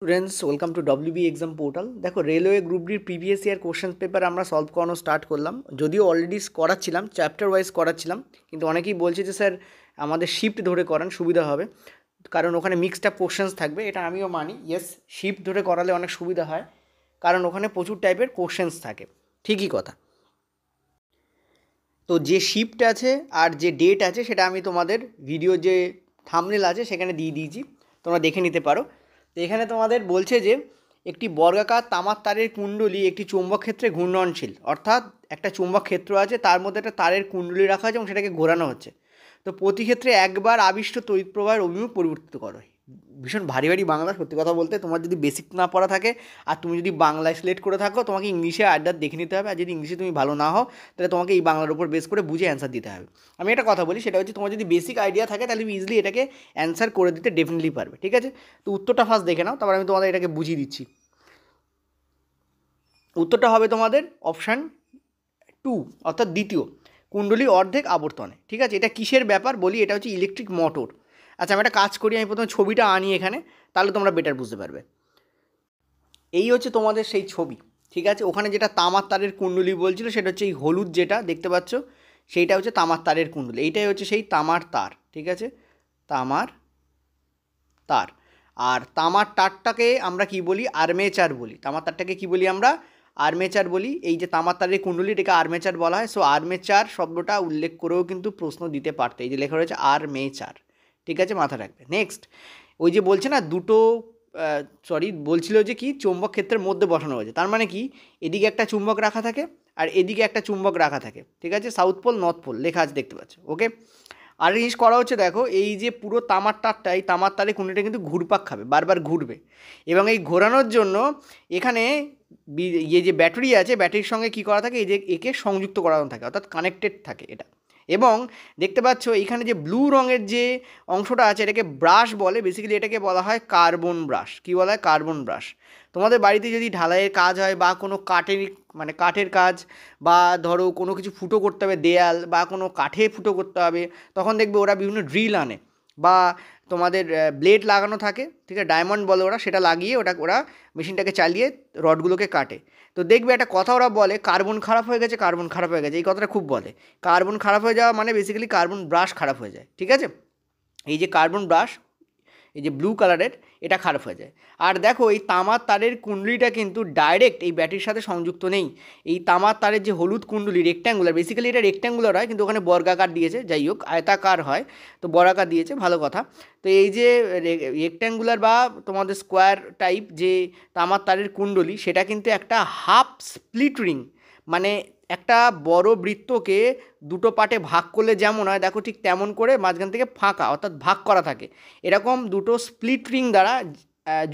Students welcome to WB exam portal. দেখো, railway group ডির previous year question paper আমরা solve করানো start করলাম। যদিও অলরেডি করাচ্ছিলাম, চ্যাপ্টার ওয়াইজ করাচ্ছিলাম, কিন্তু অনেকেই বলছে যে স্যার আমাদের শিফট ধরে করান, সুবিধা হবে, কারণ ওখানে মিক্সড আপ কোশ্চেন্স থাকবে। এটা আমিও মানি, ইয়েস, শিফট ধরে করালে অনেক সুবিধা হয়, কারণ ওখানে প্রচুর টাইপের কোশ্চেন্স থাকে। ঠিকই কথা। তো যে শিফট আছে আর যে ডেট আছে সেটা আমি তোমাদের ভিডিও যে থাম্বনেল আছে সেখানে দিয়ে দিয়েছি, তোমরা দেখে নিতে পারো। তো এখানে তোমাদের বলছে যে একটি বর্গাকার তামার তারের কুণ্ডলী একটি চৌম্বক ক্ষেত্রে ঘূর্ণনশীল, অর্থাৎ একটা চৌম্বক ক্ষেত্র আছে, তার মধ্যে একটা তারের কুণ্ডলী রাখা আছে এবং সেটাকে ঘোরানো হচ্ছে। তো প্রতি ক্ষেত্রে একবার আবিষ্ট তড়িৎ প্রবাহের অভিমুখ পরিবর্তিত করো। ভীষণ ভারী ভারী বাংলা, সত্যি কথা বলতে তোমার যদি বেসিক না পড়া থাকে আর তুমি যদি বাংলায় সিলেক্ট করে থাকো, তোমাকে ইংলিশে আড্ডা দেখে নিতে হবে। আর যদি ইংলিশে তুমি ভালো না হও, তাহলে তোমাকে এই বাংলার উপর বেস করে বুঝে অ্যান্সার দিতে হবে। আমি একটা কথা বলি, সেটা হচ্ছে তোমার যদি বেসিক আইডিয়া থাকে তাহলে তুমি ইজিলি এটাকে অ্যান্সার করে দিতে ডেফিনেটলি পারবে। ঠিক আছে, তো উত্তরটা ফার্স্ট দেখে নাও, তারপর আমি তোমাদের এটাকে বুঝিয়ে দিচ্ছি। উত্তরটা হবে তোমাদের অপশান 2, অর্থাৎ দ্বিতীয়, কুণ্ডলী অর্ধেক আবর্তনে। ঠিক আছে, এটা কিসের ব্যাপার বলি, এটা হচ্ছে ইলেকট্রিক মোটর। আচ্ছা, আমি একটা কাজ করি, আমি প্রথমে ছবিটা আনি এখানে, তাহলে তোমরা বেটার বুঝতে পারবে। এই হচ্ছে তোমাদের সেই ছবি। ঠিক আছে, ওখানে যেটা তামার তারের কুণ্ডলী বলছিল সেটা হচ্ছে এই হলুদ যেটা দেখতে পাচ্ছ, সেইটা হচ্ছে তামার তারের কুণ্ডলী। এইটাই হচ্ছে সেই তামার তার। ঠিক আছে, তামার তার। আর তামার তারটাকে আমরা কি বলি? আর্মেচার বলি। তামার তারটাকে কি বলি আমরা? আর্মেচার বলি। এই যে তামার তারের কুণ্ডলী, এটাকে আর্মেচার বলা হয়। সো আর্মেচার শব্দটা উল্লেখ করেও কিন্তু প্রশ্ন দিতে পারতে। এই যে লেখা রয়েছে আর্মেচার। ঠিক আছে, মাথা রাখবে। নেক্সট, ওই যে বলছে না দুটো, বলছিল যে কি চুম্বক ক্ষেত্রের মধ্যে বসানো হয়েছে, তার মানে কি এদিকে একটা চুম্বক রাখা থাকে আর এদিকে একটা চুম্বক রাখা থাকে। ঠিক আছে, সাউথ পোল নর্থ পোল লেখা আছে, দেখতে পাচ্ছ। ওকে, আর জিনিস করা হচ্ছে, দেখো এই যে পুরো তামার তারটা, এই তামার তারে কুণ্ডিটা কিন্তু ঘুরপাক খাবে, বারবার ঘুরবে, এবং এই ঘোরানোর জন্য এখানে যে ব্যাটারি আছে, ব্যাটারির সঙ্গে কী করা থাকে, এই যে একে সংযুক্ত করানো থাকে, অর্থাৎ কানেক্টেড থাকে এটা। এবং দেখতে পাচ্ছ এইখানে যে ব্লু রঙের যে অংশটা আছে, এটাকে ব্রাশ বলে। বেসিক্যালি এটাকে বলা হয় কার্বন ব্রাশ। কী বলা হয়? Carbon brush. তোমাদের বাড়িতে যদি ঢালাইয়ের কাজ হয় বা কোনো কাঠের কাজ, বা ধরো কোনো কিছু ফুটো করতে হবে, দেয়াল বা কোনো কাঠে ফুটো করতে হবে, তখন দেখবে ওরা বিভিন্ন ড্রিল আনে, বা তোমাদের ব্লেড লাগানো থাকে। ঠিক আছে, ডায়মন্ড বলে ওরা, সেটা লাগিয়ে ওরা মেশিনটাকে চালিয়ে রডগুলোকে কাটে। তো দেখবে একটা কথা ওরা বলে, কার্বন খারাপ হয়ে গেছে, কার্বন খারাপ হয়ে গেছে, এই কথাটা খুব বলে। কার্বন খারাপ হয়ে যাওয়া মানে বেসিক্যালি কার্বন ব্রাশ খারাপ হয়ে যায়। ঠিক আছে, এই যে কার্বন ব্রাশ, এই যে ব্লু কালারের, এটা খারাপ হয়ে যায়। আর দেখো এই তামার তারের কুণ্ডলিটা কিন্তু ডাইরেক্ট এই ব্যাটারির সাথে সংযুক্ত নেই। এই তামার তারের যে হলুদ কুণ্ডলি, রেক্ট্যাঙ্গুলার, বেসিক্যালি এটা রেক্ট্যাঙ্গুলার হয়, কিন্তু ওখানে বর্গাকার দিয়েছে, যাই হোক আয়তাকার হয়, তো বর্গাকার দিয়েছে, ভালো কথা। তো এই যে রেক্ট্যাঙ্গুলার বা তোমাদের স্কোয়ার টাইপ যে তামার তারের কুণ্ডলি, সেটা কিন্তু একটা হাফ স্প্লিট রিং, মানে একটা বড় বৃত্তকে দুটো পার্টে ভাগ করলে যেমন হয়, দেখো ঠিক তেমন করে মাঝখান থেকে ফাঁকা, অর্থাৎ ভাগ করা থাকে, এরকম দুটো স্প্লিট রিং দ্বারা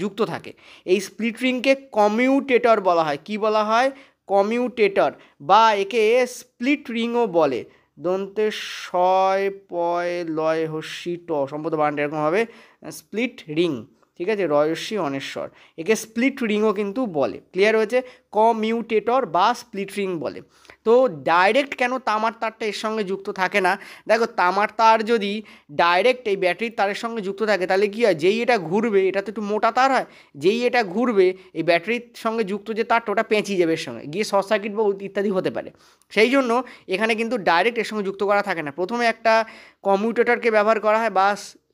যুক্ত থাকে। এই স্প্লিট রিংকে কমিউটেটর বলা হয়। কি বলা হয়? কমিউটেটর, বা একে স্প্লিট রিংও বলে। দন্তে শয় পয় লয় হস্যি ট, সম্ভবত বানানটা এরকম হবে, স্প্লিট রিং। ঠিক আছে, রয়স্যি অনেশ্বর, একে স্প্লিট রিংও কিন্তু বলে। ক্লিয়ার হয়েছে? কমিউটেটর বা স্প্লিট রিং বলে। তো ডাইরেক্ট কেন তামার তারটা এর সঙ্গে যুক্ত থাকে না? দেখো, তামার তার যদি ডাইরেক্ট এই ব্যাটারির তারের সঙ্গে যুক্ত থাকে, তাহলে কী হয়, যেই এটা ঘুরবে, এটা তো একটু মোটা তার হয়, যেই এটা ঘুরবে এই ব্যাটারির সঙ্গে যুক্ত যে তারটা, ওটা পেঁচিয়ে যাবে এর সঙ্গে গিয়ে, শর্ট সার্কিট বা ইত্যাদি হতে পারে। সেই জন্য এখানে কিন্তু ডাইরেক্ট এর সঙ্গে যুক্ত করা থাকে না। প্রথমে একটা কমিউটেটরকে ব্যবহার করা হয় বা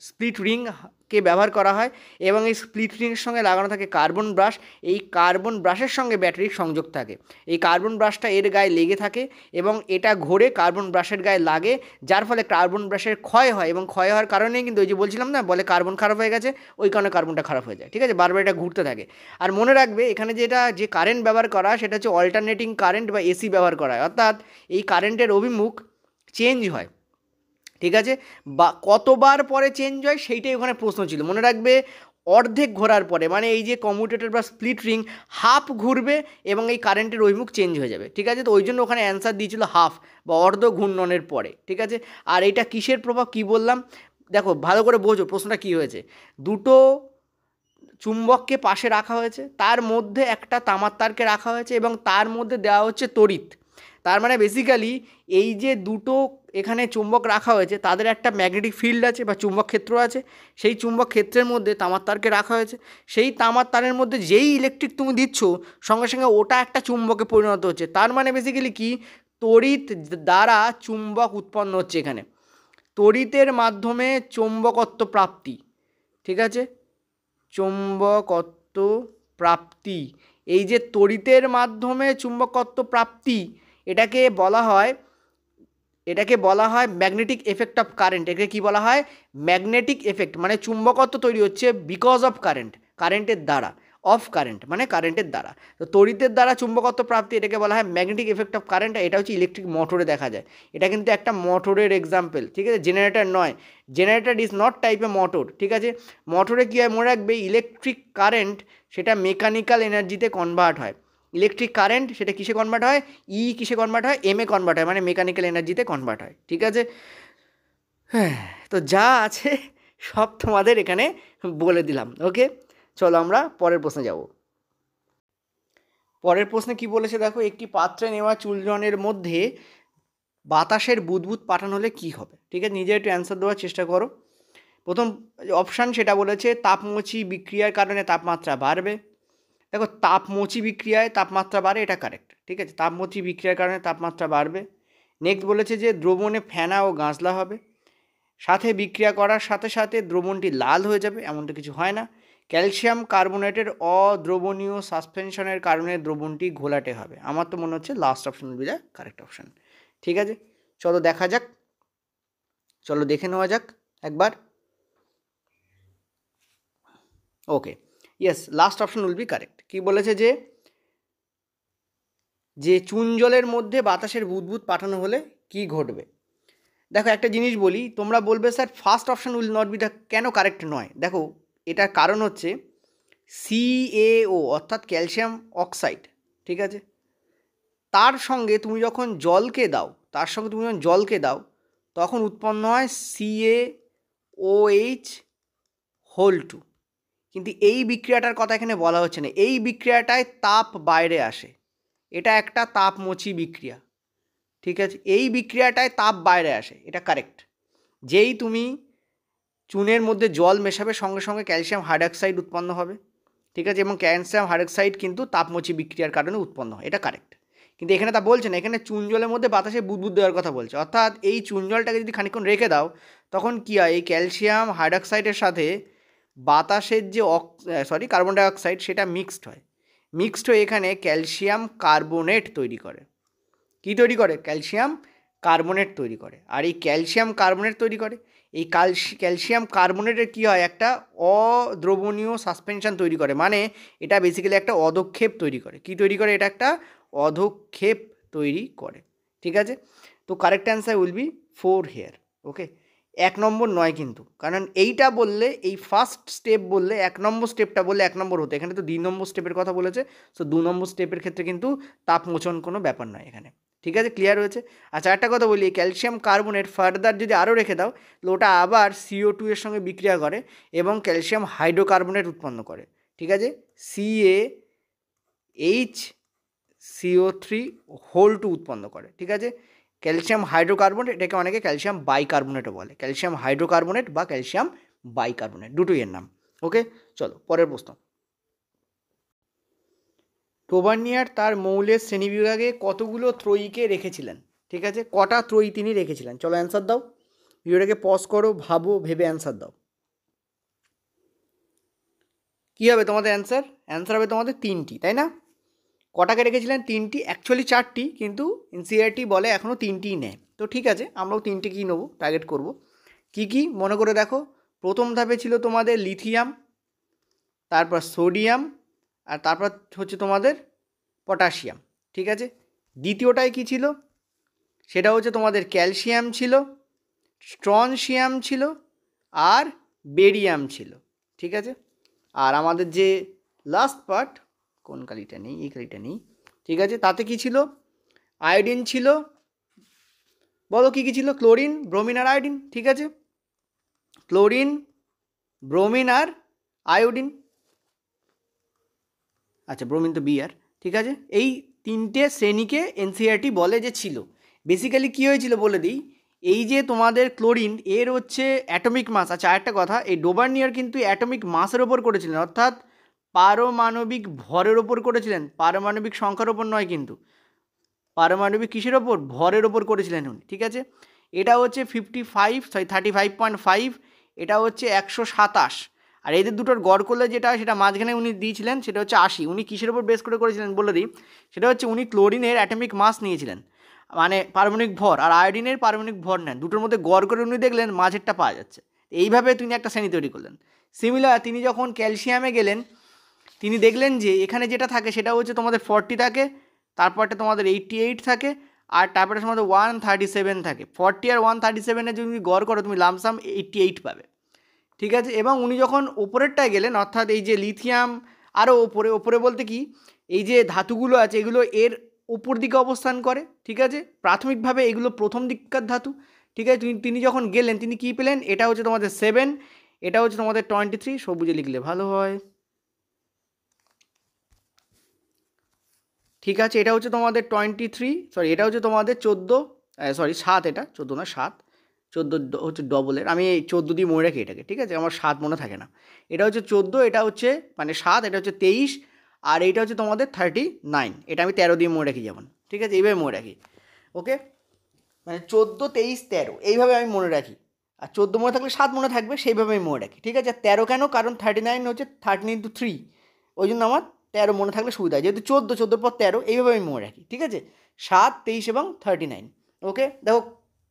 স্প্লিট রিংকে ব্যবহার করা হয়, এবং এই স্প্লিট রিংয়ের সঙ্গে লাগানো থাকে কার্বন ব্রাশ। এই কার্বন ব্রাশের সঙ্গে ব্যাটারির সংযোগ থাকে। এই কার্বন ব্রাশটা এর গায়ে লেগে থাকে এবং এটা ঘোরে কার্বন ব্রাশের গায়ে লাগে, যার ফলে কার্বন ব্রাশের ক্ষয় হয়, এবং ক্ষয় হওয়ার কারণেই কিন্তু ওই যে বলছিলাম না, বলে কার্বন খারাপ হয়ে গেছে, ওই কারণে কার্বনটা খারাপ হয়ে যায়। ঠিক আছে, বারবার এটা ঘুরতে থাকে। আর মনে রাখবে, এখানে যে কারেন্ট ব্যবহার করা সেটা হচ্ছে অল্টারনেটিং কারেন্ট বা এসি ব্যবহার করা হয়, অর্থাৎ এই কারেন্টের অভিমুখ চেঞ্জ হয়। ঠিক আছে, বা কতবার পরে চেঞ্জ হয় সেইটাই ওখানে প্রশ্ন ছিল। মনে রাখবে, অর্ধেক ঘোরার পরে, মানে এই যে কমিউটেটর বা স্প্লিট রিং হাফ ঘুরবে এবং এই কারেন্টের অভিমুখ চেঞ্জ হয়ে যাবে। ঠিক আছে, তো ওই জন্য ওখানে অ্যান্সার দিয়েছিল হাফ বা অর্ধ ঘূর্ণনের পরে। ঠিক আছে, আর এইটা কিসের প্রভাব কি বললাম, দেখো ভালো করে বোঝো প্রশ্নটা কী হয়েছে। দুটো চুম্বককে পাশে রাখা হয়েছে, তার মধ্যে একটা তামার তারকে রাখা হয়েছে এবং তার মধ্যে দেওয়া হচ্ছে তড়িৎ। তার মানে বেসিক্যালি এই যে দুটো এখানে চুম্বক রাখা হয়েছে তাদের একটা ম্যাগনেটিক ফিল্ড আছে বা চুম্বক ক্ষেত্র আছে, সেই চুম্বক ক্ষেত্রের মধ্যে তামার তারকে রাখা হয়েছে। সেই তামার তারের মধ্যে যেই ইলেকট্রিক তুমি দিচ্ছ সঙ্গে সঙ্গে ওটা একটা চুম্বকে পরিণত হচ্ছে। তার মানে বেসিক্যালি কি, তড়িৎ দ্বারা চুম্বক উৎপন্ন হচ্ছে এখানে, তড়িতের মাধ্যমে চৌম্বকত্ব প্রাপ্তি। ঠিক আছে, চৌম্বকত্ব প্রাপ্তি, এই যে তড়িতের মাধ্যমে চুম্বকত্ব প্রাপ্তি, এটাকে বলা হয় ম্যাগনেটিক এফেক্ট অফ কারেন্ট। এটাকে কি বলা হয়? ম্যাগনেটিক এফেক্ট, মানে চুম্বকত্ব তৈরি হচ্ছে বিকজ অফ কারেন্ট, কারেন্টের দ্বারা, অফ কারেন্ট মানে কারেন্টের দ্বারা। তো তড়িতের দ্বারা চুম্বকত্ব প্রাপ্তি, এটাকে বলা হয় ম্যাগনেটিক এফেক্ট অফ কারেন্ট। এটা হচ্ছে ইলেকট্রিক মোটরে দেখা যায়। এটা কিন্তু একটা মোটরের এক্সাম্পল, ঠিক আছে, জেনারেটর নয়। Generator is not type A motor, ঠিক আছে। মোটরে কী হয় মনে রাখবে, ইলেকট্রিক কারেন্ট সেটা মেকানিক্যাল এনার্জিতে কনভার্ট হয়। ইলেকট্রিক কারেন্ট সেটা কিসে কনভার্ট হয়? কিসে কনভার্ট হয়? এম এ কনভার্ট হয়, মানে মেকানিক্যাল এনার্জিতে কনভার্ট হয়। ঠিক আছে, হ্যাঁ, তো যা আছে সব তোমাদের এখানে বলে দিলাম। ওকে, চলো আমরা পরের প্রশ্নে যাব। পরের প্রশ্নে কি বলেছে দেখো, একটি পাত্রে নেওয়া চূর্ণের মধ্যে বাতাসের বুদবুদ পাঠানো হলে কি হবে? ঠিক আছে, নিজে একটু অ্যান্সার দেওয়ার চেষ্টা করো। প্রথম অপশান সেটা বলেছে তাপমোচী বিক্রিয়ার কারণে তাপমাত্রা বাড়বে। দেখো, তাপমোচী বিক্রিয়ায় তাপমাত্রা বাড়ে, এটা কারেক্ট। ঠিক আছে, তাপমোচী বিক্রিয়ার কারণে তাপমাত্রা বাড়বে। নেক্সট বলেছে যে দ্রবণে ফেনা ও গাঁজলা হবে, সাথে বিক্রিয়া করার সাথে সাথে দ্রবণটি লাল হয়ে যাবে, এমন তো কিছু হয় না। ক্যালসিয়াম কার্বোনেটের অদ্রবণীয় সাসপেনশনের কারণে দ্রবণটি ঘোলাটে হবে। আমার তো মনে হচ্ছে last option will be the correct option. ঠিক আছে, চলো দেখা যাক, চলো দেখে নেওয়া যাক একবার। Okay, yes, last option will be correct. কি বলেছে যে চুন জলের মধ্যে বাতাসের বুদবুদ পাঠানো হলে কি ঘটবে? দেখো, একটা জিনিস বলি, তোমরা বলবে sir first option will not be the, কেন কারেক্ট নয়? দেখো, এটার কারণ হচ্ছে CaO অর্থাৎ ক্যালসিয়াম অক্সাইড, ঠিক আছে, তার সঙ্গে তুমি যখন জলকে দাও তখন উৎপন্ন হয় CaOH হোল 2। কিন্তু এই বিক্রিয়াটার কথা এখানে বলা হচ্ছে না, এই বিক্রিয়াটায় তাপ বাইরে আসে, এটা একটা তাপমোচী বিক্রিয়া। ঠিক আছে, এই বিক্রিয়াটায় তাপ বাইরে আসে, এটা কারেক্ট। যেই তুমি চুনের মধ্যে জল মেশাবে সঙ্গে সঙ্গে ক্যালসিয়াম হাইড্রক্সাইড উৎপন্ন হবে। ঠিক আছে, এবং ক্যালসিয়াম হাইড্রক্সাইড কিন্তু তাপমোচী বিক্রিয়ার কারণে উৎপন্ন হয়, এটা কারেক্ট। কিন্তু এখানে তা বলছে না, এখানে চুন জলের মধ্যে বাতাসে বুদবুদ দেওয়ার কথা বলছে। অর্থাৎ এই চুন জলটাকে যদি খানিকক্ষণ রেখে দাও তখন কী হয়, এই ক্যালসিয়াম হাইড্রক্সাইডের সাথে বাতাসের যে কার্বন ডাইঅক্সাইড সেটা মিক্সড হয়ে এখানে ক্যালসিয়াম কার্বোনেট তৈরি করে। কী তৈরি করে? ক্যালসিয়াম কার্বোনেট তৈরি করে। আর এই ক্যালসিয়াম কার্বোনেট তৈরি করে, এই ক্যালসিয়াম কার্বোনেটের কী হয়, একটা অদ্রবণীয় সাসপেনশন তৈরি করে, মানে এটা বেসিক্যালি একটা অধক্ষেপ তৈরি করে। কী তৈরি করে? এটা একটা অধক্ষেপ তৈরি করে। ঠিক আছে, তো correct answer will be 4 here. Okay, 1 নম্বর নয় কিন্তু, কারণ এইটা বললে, এই ফার্স্ট স্টেপ বললে 1 নম্বর স্টেপটা বললে 1 নম্বর হতো, এখানে তো 2 নম্বর স্টেপের কথা বলেছে। সো 2 নম্বর স্টেপের ক্ষেত্রে কিন্তু তাপমোচন কোনো ব্যাপার নয় এখানে। ঠিক আছে, ক্লিয়ার হয়েছে? আচ্ছা, একটা কথা বলি, ক্যালসিয়াম কার্বোনেট ফার্দার যদি আরও রেখে দাও তাহলে ওটা আবার CO2 এর সঙ্গে বিক্রিয়া করে এবং ক্যালসিয়াম হাইড্রোকার্বনেট উৎপন্ন করে। ঠিক আছে, CaHCO3 হোল 2 উৎপন্ন করে। ঠিক আছে, ক্যালসিয়াম হাইড্রোকার্বনেট, এটাকে অনেকে ক্যালসিয়াম বাইকার্বনেটও বলে, ক্যালসিয়াম হাইড্রোকার্বনেট বা ক্যালসিয়াম বাইকার্বনেট, দুটোই এর নাম। ওকে, চলো পরের প্রশ্ন। টোবার্নিয়ার তার মৌলের শ্রেণীবিভাগে কতগুলো ত্রয়ীকে রেখেছিলেন? ঠিক আছে, কটা ত্রয়ী তিনি রেখেছিলেন? চলো অ্যান্সার দাও, ভিডিওটাকে পজ করো, ভাবো, ভেবে অ্যান্সার দাও। কী হবে তোমাদের অ্যান্সার? অ্যান্সার হবে তোমাদের 3টি, তাই না? কটাকে রেখেছিলেন? 3টি, অ্যাকচুয়ালি 4টি, কিন্তু এনসিইআরটি বলে এখনও 3টিই নেয়। তো ঠিক আছে, আমরাও 3টিকেই নেবো, টার্গেট করব। কি কি মনে করে দেখো, প্রথম ধাপে ছিল তোমাদের লিথিয়াম, তারপর সোডিয়াম, আর তারপর হচ্ছে তোমাদের পটাশিয়াম। ঠিক আছে, দ্বিতীয়টায় কি ছিল? সেটা হচ্ছে তোমাদের ক্যালসিয়াম ছিল, স্ট্রনশিয়াম ছিল, আর বেরিয়াম ছিল। ঠিক আছে, আর আমাদের যে লাস্ট পার্ট, কোন কালিটা নেই, এই কালিটা নেই। ঠিক আছে, তাতে কি ছিল? আয়োডিন ছিল। বলো কী কী ছিল? ক্লোরিন, ব্রোমিন আর আয়োডিন। ঠিক আছে, ক্লোরিন, ব্রোমিন আর আয়োডিন। আচ্ছা, ব্রোমিন তো বিআর। ঠিক আছে, এই 3টে শ্রেণীকে এনসিইআরটি বলে যে ছিল। বেসিক্যালি কী হয়েছিল বলে দিই, এই যে তোমাদের ক্লোরিন এর হচ্ছে অ্যাটমিক মাস। আচ্ছা আরেকটা কথা, এই ডোবার্নিয়ার কিন্তু অ্যাটমিক মাসের ওপর করেছিলেন, অর্থাৎ পারমাণবিক ভরের ওপর করেছিলেন, পারমাণবিক সংখ্যার ওপর নয় কিন্তু, পারমাণবিক কিসের ওপর? ভরের ওপর করেছিলেন উনি, ঠিক আছে। এটা হচ্ছে 35.5, এটা হচ্ছে 127, আর এদের দুটোর গড় করলে যেটা সেটা মাঝখানে উনি দিয়েছিলেন সেটা হচ্ছে 80। উনি কিসের ওপর বেস করে করেছিলেন বলে দিই, সেটা হচ্ছে উনি ক্লোরিনের অ্যাটমিক মাস নিয়েছিলেন, মানে পারমাণবিক ভর, আর আয়োডিনের পারমাণবিক ভর নেন, দুটোর মধ্যে গড় করে উনি দেখলেন মাঝেরটা পাওয়া যাচ্ছে। এইভাবে তিনি একটা শ্রেণী তৈরি করলেন। সিমিলার তিনি যখন ক্যালসিয়ামে গেলেন, তিনি দেখলেন যে এখানে যেটা থাকে সেটা হচ্ছে তোমাদের 40 থাকে, তারপরটা তোমাদের 88 থাকে, আর তারপরে তোমাদের 137 থাকে। 40 আর 137-এ যদি তুমি গড় করো তুমি লামসাম 88 পাবে, ঠিক আছে। এবং উনি যখন ওপরেরটায় গেলেন, অর্থাৎ এই যে লিথিয়াম আরও ওপরে, ওপরে বলতে কি, এই যে ধাতুগুলো আছে এগুলো এর উপর দিকে অবস্থান করে, ঠিক আছে। প্রাথমিকভাবে এগুলো প্রথম দিককার ধাতু, ঠিক আছে। তিনি যখন গেলেন তিনি কী পেলেন, এটা হচ্ছে তোমাদের 7, এটা হচ্ছে তোমাদের 23, সবুজে লিখলে ভালো হয়, ঠিক আছে। এটা হচ্ছে তোমাদের 23, সরি এটা হচ্ছে তোমাদের 14, সরি 7, এটা 14 না 7, 14 হচ্ছে ডবলের, আমি এই 14 দিয়ে মনে রাখি এটাকে, ঠিক আছে, আমার 7 মনে থাকে না। এটা হচ্ছে 14, এটা হচ্ছে মানে 7, এটা হচ্ছে 23, আর এইটা হচ্ছে তোমাদের 39, এটা আমি 13 দিয়ে মনে রাখি যেমন, ঠিক আছে, এইভাবে মনে রাখি, ওকে। মানে 14, 23, 13 এইভাবে আমি মনে রাখি, আর 14 মনে থাকলে 7 মনে থাকবে, সেইভাবে আমি মনে রাখি, ঠিক আছে। আর 13 কেন? কারণ 39 হচ্ছে 13 × 3, ওই জন্য আমার 13 মনে থাকলে সুবিধা হয়, যেহেতু 14 পর 13, এইভাবে আমি মনে রাখি, ঠিক আছে। 7, 23 এবং 39, ওকে। দেখো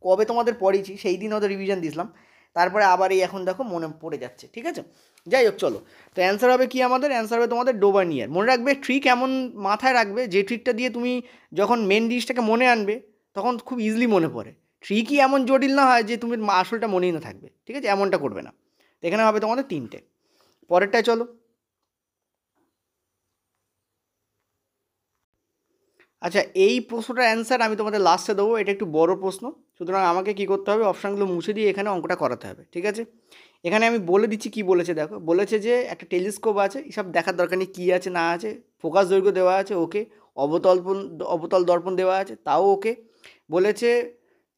কবে তোমাদের পড়িয়েছি সেই দিন ওদের রিভিশন দিয়েছিলাম, তারপরে আবার এই এখন দেখো মনে পড়ে যাচ্ছে, ঠিক আছে। যাই হোক চলো, তো অ্যান্সার হবে কি, আমাদের অ্যান্সার হবে তোমাদের ডোবার্নিয়ার। মনে রাখবে ট্রিক এমন মাথায় রাখবে যে ট্রিকটা দিয়ে তুমি যখন মেন জিনিসটাকে মনে আনবে তখন খুব ইজিলি মনে পড়ে। ট্রিকই এমন জটিল না হয় যে তুমি আসলটা মনেই না থাকবে, ঠিক আছে, এমনটা করবে না। তো এখানে হবে তোমাদের 3টে। পরেরটায় চলো। আচ্ছা এই প্রশ্নটার অ্যান্সার আমি তোমাদের লাস্টে দেবো, এটা একটু বড় প্রশ্ন, সুতরাং আমাকে কী করতে হবে, অপশানগুলো মুছে দিয়ে এখানে অঙ্কটা করাতে হবে, ঠিক আছে। এখানে আমি বলে দিচ্ছি কি বলেছে, দেখো বলেছে যে একটা টেলিস্কোপ আছে, এসব দেখার দরকার নেই কী আছে না আছে, ফোকাস দৈর্ঘ্য দেওয়া আছে, ওকে, অবতল দর্পণ দেওয়া আছে, তাও ওকে। বলেছে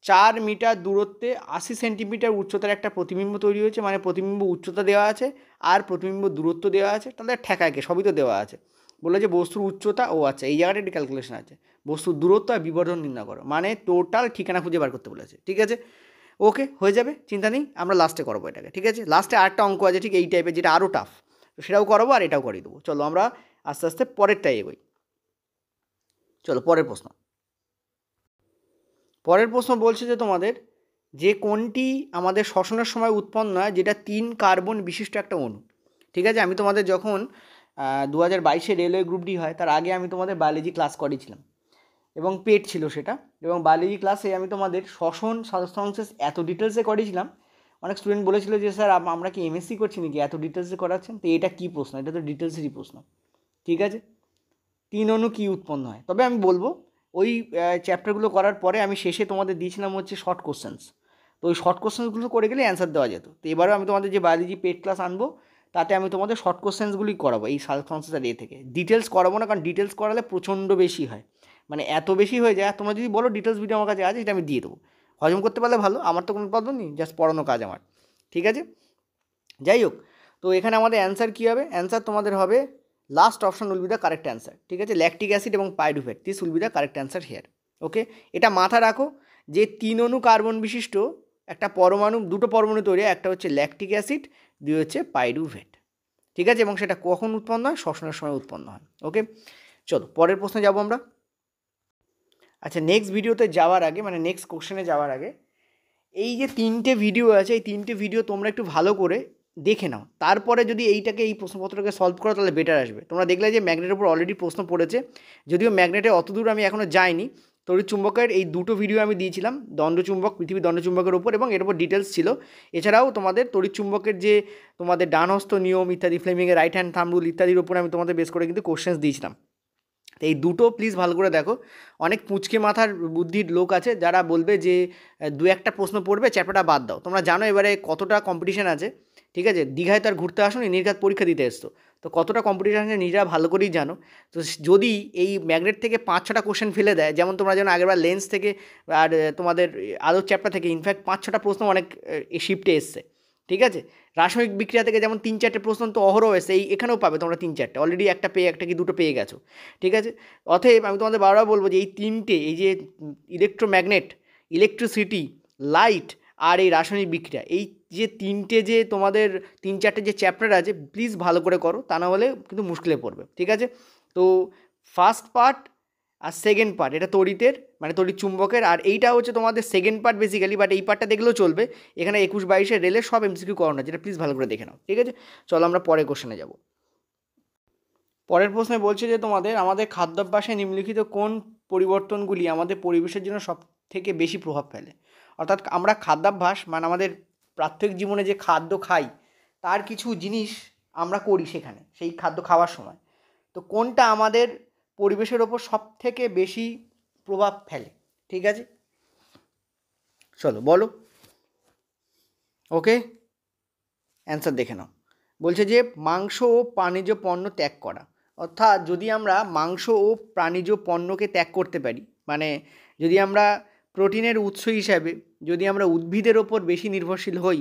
4 মিটার দূরত্বে 80 সেন্টিমিটার উচ্চতার একটা প্রতিবিম্ব তৈরি হয়েছে, মানে প্রতিবিম্ব উচ্চতা দেওয়া আছে আর প্রতিবিম্ব দূরত্ব দেওয়া আছে, তাহলে ঠেকায়কে সবই তো দেওয়া আছে। বলে যে বস্তুর উচ্চতা, ও আচ্ছা এই জায়গাটা একটি ক্যালকুলেশন আছে, বস্তুর দূরত্ব আর বিবর্ধন নির্ণয় করো, মানে টোটাল ঠিকানা খুঁজে বার করতে বলেছে, ঠিক আছে। ওকে হয়ে যাবে, চিন্তা নেই, আমরা লাস্টে করবো এটাকে, ঠিক আছে। লাস্টে আরেকটা অঙ্ক আছে ঠিক এই টাইপের, যেটা আরও টাফ, তো সেটাও করাবো আর এটাও করিয়ে দেবো। চলো আমরা আস্তে আস্তে পরেরটাই এগোই। চলো পরের প্রশ্ন। পরের প্রশ্ন বলছে যে তোমাদের যে কোনটি আমাদের শ্বসনের সময় উৎপন্ন হয় যেটা 3 কার্বন বিশিষ্ট একটা অণু, ঠিক আছে। আমি তোমাদের যখন 2022-এ রেলওয়ে গ্রুপ ডি হয় তার আগে আমি তোমাদের বায়োলজি ক্লাস করেছিলাম এবং পেট ছিল সেটা, এবং বায়োলজি ক্লাসে আমি তোমাদের শ্বসন সাবস্টেন্সেস এত ডিটেলসে করেছিলাম, অনেক স্টুডেন্ট বলেছিল যে স্যার আমরা কি এমএসসি করছি নাকি এত ডিটেলসে করাচ্ছেন, তো এটা কী প্রশ্ন, এটা তো ডিটেলসেরই প্রশ্ন, ঠিক আছে। 3 অণু কী উৎপন্ন হয়, তবে আমি বলবো ওই চ্যাপ্টারগুলো করার পরে আমি শেষে তোমাদের দিয়েছিলাম হচ্ছে শর্ট কোশ্চেন্স, তো ওই শর্ট কোশ্চেন্সগুলো করে গেলে অ্যান্সার দেওয়া যেত। তো এবারেও আমি তোমাদের যে বায়োলজি পেড ক্লাস আনবো তাতে আমি তোমাদের শর্ট কোশ্চেন্সগুলি করাবো এই সাবস্টেন্সেস আর থেকে, ডিটেলস করাবো না, কারণ ডিটেলস করালে প্রচণ্ড বেশি হয়, মানে এত বেশি হয়ে যায়। তোমরা যদি বলো ডিটেলস ভিডিও আমার কাছে আছে এটা আমি দিয়ে দেবো, হজম করতে পারলে ভালো, আমার তো কোনো প্রবলেম নেই, জাস্ট পড়ানো কাজ আমার, ঠিক আছে। যাই হোক, তো এখানে আমাদের অ্যান্সার কী হবে, অ্যান্সার তোমাদের হবে last option will be the correct answer, ঠিক আছে। ল্যাকটিক অ্যাসিড এবং pyruvate, this will be the correct answer here, okay. এটা মাথা রাখো যে 3 অণু কার্বন বিশিষ্ট একটা পরমাণু, দুটো পরমাণু তৈরি, একটা হচ্ছে ল্যাকটিক অ্যাসিড, দুই হচ্ছে পাইরুভেট, ঠিক আছে, এবং সেটা কখন উৎপন্ন হয়, শ্বসনের সময় উৎপন্ন হয়, ওকে। চলো পরের প্রশ্নে যাবো আমরা। আচ্ছা নেক্সট ভিডিওতে যাওয়ার আগে, মানে নেক্সট কোশ্চেনে যাওয়ার আগে, এই যে 3টে ভিডিও আছে এই 3টে ভিডিও তোমরা একটু ভালো করে দেখে নাও, তারপরে যদি এইটাকে এই প্রশ্নপত্রকে সলভ করো তাহলে বেটার আসবে। তোমরা দেখলে যে ম্যাগনেটের উপর অলরেডি প্রশ্ন পড়েছে, যদিও ম্যাগনেটে অত দূর আমি এখনও যাইনি, তড়িৎ চুম্বকের এই দুটো ভিডিও আমি দিয়েছিলাম, দণ্ডচুম্বক, পৃথিবীর দণ্ডচুম্বকের উপর, এবং এর উপর ডিটেলস ছিল। এছাড়াও তোমাদের তড়িৎ চুম্বকের যে তোমাদের ডানহস্ত নিয়ম ইত্যাদি, ফ্লেমিংয়ের রাইট হ্যান্ড থাম্ব রুল ইত্যাদির উপর আমি তোমাদের বেস করে কিন্তু কোশ্চেন্স দিয়েছিলাম। তো এই দুটো প্লিজ ভালো করে দেখো। অনেক পুঁচকে মাথার বুদ্ধির লোক আছে যারা বলবে যে 2-1টা প্রশ্ন পড়বে চ্যাপ্টারটা বাদ দাও। তোমরা জানো এবারে কতটা কম্পিটিশান আছে, ঠিক আছে। দীঘায় তো আর ঘুরতে আসোনি, নির্ঘাত পরীক্ষা দিতে এসছো, তো কতটা কম্পিটিশন আছে নিজেরা ভালো করেই জানো। তো যদি এই ম্যাগনেট থেকে 5-6টা কোশ্চেন ফেলে দেয়, যেমন তোমরা যেন আগেরবার লেন্স থেকে আর তোমাদের আলোর চ্যাপ্টার থেকে ইনফ্যাক্ট 5-6টা প্রশ্ন অনেক শিফটে এসছে, ঠিক আছে। রাসায়নিক বিক্রিয়া থেকে যেমন 3-4টে প্রশ্ন তো অহরহ এসে, এখানেও পাবে তোমরা 3-4টে, অলরেডি একটা পেয়ে একটা কি দুটো পেয়ে গেছো, ঠিক আছে। অতএব আমি তোমাদের বারবার বলবো যে এই তিনটে, এই যে ইলেকট্রোম্যাগনেট, ইলেকট্রিসিটি, লাইট আর এই রাসায়নিক বিক্রিয়া, এই যে তিনটে যে তোমাদের 3-4টে যে চ্যাপ্টার আছে, প্লিজ ভালো করে করো, তা না হলে কিন্তু মুশকিলে পড়বে, ঠিক আছে। তো ফার্স্ট পার্ট আর সেকেন্ড পার্ট এটা তড়িতের, মানে তড়িৎ চুম্বকের, আর এইটা হচ্ছে তোমাদের সেকেন্ড পার্ট বেসিক্যালি, বাট এই পার্টটা দেখলেও চলবে। এখানে 21-22 রেলের সব এমসিকিউ করানো, যেটা প্লিজ ভালো করে দেখে নাও, ঠিক আছে। চলো আমরা পরের কোশ্চেনে যাব। পরের প্রশ্নে বলছে যে তোমাদের আমাদের খাদ্যাভ্যাসে নিম্নলিখিত কোন পরিবর্তনগুলি আমাদের পরিবেশের জন্য সব থেকে বেশি প্রভাব ফেলে। অর্থাৎ আমরা খাদ্যাভ্যাস মানে আমাদের প্রাত্যহিক জীবনে যে খাদ্য খাই তার কিছু জিনিস আমরা করি সেখানে, সেই খাদ্য খাওয়ার সময়, তো কোনটা আমাদের পরিবেশের ওপর সব থেকে বেশি প্রভাব ফেলে, ঠিক আছে। চলো বলো, ওকে, অ্যান্সার দেখে নাও। বলছে যে মাংস ও প্রাণীজ পণ্য ত্যাগ করা। অর্থাৎ যদি আমরা মাংস ও প্রাণীজ পণ্যকে ত্যাগ করতে পারি, মানে যদি আমরা প্রোটিনের উৎস হিসাবে যদি আমরা উদ্ভিদের ওপর বেশি নির্ভরশীল হই,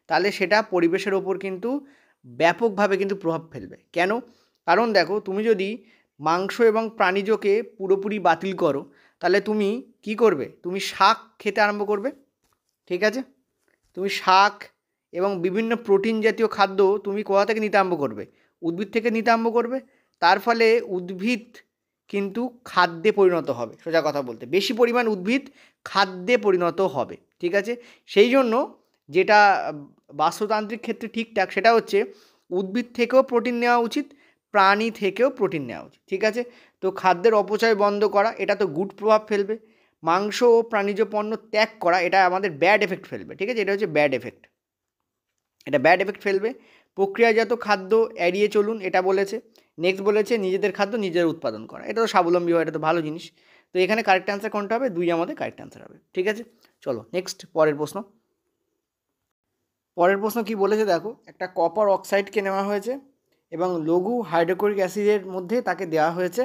তাহলে সেটা পরিবেশের ওপর কিন্তু ব্যাপকভাবে কিন্তু প্রভাব ফেলবে। কেন? কারণ দেখো, তুমি যদি মাংস এবং প্রাণীজকে পুরোপুরি বাতিল করো, তাহলে তুমি কি করবে? তুমি শাক খেতে আরম্ভ করবে, ঠিক আছে। তুমি শাক এবং বিভিন্ন প্রোটিন জাতীয় খাদ্য তুমি কোথা থেকে নিতে আরম্ভ করবে? উদ্ভিদ থেকে নিতে আরম্ভ করবে। তার ফলে উদ্ভিদ কিন্তু খাদ্যে পরিণত হবে, সোজা কথা বলতে বেশি পরিমাণ উদ্ভিদ খাদ্যে পরিণত হবে, ঠিক আছে। সেই জন্য যেটা বাস্তুতান্ত্রিক ক্ষেত্রে ঠিকঠাক, সেটা হচ্ছে উদ্ভিদ থেকেও প্রোটিন নেওয়া উচিত, প্রাণী থেকেও প্রোটিন নেওয়া উচিত, ঠিক আছে। তো খাদ্যের অপচয় বন্ধ করা, এটা তো গুড প্রভাব ফেলবে। মাংস ও প্রাণীজ পণ্য ত্যাগ করা, এটা আমাদের ব্যাড এফেক্ট ফেলবে, ঠিক আছে। এটা হচ্ছে ব্যাড এফেক্ট, এটা ব্যাড এফেক্ট ফেলবে। প্রক্রিয়াজাত খাদ্য এড়িয়ে চলুন, এটা বলেছে। নেক্সট বলেছে নিজেদের খাদ্য নিজেদের উৎপাদন করা, এটা তো স্বাবলম্বী হয়, এটা তো ভালো জিনিস। তো এখানে কারেক্ট অ্যান্সার কোনটা হবে? 2 আমাদের কারেক্ট অ্যান্সার হবে, ঠিক আছে। চলো নেক্সট পরের প্রশ্ন। পরের প্রশ্ন কি বলেছে দেখো, একটা কপার অক্সাইডকে নেওয়া হয়েছে এবং লঘু হাইড্রোক্লোরিক অ্যাসিডের মধ্যে তাকে দেওয়া হয়েছে,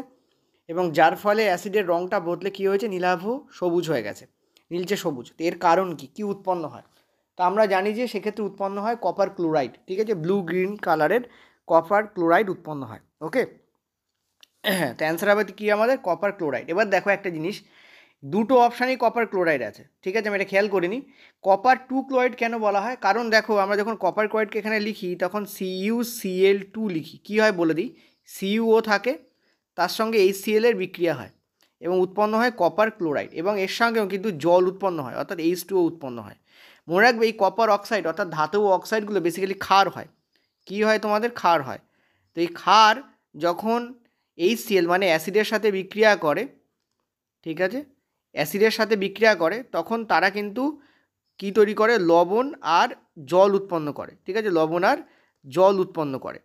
এবং যার ফলে অ্যাসিডের রঙটা বদলে কী হয়েছে? নীলাভ সবুজ হয়ে গেছে, নীলচে সবুজ। তো এর কারণ কি, কী উৎপন্ন হয়? তো আমরা জানি যে সেক্ষেত্রে উৎপন্ন হয় কপার ক্লোরাইড, ঠিক আছে। ব্লু গ্রিন কালারের কপার ক্লোরাইড উৎপন্ন হয়, ওকে। হ্যাঁ, তো অ্যান্সার হবে কী আমাদের? Copper chloride. এবার দেখো একটা জিনিস, দুটো অপশানেই কপার ক্লোরাইড আছে, ঠিক আছে, আমি এটা খেয়াল করিনি। কপার 2 ক্লোরাইড কেন বলা হয়? কারণ দেখো, আমরা যখন কপার ক্লোরাইডকে এখানে লিখি তখন CuCl2 লিখি, কী হয় বলে দিই, CuO থাকে, তার সঙ্গে HCl এর বিক্রিয়া হয় এবং উৎপন্ন হয় কপার ক্লোরাইড, এবং এর সঙ্গেও কিন্তু জল উৎপন্ন হয়, অর্থাৎ H2O উৎপন্ন হয়। মনে রাখবে এই কপার অক্সাইড অর্থাৎ ধাতব অক্সাইডগুলো বেসিক্যালি ক্ষার হয়। কী হয় তোমাদের? ক্ষার হয়। তো এই ক্ষার যখন HCl মানে অ্যাসিডের সাথে বিক্রিয়া করে, ঠিক আছে, অ্যাসিডের সাথে বিক্রিয়া করে, তখন তারা কিন্তু কী তৈরি করে? লবণ আর জল উৎপন্ন করে, ঠিক আছে, লবণ আর জল উৎপন্ন করে।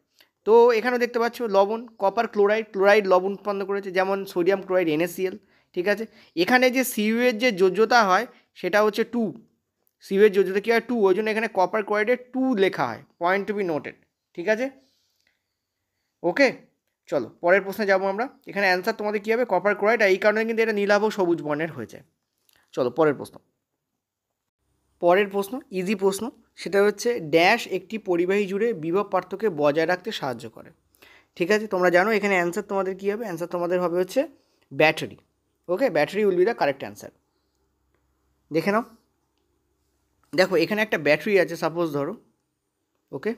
তো এখানেও দেখতে পাচ্ছ লবণ, কপার ক্লোরাইড লবণ উৎপন্ন করেছে, যেমন সোডিয়াম ক্লোরাইড NaCl, ঠিক আছে। এখানে যে Cu এর যে যোজ্যতা হয় সেটা হচ্ছে 2, Cu এর যোজ্যতা কী হয়? 2, ওই জন্য এখানে কপার ক্লোরাইডের 2 লেখা হয়, পয়েন্ট টু বি নোটেড, ঠিক আছে, ওকে। চলো পরের প্রশ্নে যাবো আমরা। এখানে অ্যান্সার তোমাদের কী হবে? কপার ক্লোরাইড, আর এই কারণে কিন্তু এটা নীলাভ সবুজ বর্ণের হয়েছে। চলো পরের প্রশ্ন। পরের প্রশ্ন ইজি প্রশ্ন, সেটা হচ্ছে ড্যাশ একটি পরিবাহী জুড়ে বিভব পার্থক্য বজায় রাখতে সাহায্য করে, ঠিক আছে। তোমরা জানো এখানে অ্যান্সার তোমাদের কী হবে? অ্যান্সার তোমাদের হবে হচ্ছে battery, okay. Battery will be the correct answer. দেখে নাও, দেখো এখানে একটা ব্যাটারি আছে, সাপোজ ধরো, ওকে,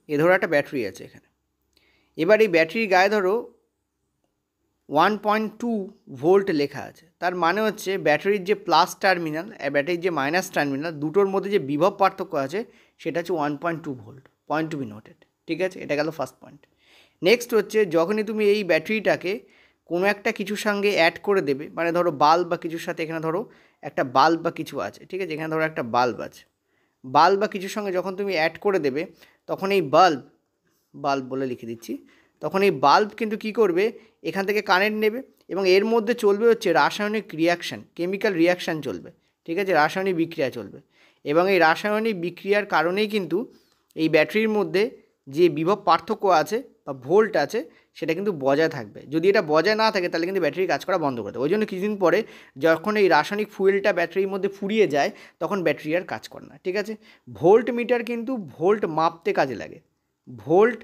ধরো একটা ব্যাটারি আছে এখানে। এবার এই ব্যাটারির গায়ে ধরো 1.2 ভোল্ট লেখা আছে, তার মানে হচ্ছে ব্যাটারির যে প্লাস টার্মিনাল আর ব্যাটারির যে মাইনাস টার্মিনাল, দুটোর মধ্যে যে বিভব পার্থক্য আছে সেটা হচ্ছে 1.2 volt, point to be noted, ঠিক আছে। এটা গেল ফার্স্ট পয়েন্ট। নেক্সট হচ্ছে যখনই তুমি এই ব্যাটারিটাকে কোনো একটা কিছুর সঙ্গে অ্যাড করে দেবে, মানে ধরো বাল্ব বা কিছুর সাথে, এখানে ধরো একটা বাল্ব বা কিছু আছে, ঠিক আছে, এখানে ধরো একটা বাল্ব আছে, বাল্ব বা কিছুর সঙ্গে যখন তুমি অ্যাড করে দেবে, তখন এই বাল্ব বলে লিখে দিচ্ছি, তখন এই বাল্ব কিন্তু কী করবে? এখান থেকে কারেন্ট নেবে এবং এর মধ্যে চলবে হচ্ছে রাসায়নিক রিয়াকশান, কেমিক্যাল রিয়াকশান চলবে, ঠিক আছে, রাসায়নিক বিক্রিয়া চলবে। এবং এই রাসায়নিক বিক্রিয়ার কারণেই কিন্তু এই ব্যাটারির মধ্যে যে বিভব পার্থক্য আছে বা ভোল্ট আছে সেটা কিন্তু বজায় থাকবে। যদি এটা বজায় না থাকে তাহলে কিন্তু ব্যাটারি কাজ করা বন্ধ করে দেবে। ওই জন্য কিছুদিন পরে যখন এই রাসায়নিক ফুয়েলটা ব্যাটারির মধ্যে ফুরিয়ে যায় তখন ব্যাটারি আর কাজ করে না, ঠিক আছে। ভোল্ট মিটার কিন্তু ভোল্ট মাপতে কাজে লাগে, ভোল্ট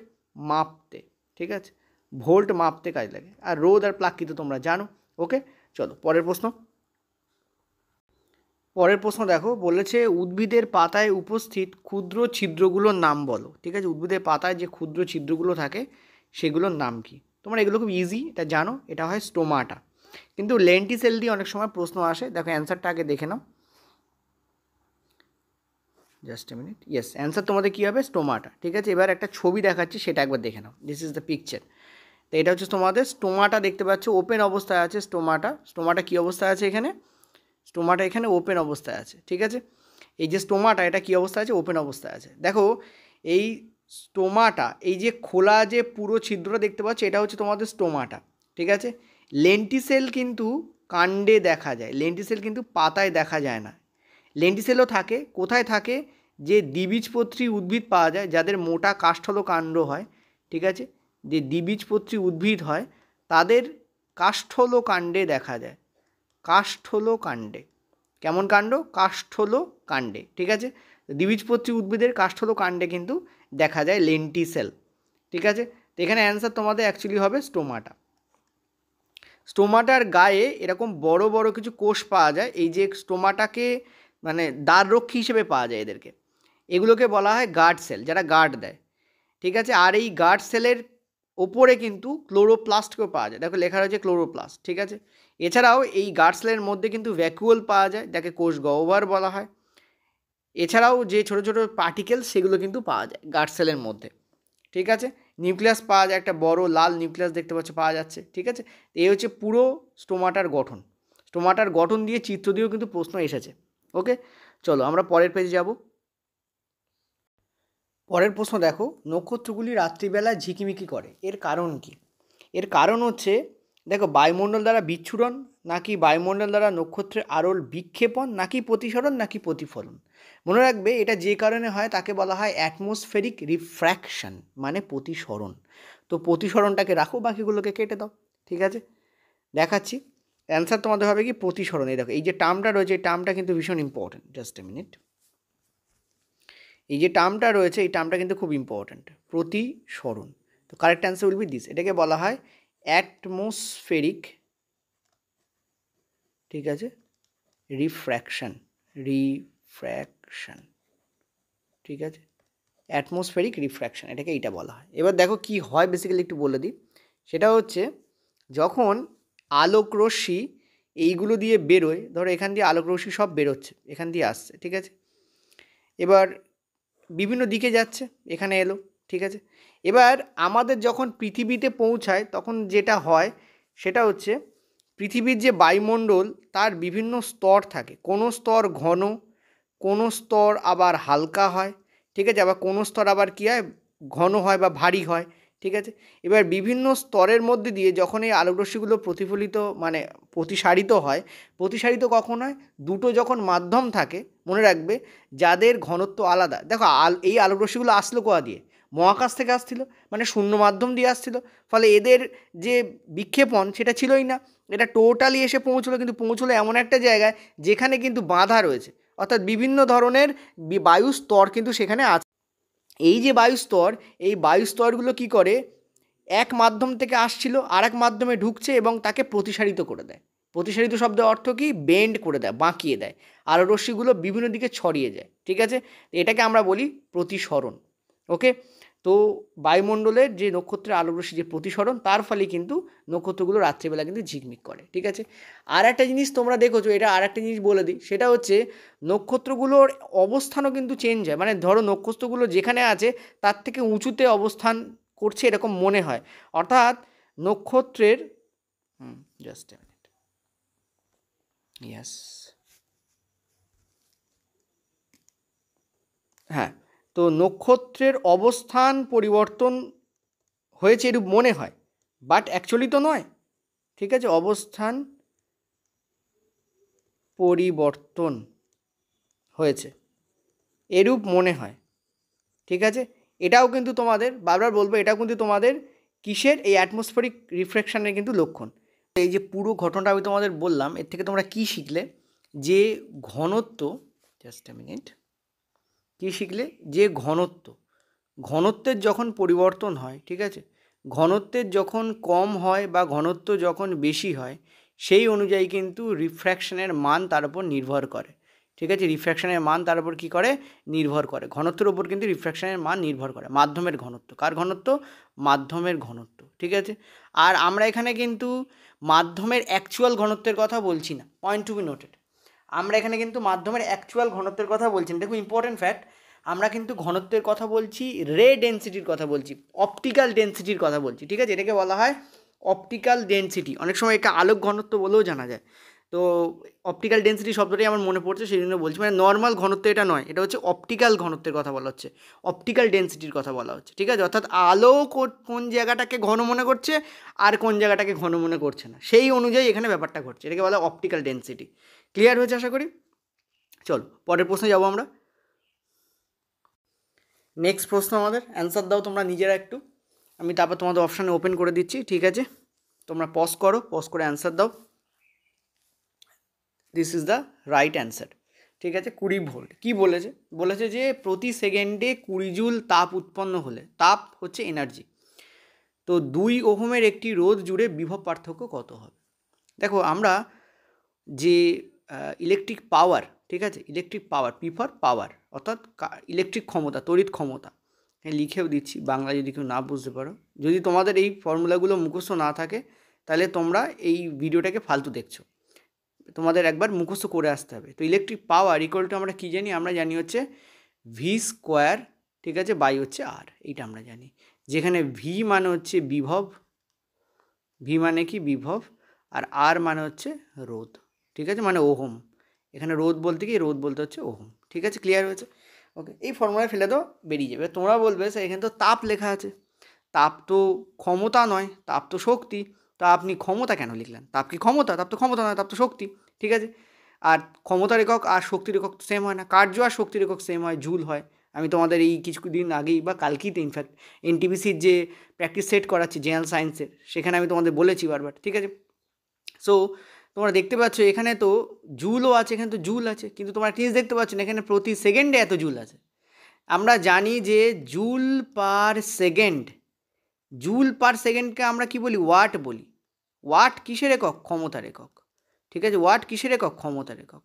মাপতে, ঠিক আছে, ভোল্ট মাপতে কাজে লাগে। আর রোধ আর প্লাগ কিন্তু তোমরা জানো। ওকে, চলো পরের প্রশ্ন। পরের প্রশ্ন দেখো, বলেছে উদ্ভিদের পাতায় উপস্থিত ক্ষুদ্র ছিদ্রগুলোর নাম বলো, ঠিক আছে। উদ্ভিদের পাতায় যে ক্ষুদ্র ছিদ্রগুলো থাকে সেগুলোর নাম কি? তোমরা এগুলো খুব ইজি, এটা জানো, এটা হয় স্টোমাটা। কিন্তু লেন্টিসেল দিয়ে অনেক সময় প্রশ্ন আসে। দেখো অ্যান্সারটা আগে দেখে নাও, just a minute. Yes, answer তোমাদের কী হবে? স্টোমাটা, ঠিক আছে। এবার একটা ছবি দেখাচ্ছি, সেটা একবার দেখে নাও। This is the picture. তো এটা হচ্ছে তোমাদের স্টোমাটা, দেখতে পাচ্ছ ওপেন অবস্থায় আছে স্টোমাটা। স্টোমাটা কী অবস্থায় আছে এখানে? স্টোমাটা এখানে ওপেন অবস্থায় আছে, ঠিক আছে। এই যে স্টোমাটা, এটা কী অবস্থায় আছে? ওপেন অবস্থায় আছে। দেখো এই স্টোমাটা, এই যে খোলা যে পুরো ছিদ্রটা দেখতে পাচ্ছ, এটা হচ্ছে তোমাদের স্টোমাটা, ঠিক আছে। লেন্টিসেল কিন্তু কাণ্ডে দেখা যায়, লেন্টিসেল কিন্তু পাতায় দেখা যায় না। লেন্টিসেলও থাকে কোথায়? থাকে যে দ্বিবীজপত্রী উদ্ভিদ পাওয়া যায়, যাদের মোটা কাষ্ঠল কাণ্ড হয়, ঠিক আছে। যে দ্বিবীজপত্রী উদ্ভিদ হয় তাদের কাষ্ঠল কাণ্ডে দেখা যায়, কাষ্ঠল কাণ্ডে। কেমন কাণ্ড? কাষ্ঠল কাণ্ডে, ঠিক আছে। দ্বিবীজপত্রী উদ্ভিদের কাষ্ঠল কাণ্ডে কিন্তু দেখা যায় লেন্টিসেল, ঠিক আছে। তো এখানে অ্যান্সার তোমাদের অ্যাকচুয়ালি হবে স্টোমাটা। স্টোমাটার গায়ে এরকম বড় বড় কিছু কোষ পাওয়া যায়, এই যে স্টোমাটাকে মানে দ্বাররক্ষী হিসেবে পাওয়া যায় এদেরকে, এগুলোকে বলা হয় গার্ড সেল, যারা গার্ড দেয়, ঠিক আছে। আর এই গার্ড সেলের ওপরে কিন্তু ক্লোরোপ্লাস্টকেও পাওয়া যায়, দেখো লেখা রয়েছে ক্লোরোপ্লাস্ট, ঠিক আছে। এছাড়াও এই গার্ড সেলের মধ্যে কিন্তু ভ্যাকুয়াল পাওয়া যায়, যাকে কোষ গহ্বর বলা হয়। এছাড়াও যে ছোটো ছোটো পার্টিকেল সেগুলো কিন্তু পাওয়া যায় গার্ড সেলের মধ্যে, ঠিক আছে। নিউক্লিয়াস পাওয়া যায়, একটা বড় লাল নিউক্লিয়াস দেখতে পাচ্ছ পাওয়া যাচ্ছে, ঠিক আছে। এই হচ্ছে পুরো স্টোমাটার গঠন। স্টোমাটার গঠন দিয়ে চিত্র দিয়েও কিন্তু প্রশ্ন এসেছে। ওকে, চলো আমরা পরের পেজে যাব। পরের প্রশ্ন দেখো, নক্ষত্রগুলি রাত্রিবেলা ঝিকিমিকি করে, এর কারণ কি? এর কারণ হচ্ছে, দেখো বায়ুমণ্ডল দ্বারা বিচ্ছুরণ, নাকি বায়ুমণ্ডল দ্বারা নক্ষত্রের আলোর বিক্ষেপণ, নাকি প্রতিসরণ, নাকি প্রতিফলন। মনে রাখবে এটা যে কারণে হয় তাকে বলা হয় অ্যাটমসফেরিক রিফ্র্যাকশন, মানে প্রতিসরণ। তো প্রতিসরণটাকে রাখো, বাকিগুলোকে কেটে দাও, ঠিক আছে। দেখাচ্ছি অ্যান্সার তোমাদের হবে কি প্রতিসরণ। এই দেখো এই যে টার্মটা রয়েছে, এই টার্মটা কিন্তু ভীষণ ইম্পর্টেন্ট। জাস্ট এ মিনিট, এই যে টার্মটা রয়েছে এই টার্মটা কিন্তু খুব ইম্পর্ট্যান্ট, প্রতিসরণ। তো correct answer will be this, এটাকে বলা হয় অ্যাটমসফেরিক, ঠিক আছে, রিফ্র্যাকশন, রিফ্র্যাকশন, ঠিক আছে, অ্যাটমসফেরিক রিফ্র্যাকশন, এটাকে এইটা বলা হয়। এবার দেখো কি হয় বেসিক্যালি একটু বলে দিই। সেটা হচ্ছে যখন আলোক রশ্মি এইগুলো দিয়ে বেরোয়, ধরো এখান দিয়ে আলোক রশ্মি সব বেরোচ্ছে, এখান দিয়ে আসছে, ঠিক আছে। এবার বিভিন্ন দিকে যাচ্ছে, এখানে এলো, ঠিক আছে। এবার আমাদের যখন পৃথিবীতে পৌঁছায় তখন যেটা হয় সেটা হচ্ছে পৃথিবীর যে বায়ুমণ্ডল তার বিভিন্ন স্তর থাকে, কোনো স্তর ঘন, কোনো স্তর আবার হালকা হয়, ঠিক আছে, আবার কোনো স্তর আবার কী হয় ঘন হয় বা ভারী হয়, ঠিক আছে। এবার বিভিন্ন স্তরের মধ্যে দিয়ে যখন এই আলোকরশ্মিগুলো প্রতিফলিত মানে প্রতিসারিত হয়, প্রতিসারিত কখন হয়? দুটো যখন মাধ্যম থাকে, মনে রাখবে, যাদের ঘনত্ব আলাদা। দেখো এই আলোকরশ্মিগুলো আসলো কোথা দিয়ে? মহাকাশ থেকে আসছিল, মানে শূন্য মাধ্যম দিয়ে আসছিল, ফলে এদের যে বিক্ষেপণ সেটা ছিলই না, এটা টোটালি এসে পৌঁছলো, কিন্তু পৌঁছলো এমন একটা জায়গায় যেখানে কিন্তু বাধা রয়েছে, অর্থাৎ বিভিন্ন ধরনের বায়ু স্তর কিন্তু সেখানে আছে। এই যে বায়ুস্তর, এই বায়ুস্তরগুলো কী করে, এক মাধ্যম থেকে আসছিল আর এক মাধ্যমে ঢুকছে এবং তাকে প্রতিসারিত করে দেয়। প্রতিসারিত শব্দের অর্থ কি? বেন্ড করে দেয়, বাঁকিয়ে দেয়, আর রশ্মিগুলো বিভিন্ন দিকে ছড়িয়ে যায়, ঠিক আছে। এটাকে আমরা বলি প্রতিসরণ। ওকে, তো বায়ুমণ্ডলের যে নক্ষত্রের আলোকরশ্মি যে প্রতিসরণ, তার ফলে কিন্তু নক্ষত্রগুলো রাত্রিবেলা কিন্তু ঝিকমিক করে, ঠিক আছে। আর একটা জিনিস তোমরা দেখেছো, এটা আর একটা জিনিস বলে দিই, সেটা হচ্ছে নক্ষত্রগুলোর অবস্থানও কিন্তু চেঞ্জ হয়। মানে ধরো নক্ষত্রগুলো যেখানে আছে তার থেকে উঁচুতে অবস্থান করছে এরকম মনে হয়, অর্থাৎ নক্ষত্রের জাস্ট এ মিনিট, ইয়েস, হ্যাঁ, তো নক্ষত্রের অবস্থান পরিবর্তন হয়েছে এরূপ মনে হয়, বাট অ্যাকচুয়ালি তো নয়, ঠিক আছে। অবস্থান পরিবর্তন হয়েছে, এরূপ মনে হয়, ঠিক আছে। এটাও কিন্তু তোমাদের, বারবার বলবো, এটাও কিন্তু তোমাদের কিসের, এই অ্যাটমসফেরিক রিফ্র্যাকশানের কিন্তু লক্ষণ। এই যে পুরো ঘটনাটা আমি তোমাদের বললাম, এর থেকে তোমরা কি শিখলে, যে ঘনত্ব, জাস্ট আ মিনিট, কী শিখলে, যে ঘনত্বের যখন পরিবর্তন হয়, ঠিক আছে, ঘনত্বের যখন কম হয় বা ঘনত্ব যখন বেশি হয়, সেই অনুযায়ী কিন্তু রিফ্র্যাকশনের মান তার উপর নির্ভর করে, ঠিক আছে। রিফ্র্যাকশনের মান তার উপর কী করে, নির্ভর করে, ঘনত্বের উপর কিন্তু রিফ্র্যাকশনের মান নির্ভর করে। মাধ্যমের ঘনত্ব, কার ঘনত্ব, মাধ্যমের ঘনত্ব, ঠিক আছে। আর আমরা এখানে কিন্তু মাধ্যমের অ্যাকচুয়াল ঘনত্বের কথা বলছি না, পয়েন্ট টু বি নোটেড। আমরা এখানে কিন্তু মাধ্যমের অ্যাকচুয়াল ঘনত্বের কথা বলছি না। দেখো ইম্পর্টেন্ট ফ্যাক্ট, আমরা কিন্তু ঘনত্বের কথা বলছি, রে ডেন্সিটির কথা বলছি, অপটিক্যাল ডেন্সিটির কথা বলছি, ঠিক আছে। এটাকে বলা হয় অপটিক্যাল ডেন্সিটি, অনেক সময় একে আলোক ঘনত্ব বলেও জানা যায়। তো অপটিক্যাল ডেন্সিটি শব্দটাই আমার মনে পড়ছে, সেই জন্য বলছি, মানে নর্মাল ঘনত্ব এটা নয়, এটা হচ্ছে অপটিক্যাল ঘনত্বের কথা বলা হচ্ছে, অপটিক্যাল ডেন্সিটির কথা বলা হচ্ছে, ঠিক আছে। অর্থাৎ আলো কোন জায়গাটাকে ঘন মনে করছে আর কোন জায়গাটাকে ঘন মনে করছে না, সেই অনুযায়ী এখানে ব্যাপারটা ঘটছে, এটাকে বলা অপটিক্যাল ডেন্সিটি। ক্লিয়ার হয়েছে আশা করি। চলো পরের প্রশ্নে যাবো আমরা। নেক্সট প্রশ্ন আমাদের, অ্যান্সার দাও তোমরা নিজেরা একটু, আমি তারপর তোমাদের অপশানে ওপেন করে দিচ্ছি, ঠিক আছে। তোমরা পজ করো, পজ করে অ্যান্সার দাও। This is the right answer, ঠিক আছে। 20 ভোল্ট। কী বলেছে, বলেছে যে প্রতি সেকেন্ডে 20 জুল তাপ উৎপন্ন হলে, তাপ হচ্ছে এনার্জি, তো 2 ওহমের একটি রোধ জুড়ে বিভব পার্থক্য কত হবে। দেখো আমরা যে ইলেকট্রিক পাওয়ার, ঠিক আছে, ইলেকট্রিক পাওয়ার, পি ফর পাওয়ার, অর্থাৎ ইলেকট্রিক ক্ষমতা, তড়িৎ ক্ষমতা, লিখেও দিচ্ছি বাংলা যদি কেউ না বুঝতে পারো। যদি তোমাদের এই ফর্মুলাগুলো মুখস্থ না থাকে তাহলে তোমরা এই ভিডিওটাকে ফালতু দেখছো, তোমাদের একবার মুখস্থ করে আসতে হবে। তো ইলেকট্রিক পাওয়ার ইকুয়াল টু আমরা কী জানি, আমরা জানি হচ্ছে ভি স্কোয়ার, ঠিক আছে, বাই হচ্ছে আর, এইটা আমরা জানি। যেখানে ভি মানে হচ্ছে বিভব, ভি মানে কি বিভব, আর আর মানে হচ্ছে রোধ, ঠিক আছে, মানে ওহম। এখানে রোধ বলতে কি, রোধ বলতে হচ্ছে ওহম, ঠিক আছে। ক্লিয়ার হয়েছে, ওকে। এই ফর্মুলায় ফেলে দাও, বেরিয়ে যাবে। তোমরা বলবে স্যার এখানে তো তাপ লেখা আছে, তাপ তো ক্ষমতা নয়, তাপ তো শক্তি, তা আপনি ক্ষমতা কেন লিখলেন, তাপ কি ক্ষমতা, তাপ তো ক্ষমতা নয়, তাপ তো শক্তি, ঠিক আছে। আর ক্ষমতার একক আর শক্তির একক সেম হয় না, কার্য আর শক্তির একক সেম হয়, জুল হয়। আমি তোমাদের এই কিছুদিন আগেই বা কালকেই ইনফ্যাক্ট এনটিপিসির যে প্র্যাকটিস সেট করাচ্ছি জেনারেল সায়েন্সের, সেখানে আমি তোমাদের বলেছি বারবার, ঠিক আছে। সো তোমরা দেখতে পাচ্ছ এখানে তো জুলও আছে, এখানে তো জুল আছে, কিন্তু তোমরা একটা জিনিস দেখতে পাচ্ছ না, এখানে প্রতি সেকেন্ডে এত জুল আছে। আমরা জানি যে joule per second, joule per সেকেন্ডকে আমরা কি বলি, ওয়াট বলি। ওয়াট কিসের একক, ক্ষমতার একক, ঠিক আছে। ওয়াট কিসের একক, ক্ষমতার একক।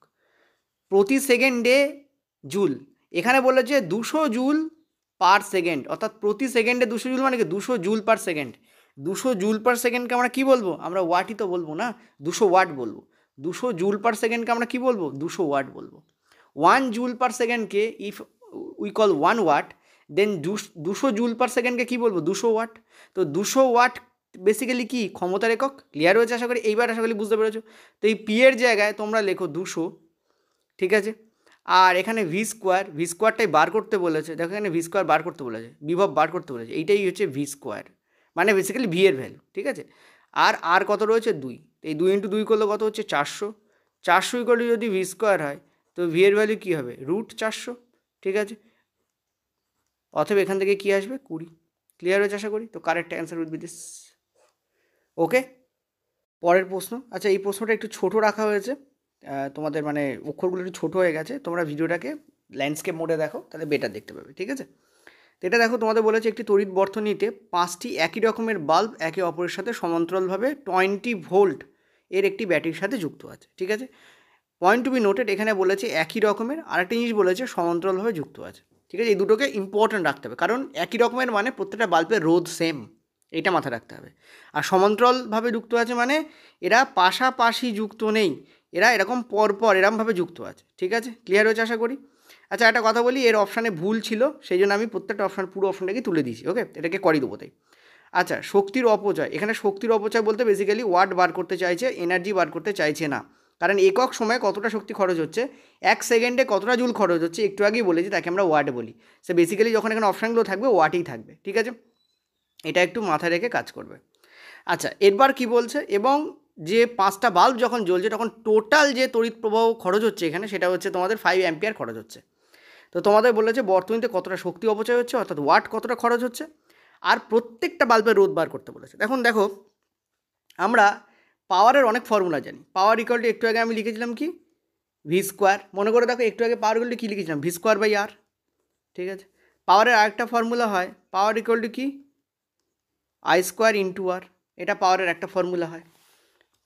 প্রতি সেকেন্ডে জুল, এখানে বলেছে 200 জুল পার সেকেন্ড, অর্থাৎ প্রতি সেকেন্ডে 200 জুল মানে কি 200 joule per second. 200 joule per সেকেন্ডকে আমরা কী বলবো, আমরা ওয়াটই তো বলবো না, 200 ওয়াট বলবো। 200 জুল পার সেকেন্ডকে আমরা কী বলবো, 200 ওয়াট বলবো। 1 জুল পার সেকেন্ডকে if we call 1 watt, then 200 joule per সেকেন্ডকে কী বলবো, 200 ওয়াট। তো 200 ওয়াট বেসিক্যালি কি, ক্ষমতার একক। ক্লিয়ার হয়েছে আশা করি, এইবার আশা করি বুঝতে পেরেছো। তো এই পি এর জায়গায় তোমরা লেখো 200, ঠিক আছে। আর এখানে ভি স্কোয়ার, ভি স্কোয়ারটাই বার করতে বলেছে, দেখো এখানে ভি স্কোয়ার বার করতে বলেছে, বিভব বার করতে বলেছে, এইটাই হচ্ছে ভি স্কোয়ার, মানে বেসিক্যালি ভি এর ভ্যালু, ঠিক আছে। আর কত রয়েছে, 2, এই 2 × 2 করলে কত হচ্ছে, 400। 400 ইকুয়াল যদি ভি স্কোয়ার হয়, তো ভি এর ভ্যালু কী হবে, √400, ঠিক আছে। অথবা এখান থেকে কী আসবে, 20। ক্লিয়ার হয়েছে আশা করি। তো correct answer will be this, okay. পরের প্রশ্ন, আচ্ছা এই প্রশ্নটা একটু ছোট রাখা হয়েছে, তোমাদের মানে অক্ষরগুলো একটু ছোটো হয়ে গেছে, তোমরা ভিডিওটাকে ল্যান্ডস্কেপ মোডে দেখো, তাহলে বেটার দেখতে পাবে, ঠিক আছে। তো এটা দেখো, তোমাদের বলেছে একটি তড়িৎ বর্তনীতে 5টি একই রকমের বাল্ব একে অপরের সাথে সমান্তরালভাবে 20 ভোল্ট এর একটি ব্যাটারির সাথে যুক্ত আছে, ঠিক আছে। পয়েন্ট টু বি নোটেড, এখানে বলেছে একই রকমের, আরেকটা জিনিস বলেছে সমান্তরালভাবে যুক্ত আছে, ঠিক আছে। এই দুটোকে ইম্পর্ট্যান্ট রাখতে হবে, কারণ একই রকমের মানে প্রত্যেকটা বাল্বের রোধ সেম, এইটা মাথায় রাখতে হবে। আর সমান্তরালভাবে যুক্ত আছে মানে এরা পাশাপাশি যুক্ত নেই, এরা এরকম পরপর এরমভাবে যুক্ত আছে, ঠিক আছে। ক্লিয়ার হয়েছে আশা করি। আচ্ছা একটা কথা বলি, এর অপশানে ভুল ছিল, সেই জন্য আমি প্রত্যেকটা অপশান, পুরো অপশানটাকে তুলে দিয়েছি, ওকে, এটাকে করি দেবো তাই। আচ্ছা শক্তির অপচয়, এখানে শক্তির অপচয় বলতে বেসিক্যালি ওয়াট বার করতে চাইছে, এনার্জি বার করতে চাইছে না, কারণ একক সময়ে কতটা শক্তি খরচ হচ্ছে, 1 সেকেন্ডে কতটা জুল খরচ হচ্ছে, একটু আগেই বলেছি, তাকে আমরা ওয়াট বলি। সে বেসিক্যালি যখন এখানে অপশানগুলো থাকবে ওয়াটেই থাকবে, ঠিক আছে। এটা একটু মাথায় রেখে কাজ করবে। আচ্ছা এরবার কি বলছে, এবং যে 5টা বাল্ব যখন জ্বলছে তখন টোটাল যে তড়িৎ প্রবাহ খরচ হচ্ছে এখানে, সেটা হচ্ছে তোমাদের 5 অ্যাম্পিয়ার খরচ হচ্ছে। তো তোমাদের বলেছে বর্তনীতে কতটা শক্তি অপচয় হচ্ছে, অর্থাৎ ওয়াট কতটা খরচ হচ্ছে, আর প্রত্যেকটা বাল্বের রোধ বার করতে বলেছে। দেখো আমরা পাওয়ারের অনেক ফর্মুলা জানি। পাওয়ার ইকুয়াল টু একটু আগে আমি লিখেছিলাম কি ভি স্কোয়ার, মনে করে দেখো একটু আগে পাওয়ার ইকুয়াল টু কী লিখেছিলাম ভি স্কোয়ার বাই আর। ঠিক আছে, পাওয়ারের আরেকটা ফর্মুলা হয় পাওয়ার ইকুয়াল টু কি আই স্কোয়ার ইন্টু আর, এটা পাওয়ারের একটা ফর্মুলা হয়।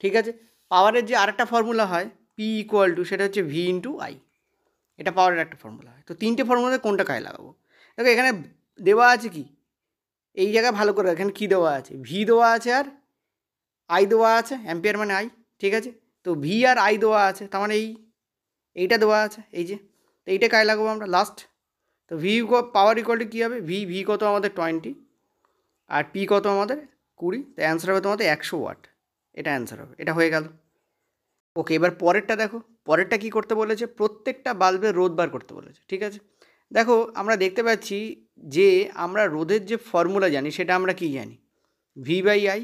ঠিক আছে, পাওয়ারের যে আরেকটা ফর্মুলা হয় পি ইকুয়াল টু, সেটা হচ্ছে ভি ইন্টু আই, এটা পাওয়ারের একটা ফর্মুলা হয়। তো তিনটে ফর্মুলাতে কোনটা কাজে লাগাবো? দেখো এখানে দেওয়া আছে কি, এই জায়গায় ভালো করে এখানে কী দেওয়া আছে, ভি দেওয়া আছে আর আই দেওয়া আছে, অ্যাম্পিয়ার মানে আই। ঠিক আছে, তো ভি আর আই দেওয়া আছে, তার মানে এইটা দেওয়া আছে, এই যে, তো এইটা কাজে লাগাবো আমরা লাস্ট। তো ভি পাওয়ার ইকুয়াল টু কী হবে, ভি কত আমাদের 20 আর পি কত আমাদের 20, তো অ্যান্সার হবে তোমাদের 100 ওয়াট, এটা অ্যান্সার হবে, এটা হয়ে গেল। ওকে, এবার পরেরটা দেখো, পরেরটা কী করতে বলেছে, প্রত্যেকটা বাল্বের রোধ বার করতে বলেছে। ঠিক আছে, দেখো আমরা দেখতে পাচ্ছি যে আমরা রোধের যে ফর্মুলা জানি সেটা আমরা কি জানি, V by I,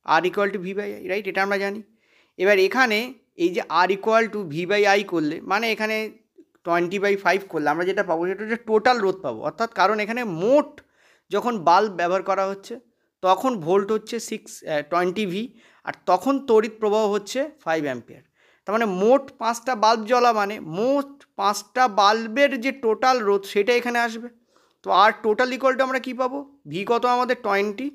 R equal to V by I, right, এটা আমরা জানি। এবার এখানে এই যে R equal to V by I করলে, মানে এখানে 20/5 করলে আমরা যেটা পাবো সেটা হচ্ছে টোটাল রোধ পাবো, অর্থাৎ কারণ এখানে মোট যখন বাল্ব ব্যবহার করা হচ্ছে তখন ভোল্ট হচ্ছে 20 ভি, আর তখন তড়িৎ প্রবাহ হচ্ছে 5 অ্যাম্পিয়ার। তার মানে মোট 5টা বাল্ব জ্বলা মানে মোট 5টা বাল্বের যে টোটাল রোধ সেটা এখানে আসবে। তো আর টোটাল ইকুয়াল টু আমরা কী পাবো, ভি কত আমাদের 20,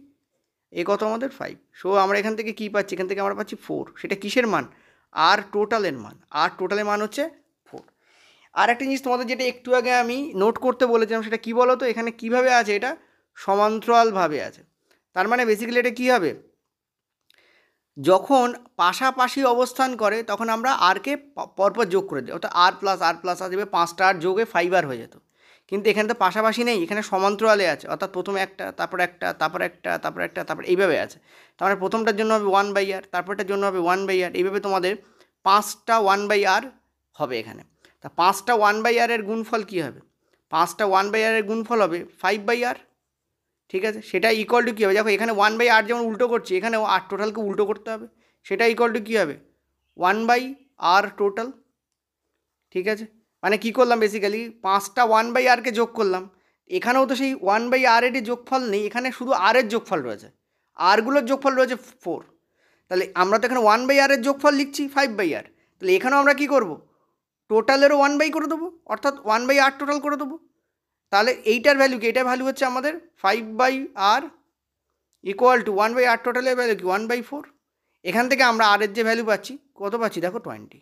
এ কত আমাদের 5, সো আমরা এখান থেকে কী পাচ্ছি, এখান থেকে আমরা পাচ্ছি 4, সেটা কিসের মান, আর টোটালের মান, আর টোটালের মান হচ্ছে 4। আর একটা জিনিস তোমাদের যেটা একটু আগে আমি নোট করতে বলেছিলাম সেটা কী বলো তো, এখানে কীভাবে আছে, এটা সমান্তরালভাবে আছে। তার মানে বেসিক্যালি এটা কী হবে, যখন পাশাপাশি অবস্থান করে তখন আমরা আরকে পরপর যোগ করে দিই, অর্থাৎ আর প্লাস আর প্লাস আর দেবে, 5টা আর যোগে 5 আর হয়ে যেত। কিন্তু এখানে তো পাশাপাশি নেই, এখানে সমান্তরালে আছে, অর্থাৎ প্রথমে একটা, তারপর একটা, তারপর একটা, তারপর একটা, তারপর এইভাবে আছে। তার মানে প্রথমটার জন্য হবে 1/r, তারপরটার জন্য হবে 1/r, এইভাবে তোমাদের 5টা 1/r হবে এখানে। তা 5টা 1/r এর গুণফল কী হবে, 5টা 1/r এর গুণফল হবে 5/r। ঠিক আছে, সেটা ইকুয়াল টু কী হবে, দেখো এখানে 1/r যেমন উল্টো করছি, এখানেও আর টোটালকে উল্টো করতে হবে, সেটা ইকুয়াল টু কী হবে 1/r টোটাল। ঠিক আছে, মানে কী করলাম বেসিক্যালি 5টা 1/rকে যোগ করলাম, এখানেও তো সেই 1/r এর যোগফল নেই, এখানে শুধু আর এর যোগফল রয়েছে, আরগুলোর যোগফল রয়েছে 4। তাহলে আমরা তো এখানে 1/r এর যোগফল লিখছি 5/r, তাহলে এখানেও আমরা কী করব, টোটালেরও 1/, করে দেবো, অর্থাৎ 1/r টোটাল করে দেবো। তাহলে এইটার ভ্যালু কি, এটার ভ্যালু হচ্ছে আমাদের 5/r equal to 1/r টোটালের value কি 1/4। এখান থেকে আমরা আর এর যে ভ্যালু পাচ্ছি, কত পাচ্ছি দেখো 20।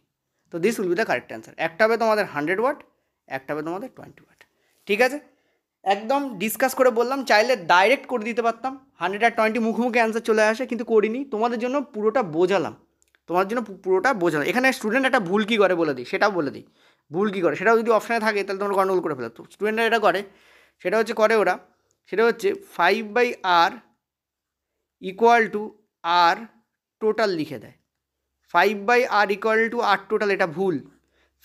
তো this will be the correct answer. একটা হবে তোমাদের 100 ওয়াট, একটা হবে তোমাদের 20 ওয়াট। ঠিক আছে, একদম ডিসকাস করে বললাম, চাইলে ডাইরেক্ট করে দিতে পারতাম 100 আর 20 মুখোমুখি অ্যান্সার চলে আসে, কিন্তু করিনি, তোমাদের জন্য পুরোটা বোঝালাম, এখানে স্টুডেন্ট একটা ভুল কী করে বলে দিই, সেটাও বলে দিই, ভুল কী করে সেটাও যদি অপশানে থাকে তাহলে তোমরা গন্ডগোল করে ফেলো। তো স্টুডেন্টরা এটা করে, সেটা হচ্ছে 5/r equal to R total লিখে দেয়, 5/r equal to R total, এটা ভুল।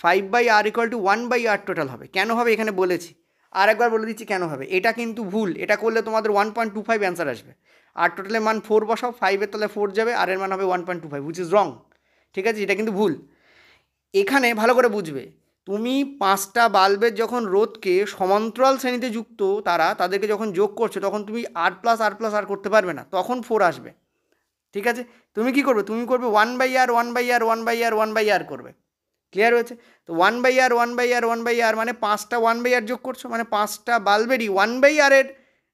5/r equal to 1/r total হবে, কেন হবে এখানে বলেছি, আর একবার বলে দিচ্ছি কেন হবে, এটা কিন্তু ভুল, এটা করলে তোমাদের 1.25 অ্যান্সার আসবে। আর টোটালের মান 4 বসাও, 5-এর তলে 4 যাবে, আর এর মান হবে 1.25, হুইচ ইজ রং। ঠিক আছে, এটা কিন্তু ভুল। এখানে ভালো করে বুঝবে, তুমি 5টা বাল্বের যখন রোধকে সমান্তরাল শ্রেণীতে যুক্ত তাদেরকে যখন যোগ করছো, তখন তুমি আর প্লাস আর প্লাস আর করতে পারবে না, তখন 4 আসবে। ঠিক আছে, তুমি কি করবে, তুমি করবে 1/r 1/r 1/r 1/r করবে, ক্লিয়ার হয়েছে? তো 1/r 1/r 1/r মানে 5টা 1/r যোগ করছো, মানে 5টা বাল্বেরই 1/r এর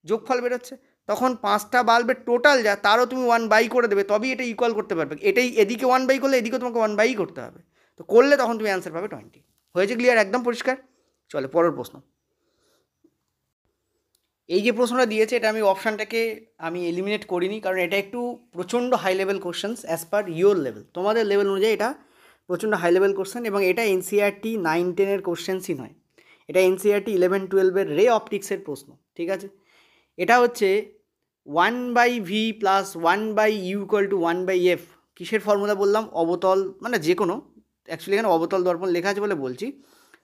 যোগফল বেরোচ্ছে, তখন 5টা বাল্বের টোটাল যা তারও তুমি 1/, করে দেবে, তবেই এটা ইকুয়াল করতে পারবে। এটাই এদিকে 1/, করলে এদিকে তোমাকে 1/, করতে হবে, তো করলে তখন তুমি অ্যান্সার পাবে 20। হয়েছে ক্লিয়ার, একদম পরিষ্কার। চলে পরের প্রশ্ন। এই যে প্রশ্নটা দিয়েছে এটা আমি অপশানটাকে এলিমিনেট করিনি, কারণ এটা একটু প্রচণ্ড high level questions as per your level, তোমাদের লেভেল অনুযায়ী এটা প্রচণ্ড হাই লেভেল কোশ্চেন, এবং এটা এনসিইআরটি 9-10 কোশ্চেন্সই নয়, এটা এনসিইআরটি 11-12 রে অপটিক্সের প্রশ্ন। ঠিক আছে, এটা হচ্ছে 1/v plus 1/u equal to 1/f, কিসের ফর্মুলা বললাম, অবতল, মানে যে কোনো, অ্যাকচুয়ালি এখানে অবতল দর্পণ লেখা আছে বলে বলছি,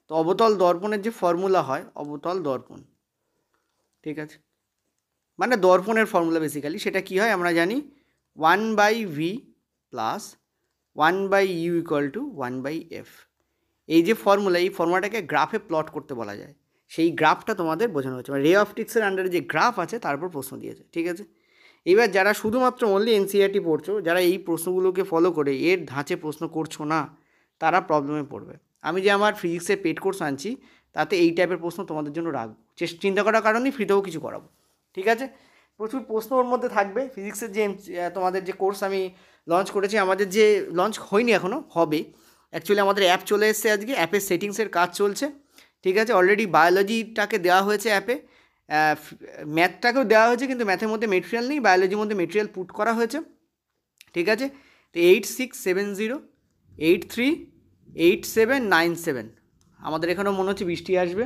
তো অবতল দর্পণের যে ফর্মুলা হয়, অবতল দর্পণ, ঠিক আছে, মানে দর্পণের ফর্মুলা বেসিক্যালি সেটা কী হয় আমরা জানি, 1/v plus 1/u equal to 1/f। এই যে ফর্মুলা, এই ফর্মুলাটাকে গ্রাফে প্লট করতে বলা যায়, সেই গ্রাফটা তোমাদের বোঝানো হচ্ছে, মানে রে অপটিক্সের আন্ডারে যে গ্রাফ আছে তার উপর প্রশ্ন দিয়েছে, ঠিক আছে। এবার যারা শুধুমাত্র অনলি এনসিইআরটি পড়ছো, যারা এই প্রশ্নগুলোকে ফলো করে এর ধাঁচে প্রশ্ন করছো না, তারা প্রবলেমে পড়বে। আমি যে আমার ফিজিক্সের পেড কোর্স আনছি, তাতে এই টাইপের প্রশ্ন তোমাদের জন্য রাখবো, চিন্তা করার কারণেই ফ্রিতেও কিছু করাবো, ঠিক আছে। প্রচুর প্রশ্ন ওর মধ্যে থাকবে। ফিজিক্সের যে তোমাদের যে কোর্স আমি লঞ্চ করেছি, আমাদের যে লঞ্চ হয়নি এখনও, হবে। অ্যাকচুয়ালি আমাদের অ্যাপ চলে এসেছে, আজকে অ্যাপের সেটিংসের কাজ চলছে, ঠিক আছে। অলরেডি বায়োলজিটাকে দেওয়া হয়েছে অ্যাপে, ম্যাথটাকেও দেওয়া হয়েছে, কিন্তু ম্যাথের মধ্যে মেটেরিয়াল নেই, বায়োলজির মধ্যে মেটেরিয়াল পুট করা হয়েছে, ঠিক আছে। তো 8670838797, আমাদের এখানেও মনে হচ্ছে বৃষ্টি আসবে।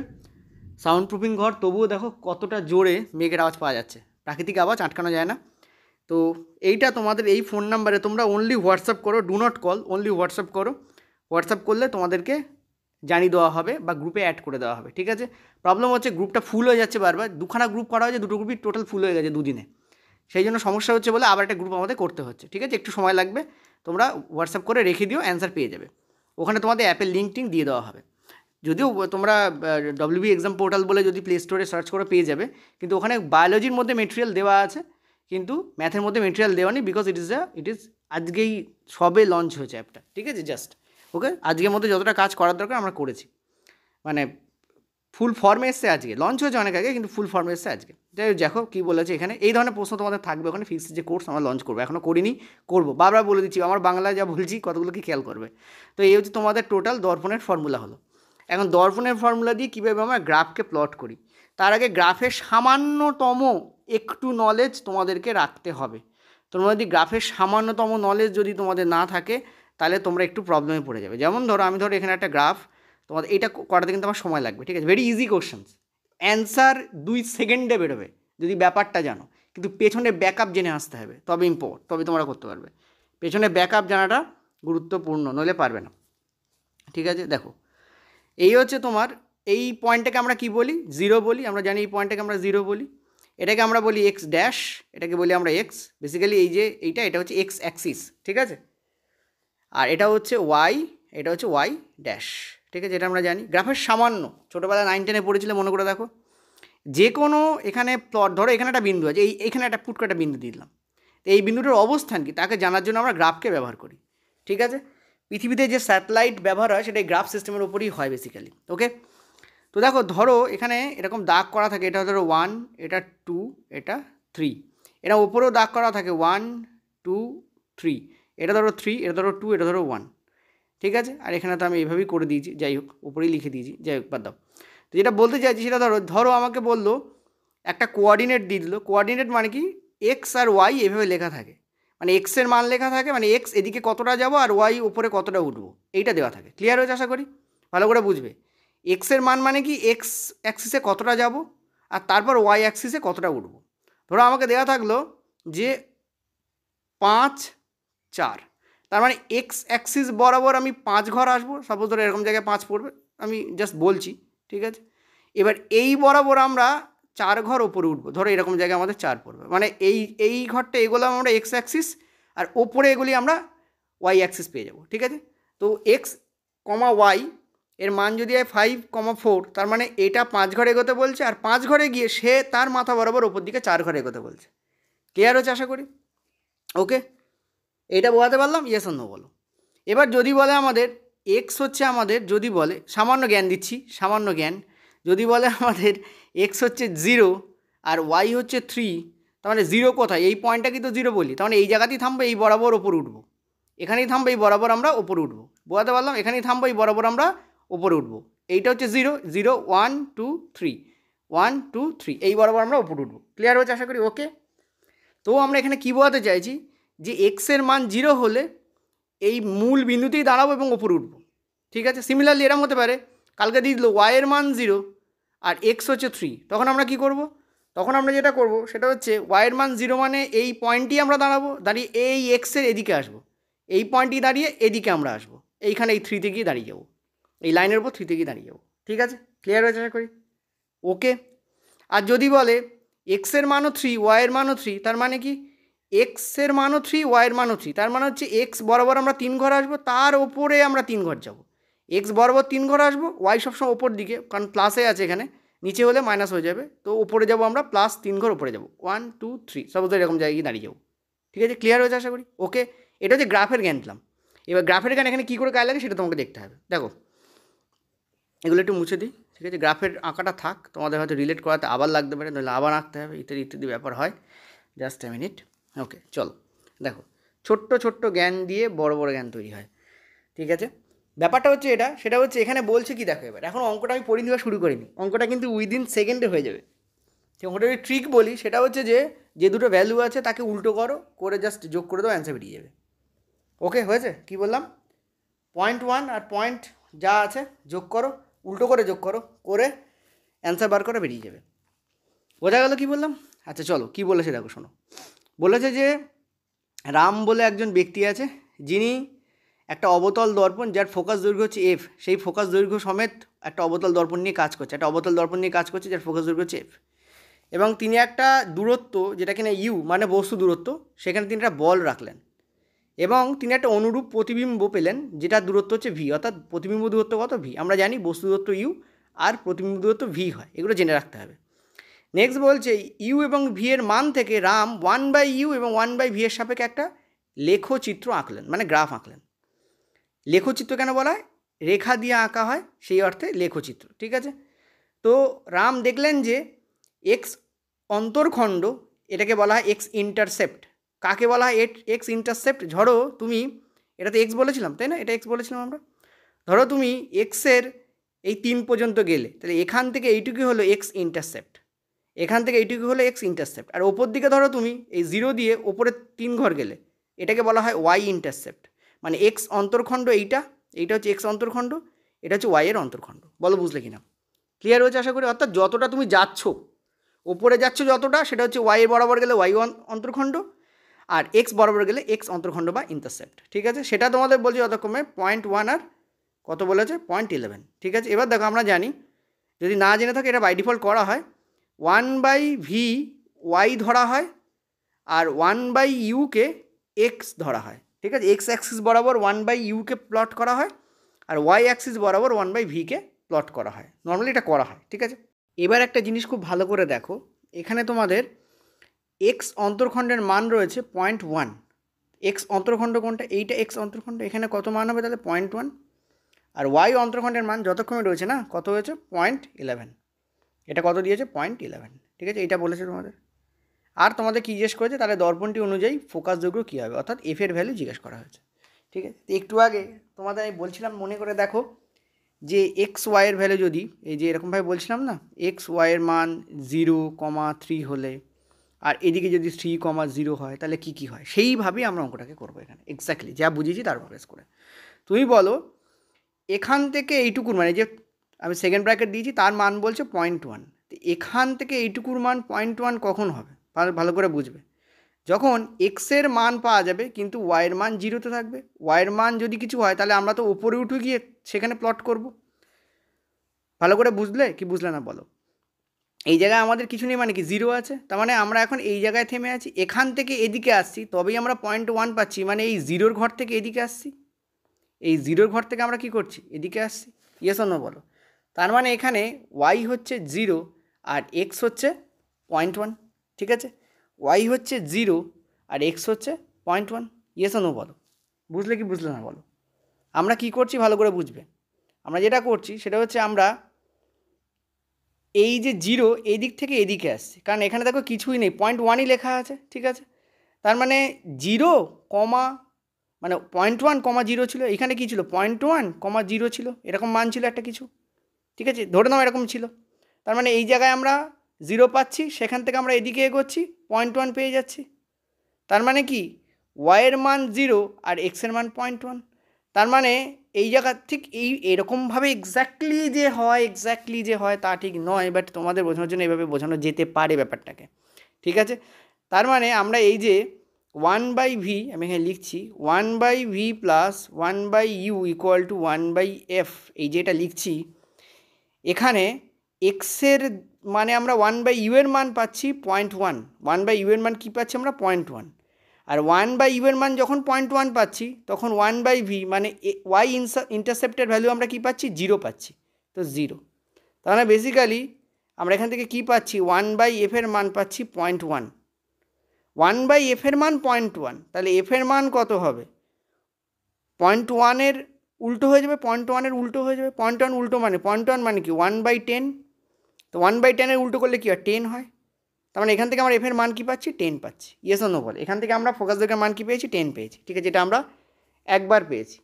সাউন্ড প্রুফিং ঘর, তবুও দেখো কতটা জোরে মেঘের আওয়াজ পাওয়া যাচ্ছে, প্রাকৃতিক আওয়াজ আটকানো যায় না। তো এইটা তোমাদের এই ফোন নাম্বারে তোমরা অনলি হোয়াটসঅ্যাপ করো, do not call, only WhatsApp করো। হোয়াটসঅ্যাপ করলে তোমাদেরকে জানিয়ে দেওয়া হবে বা গ্রুপে অ্যাড করে দেওয়া হবে, ঠিক আছে। প্রবলেম হচ্ছে গ্রুপটা ফুল হয়ে যাচ্ছে বারবার, দুখানা গ্রুপ করা হয়েছে, দুটো গ্রুপই টোটাল ফুল হয়ে গেছে দুদিনে, সেই জন্য সমস্যা হচ্ছে বলে আবার একটা গ্রুপ আমাদের করতে হচ্ছে, ঠিক আছে। একটু সময় লাগবে, তোমরা হোয়াটসঅ্যাপ করে রেখে দিও, অ্যান্সার পেয়ে যাবে। ওখানে তোমাদের অ্যাপের লিঙ্ক টিঙ্ক দিয়ে দেওয়া হবে। যদিও তোমরা WB এক্সাম পোর্টাল বলে যদি প্লে স্টোরে সার্চ করে পেয়ে যাবে, কিন্তু ওখানে বায়োলজির মধ্যে মেটেরিয়াল দেওয়া আছে, কিন্তু ম্যাথের মধ্যে মেটেরিয়াল দেওয়া নেই, বিকজ ইট ইজ আজকেই সবে লঞ্চ হয়েছে অ্যাপটা, ঠিক আছে। জাস্ট ওকে, আজকের মধ্যে যতটা কাজ করার দরকার আমরা করেছি, মানে ফুল ফর্মে এসছে, আজকে লঞ্চ হয়েছে অনেক আগে, কিন্তু ফুল ফর্মে এসছে আজকে। যাই হোক, দেখো কী বলেছে এখানে, এই ধরনের প্রশ্ন তোমাদের থাকবে ওখানে। ফিক্সড যে কোর্স আমরা লঞ্চ করবো, এখনও করিনি, করবো, বারবার বলে দিচ্ছি, আমার বাংলায় যা বলছি কতগুলো কি খেয়াল করবে। তো এই হচ্ছে তোমাদের টোটাল দর্পণের ফর্মুলা হলো। এখন দর্পণের ফর্মুলা দিয়ে কীভাবে আমরা গ্রাফকে প্লট করি, তার আগে গ্রাফের সামান্যতম একটু নলেজ তোমাদেরকে রাখতে হবে। তোমরা যদি গ্রাফের সামান্যতম নলেজ যদি তোমাদের না থাকে, তাহলে তোমরা একটু প্রবলেমে পড়ে যাবে। যেমন ধরো, আমি ধরো এখানে একটা গ্রাফ, তোমাদের এটা করাতে কিন্তু আমার সময় লাগবে, ঠিক আছে। ভেরি ইজি কোশ্চেন্স, অ্যান্সার 2 সেকেন্ডে বেরোবে যদি ব্যাপারটা জানো, কিন্তু পেছনে ব্যাকআপ জেনে আসতে হবে, তবে তোমরা করতে পারবে। পেছনে ব্যাকআপ জানাটা গুরুত্বপূর্ণ, নইলে পারবে না, ঠিক আছে। দেখো, এই হচ্ছে তোমার, এই পয়েন্টটাকে আমরা কি বলি, জিরো বলি, আমরা জানি এই পয়েন্টটাকে আমরা জিরো বলি, এটাকে আমরা বলি এক্স ড্যাশ, এটাকে বলি আমরা এক্স। বেসিক্যালি এই যে এটা হচ্ছে এক্স অ্যাক্সিস, ঠিক আছে। আর এটা হচ্ছে ওয়াই, এটা হচ্ছে ওয়াই ড্যাশ, ঠিক আছে। এটা আমরা জানি। গ্রাফের সামান্য, ছোটোবেলা 9, 10-এ পড়েছিলে, মনে করে দেখো, যে কোনো এখানে প্লট, ধরো এখানে একটা বিন্দু আছে, এইখানে একটা পুট করে একটা বিন্দু দিয়ে দিলাম, তো এই বিন্দুটার অবস্থান কি তাকে জানার জন্য আমরা গ্রাফকে ব্যবহার করি, ঠিক আছে। পৃথিবীতে যে স্যাটেলাইট ব্যবহার হয় সেটা এই গ্রাফ সিস্টেমের উপরই হয় বেসিক্যালি, ওকে। তো দেখো, ধরো এখানে এরকম দাগ করা থাকে, এটা ধরো 1, এটা 2, এটা 3, এটা ওপরেও দাগ করা থাকে 1, 2, 3, এটা ধরো 3, এটা ধরো 2, এটা ধরো 1, ঠিক আছে। আর এখানে তো আমি এইভাবেই করে দিয়েছি, যাই হোক, উপরেই লিখে দিয়েছি, যাই হোক, বাদ দাও। তো যেটা বলতে চাইছি সেটা ধরো আমাকে বললো একটা কোঅর্ডিনেট দিয়ে দিল। কোঅর্ডিনেট মানে কি, এক্স আর ওয়াই এভাবে লেখা থাকে, মানে এক্সের মান লেখা থাকে, মানে এক্স এদিকে কতটা যাব আর ওয়াই উপরে কতটা উঠবো, এইটা দেওয়া থাকে। ক্লিয়ার হয়েছে আশা করি, ভালো করে বুঝবে। এক্সের মান মানে কি, এক্স অ্যাক্সিসে কতটা যাব, আর তারপর ওয়াই অ্যাক্সিসে কতটা উঠবো। ধরো আমাকে দেওয়া থাকলো যে 5, 4, তার মানে এক্স অ্যাক্সিস বরাবর আমি 5 ঘর আসবো, সাপোজ ধরো এরকম জায়গায় 5 পড়বে, আমি জাস্ট বলছি, ঠিক আছে। এবার এই বরাবর আমরা 4 ঘর ওপরে উঠবো, ধরো এরকম জায়গায় আমাদের 4 পড়বে, মানে এই ঘরটা এগোলাম আমরা এক্স অ্যাক্সিস, আর ওপরে এগুলি আমরা ওয়াই অ্যাক্সিস পেয়ে যাবো, ঠিক আছে। তো এক্স কমা ওয়াই এর মান যদি হয় 5,4, তার মানে এটা 5 ঘর এগোতে বলছে, আর 5 ঘরে গিয়ে সে তার মাথা বরাবর ওপর দিকে 4 ঘর এগোতে বলছে। ক্লিয়ার হচ্ছে আশা করি, ওকে। এইটা বোঝাতে পারলাম, ইয়েস আর নো বলো। এবার যদি বলে আমাদের এক্স হচ্ছে আমাদের, যদি বলে, সামান্য জ্ঞান দিচ্ছি, সামান্য জ্ঞান, যদি বলে আমাদের এক্স হচ্ছে 0 আর ওয়াই হচ্ছে 3, তার মানে 0 কোথায়, এই পয়েন্টটাকে তো 0 বলি, তার মানে এই জায়গাতেই থামবো, এই বরাবর ওপরে উঠবো, এখানেই থামবো, এই বরাবর আমরা ওপরে উঠবো। বোঝাতে পারলাম, এখানেই থামবো, এই বরাবর আমরা ওপরে উঠবো। এইটা হচ্ছে 0, 0, 1, 2, 3, 1, 2, 3, এই বরাবর আমরা ওপরে উঠবো। ক্লিয়ার হচ্ছে আশা করি, ওকে। তো আমরা এখানে কী বোঝাতে চাইছি, যে এক্সের মান 0 হলে এই মূল বিন্দুতেই দাঁড়াবো এবং ওপরে উঠবো, ঠিক আছে। সিমিলারলি এরকম হতে পারে, কালকে দিয়ে দিল ওয়াইয়ের মান 0 আর এক্স হচ্ছে 3, তখন আমরা কি করব, তখন আমরা যেটা করব সেটা হচ্ছে ওয়াইয়ের মান 0 মানে এই পয়েন্টই আমরা দাঁড়াবো, দাঁড়িয়ে এই এক্সের এদিকে আসবো, এই পয়েন্টই দাঁড়িয়ে এদিকে আমরা আসবো, এইখানে এই 3 গিয়ে দাঁড়িয়ে যাবো, এই লাইনের উপর 3 গিয়ে দাঁড়িয়ে যাবো, ঠিক আছে। ক্লিয়ার হয়েছে আশা করি, ওকে। আর যদি বলে এক্সের মানও 3, ওয়াইয়ের মানও 3, তার মানে কি, এক্সের মানও 3, ওয়াইয়ের মানও 3, তার মানে হচ্ছে এক্স বরাবর আমরা 3 ঘর আসবো, তার ওপরে আমরা 3 ঘর যাব, এক্স বরাবর 3 ঘর আসবো, ওয়াই সবসময় ওপর দিকে, কারণ প্লাসে আছে এখানে, নিচে হলে মাইনাস হয়ে যাবে, তো ওপরে যাবো আমরা প্লাস 3 ঘর ওপরে যাবো, 1 2 3 সাপোজ এরকম জায়গায় দাঁড়িয়ে যাবো। ঠিক আছে, ক্লিয়ার হয়েছে আশা করি? ওকে, এটা হচ্ছে গ্রাফের জ্ঞান দিলাম। এবার গ্রাফের জ্ঞান এখানে কী করে কাজে লাগে সেটা তোমাকে দেখতে হবে। দেখো এগুলো একটু মুছে দিই, ঠিক আছে? গ্রাফের আঁকাটা থাক, তোমাদের হয়তো রিলেট করাতে আবার লাগতে পারে, নাহলে আবার আঁকতে হবে, ইত্যাদি ইত্যাদি ব্যাপার হয়। Just a minute. ওকে চলো, দেখো ছোট্ট ছোট্ট জ্ঞান দিয়ে বড় বড় জ্ঞান তৈরি হয়। ঠিক আছে, ব্যাপারটা হচ্ছে এটা, সেটা হচ্ছে এখানে বলছে কি দেখো, এবার এখন অঙ্কটা আমি পড়ে দেওয়া শুরু করিনি, অঙ্কটা কিন্তু উইদিন সেকেন্ডে হয়ে যাবে। যে অঙ্কটা যদি ট্রিক বলি সেটা হচ্ছে যে দুটো ভ্যালু আছে তাকে উল্টো করো, করে জাস্ট যোগ করে দাও, অ্যান্সার বেরিয়ে যাবে। ওকে হয়েছে? কি বললাম? 0.1 আর পয়েন্ট যা আছে যোগ করো, উল্টো করে যোগ করো, করে অ্যান্সার বার করে বেরিয়ে যাবে। বোঝা গেল কি বললাম? আচ্ছা চলো, কি বলেছে দেখো শোনো। বলেছে যে রাম বলে একজন ব্যক্তি আছে, যিনি একটা অবতল দর্পণ যার ফোকাস দৈর্ঘ্য হচ্ছে এফ, সেই ফোকাস দৈর্ঘ্য সমেত একটা অবতল দর্পণ নিয়ে কাজ করছে, একটা অবতল দর্পণ নিয়ে কাজ করছে যার ফোকাস দৈর্ঘ্য হচ্ছে এফ। এবং তিনি একটা দূরত্ব, যেটা কিনা ইউ মানে বস্তু দূরত্ব, সেখানে তিনি একটা বল রাখলেন এবং তিনি একটা অনুরূপ প্রতিবিম্ব পেলেন যেটার দূরত্ব হচ্ছে ভি, অর্থাৎ প্রতিবিম্ব দূরত্ব কত? ভি। আমরা জানি বস্তু দূরত্ব ইউ আর প্রতিবিম্ব দূরত্ব ভি হয়, এগুলো জেনে রাখতে হবে। নেক্সট বলছে ইউ এবং ভি এর মান থেকে রাম 1/u এবং 1/v এর সাপেক্ষে একটা লেখচিত্র আঁকলেন, মানে গ্রাফ আঁকলেন। লেখচিত্র কেন বলা হয়? রেখা দিয়ে আঁকা হয়, সেই অর্থে লেখচিত্র। ঠিক আছে, তো রাম দেখলেন যে এক্স অন্তর্খণ্ড, এটাকে বলা হয় এক্স ইন্টারসেপ্ট। কাকে বলা হয় এক্স ইন্টারসেপ্ট? ধরো তুমি, এটা তো এক্স বলেছিলাম তাই না, এটা এক্স বলেছিলাম আমরা। ধরো তুমি এক্সের এই 3 পর্যন্ত গেলে, তাহলে এখান থেকে এইটুকু হলো এক্স ইন্টারসেপ্ট, এখান থেকে এইটুকু হলো এক্স ইন্টারসেপ্ট। আর ওপর দিকে ধরো তুমি এই 0 দিয়ে ওপরে 3 ঘর গেলে, এটাকে বলা হয় ওয়াই ইন্টারসেপ্ট। মানে এক্স অন্তর্খণ্ড এইটা হচ্ছে এক্স অন্তর্খণ্ড, এটা হচ্ছে ওয়াই এর অন্তর্খণ্ড। বলো বুঝলে কিনা? ক্লিয়ার হয়েছে আশা করি? অর্থাৎ যতটা তুমি যাচ্ছ, ওপরে যাচ্ছ যতটা, সেটা হচ্ছে ওয়াই এর বরাবর গেলে ওয়াই অন্তর্খণ্ড, আর এক্স বরাবর গেলে এক্স অন্তর্খণ্ড বা ইন্টারসেপ্ট। ঠিক আছে, সেটা তোমাদের বলছি যতক্ষণে 0.1 আর কত বলেছে 0.11। ঠিক আছে, এবার দেখো আমরা জানি, যদি না জেনে থাকে এটা বাই ডিফল্ট করা হয়, 1/v ওয়াই ধরা হয় আর 1/u কে এক্স ধরা হয়। ঠিক আছে, এক্স অ্যাক্সিস বরাবর 1/u কে প্লট করা হয় আর ওয়াই অ্যাক্সিস বরাবর 1/v কে প্লট করা হয়। নর্মালি এটা করা হয়। ঠিক আছে, এবার একটা জিনিস খুব ভালো করে দেখো, এখানে তোমাদের এক্স অন্তর্খণ্ডের মান রয়েছে 0.1। এক্স অন্তর্খণ্ড কোনটা? এইটা এক্স অন্তর্খণ্ড, এখানে কত মান হবে তাহলে? 0.1। আর ওয়াই অন্তর্খণ্ডের মান যতক্ষণে রয়েছে না, কত হয়েছে? 0.11। এটা কত দিয়েছে? 0.11। ঠিক আছে, এইটা বলেছে তোমাদের। আর তোমাদের কী জিজ্ঞেস করেছে? তাহলে দর্পণটি অনুযায়ী ফোকাস দৈর্ঘ্য কী হবে, অর্থাৎ এফ এর ভ্যালু জিজ্ঞেস করা হয়েছে। ঠিক আছে, একটু আগে তোমাদের আমি বলছিলাম, মনে করে দেখো, যে এক্স ওয়াইয়ের ভ্যালু যদি এই যে এরকমভাবে বলছিলাম না, এক্স ওয়াইয়ের মান 0,3 হলে আর এদিকে যদি 3,0 হয়, তাহলে কী কী হয়, সেইভাবেই আমরা অঙ্কটাকে করবো এখানে। এক্স্যাক্টলি যা বুঝিয়েছি তার বেস করে তুমি বলো, এখান থেকে এইটুকুর মানে যে আমি সেকেন্ড ব্র্যাকেট দিয়েছি তার মান বলছে 0.1, এখান থেকে এইটুকুর মান 0.1 কখন হবে? ভালো করে বুঝবে, যখন এক্সের মান পাওয়া যাবে কিন্তু ওয়াইয়ের মান 0তে থাকবে। ওয়াইয়ের মান যদি কিছু হয় তাহলে আমরা তো উপরে উঠে গিয়ে সেখানে প্লট করব। ভালো করে বুঝলে কি বুঝলে না বলো? এই জায়গায় আমাদের কিছু নেই, মানে কি 0 আছে, তার মানে আমরা এখন এই জায়গায় থেমে আছি, এখান থেকে এদিকে আসছি তবেই আমরা 0.1 পাচ্ছি, মানে এই 0-র ঘর থেকে এদিকে আসছি, এই 0-র ঘর থেকে আমরা কি করছি? এদিকে আসছি। ইয়েস অর নো বলো? তার মানে এখানে ওয়াই হচ্ছে 0 আর এক্স হচ্ছে 0.1। ঠিক আছে, ওয়াই হচ্ছে 0 আর এক্স হচ্ছে 0.1। ইয়েস অর নো বলো? বুঝলে কি বুঝলে না বলো? আমরা কি করছি ভালো করে বুঝবে। আমরা যেটা করছি সেটা হচ্ছে আমরা এই যে 0 এই দিক থেকে এদিকে আসছি, কারণ এখানে দেখো কিছুই নেই, 0.1ই লেখা আছে। ঠিক আছে, তার মানে 0, মানে 0.1, 0 ছিল, এখানে কী ছিল? 0.1, 0 ছিল, এরকম মান ছিল একটা কিছু। ঠিক আছে, ধরে নাও এরকম ছিল, তার মানে এই জায়গায় আমরা 0 পাচ্ছি, সেখান থেকে আমরা এদিকে এগোচ্ছি, 0.1 পেয়ে যাচ্ছি। তার মানে কি ওয়াইয়ের মান 0 আর এক্সের মান 0.1। তার মানে এই জায়গা ঠিক এরকমভাবে এক্স্যাক্টলি যে হয় তা ঠিক নয়, বাট তোমাদের বোঝানোর জন্য এইভাবে বোঝানো যেতে পারে ব্যাপারটাকে। ঠিক আছে, তার মানে আমরা এই যে 1/v আমি এখানে লিখছি, 1/v plus 1/u equal to 1/f, এই যে এটা লিখছি, এখানে এক্সের মানে আমরা 1/u এর মান পাচ্ছি 0.1, 1/u এর মান কী পাচ্ছি আমরা? 0.1। আর 1/u এর মান যখন 0.1 পাচ্ছি তখন 1/v মানে y ইন্টারসেপ্টের ভ্যালু আমরা কী পাচ্ছি 0 পাচ্ছি, তো 0। তাহলে বেসিক্যালি আমরা এখান থেকে কী পাচ্ছি 1/f এর মান পাচ্ছি 0.1, 1/f এর মান 0.1, তাহলে f এর মান কত হবে 0.1 এর উল্টো হয়ে যাবে, 0.1 এর উল্টো হয়ে যাবে, 0.1 উল্টো মানে 0.1 মানে কি 1/10, তো 1/10 এর উল্টো করলে কী হয় 10 হয়। তার মানে এখান থেকে আমরা এফের মান কী পাচ্ছি 10 পাচ্ছি, ইয়েস অর নো বল। এখান থেকে আমরা ফোকাস দৈর্ঘ্যের মান কী পেয়েছি 10 পেয়েছি, ঠিক আছে, যেটা আমরা একবার পেয়েছি।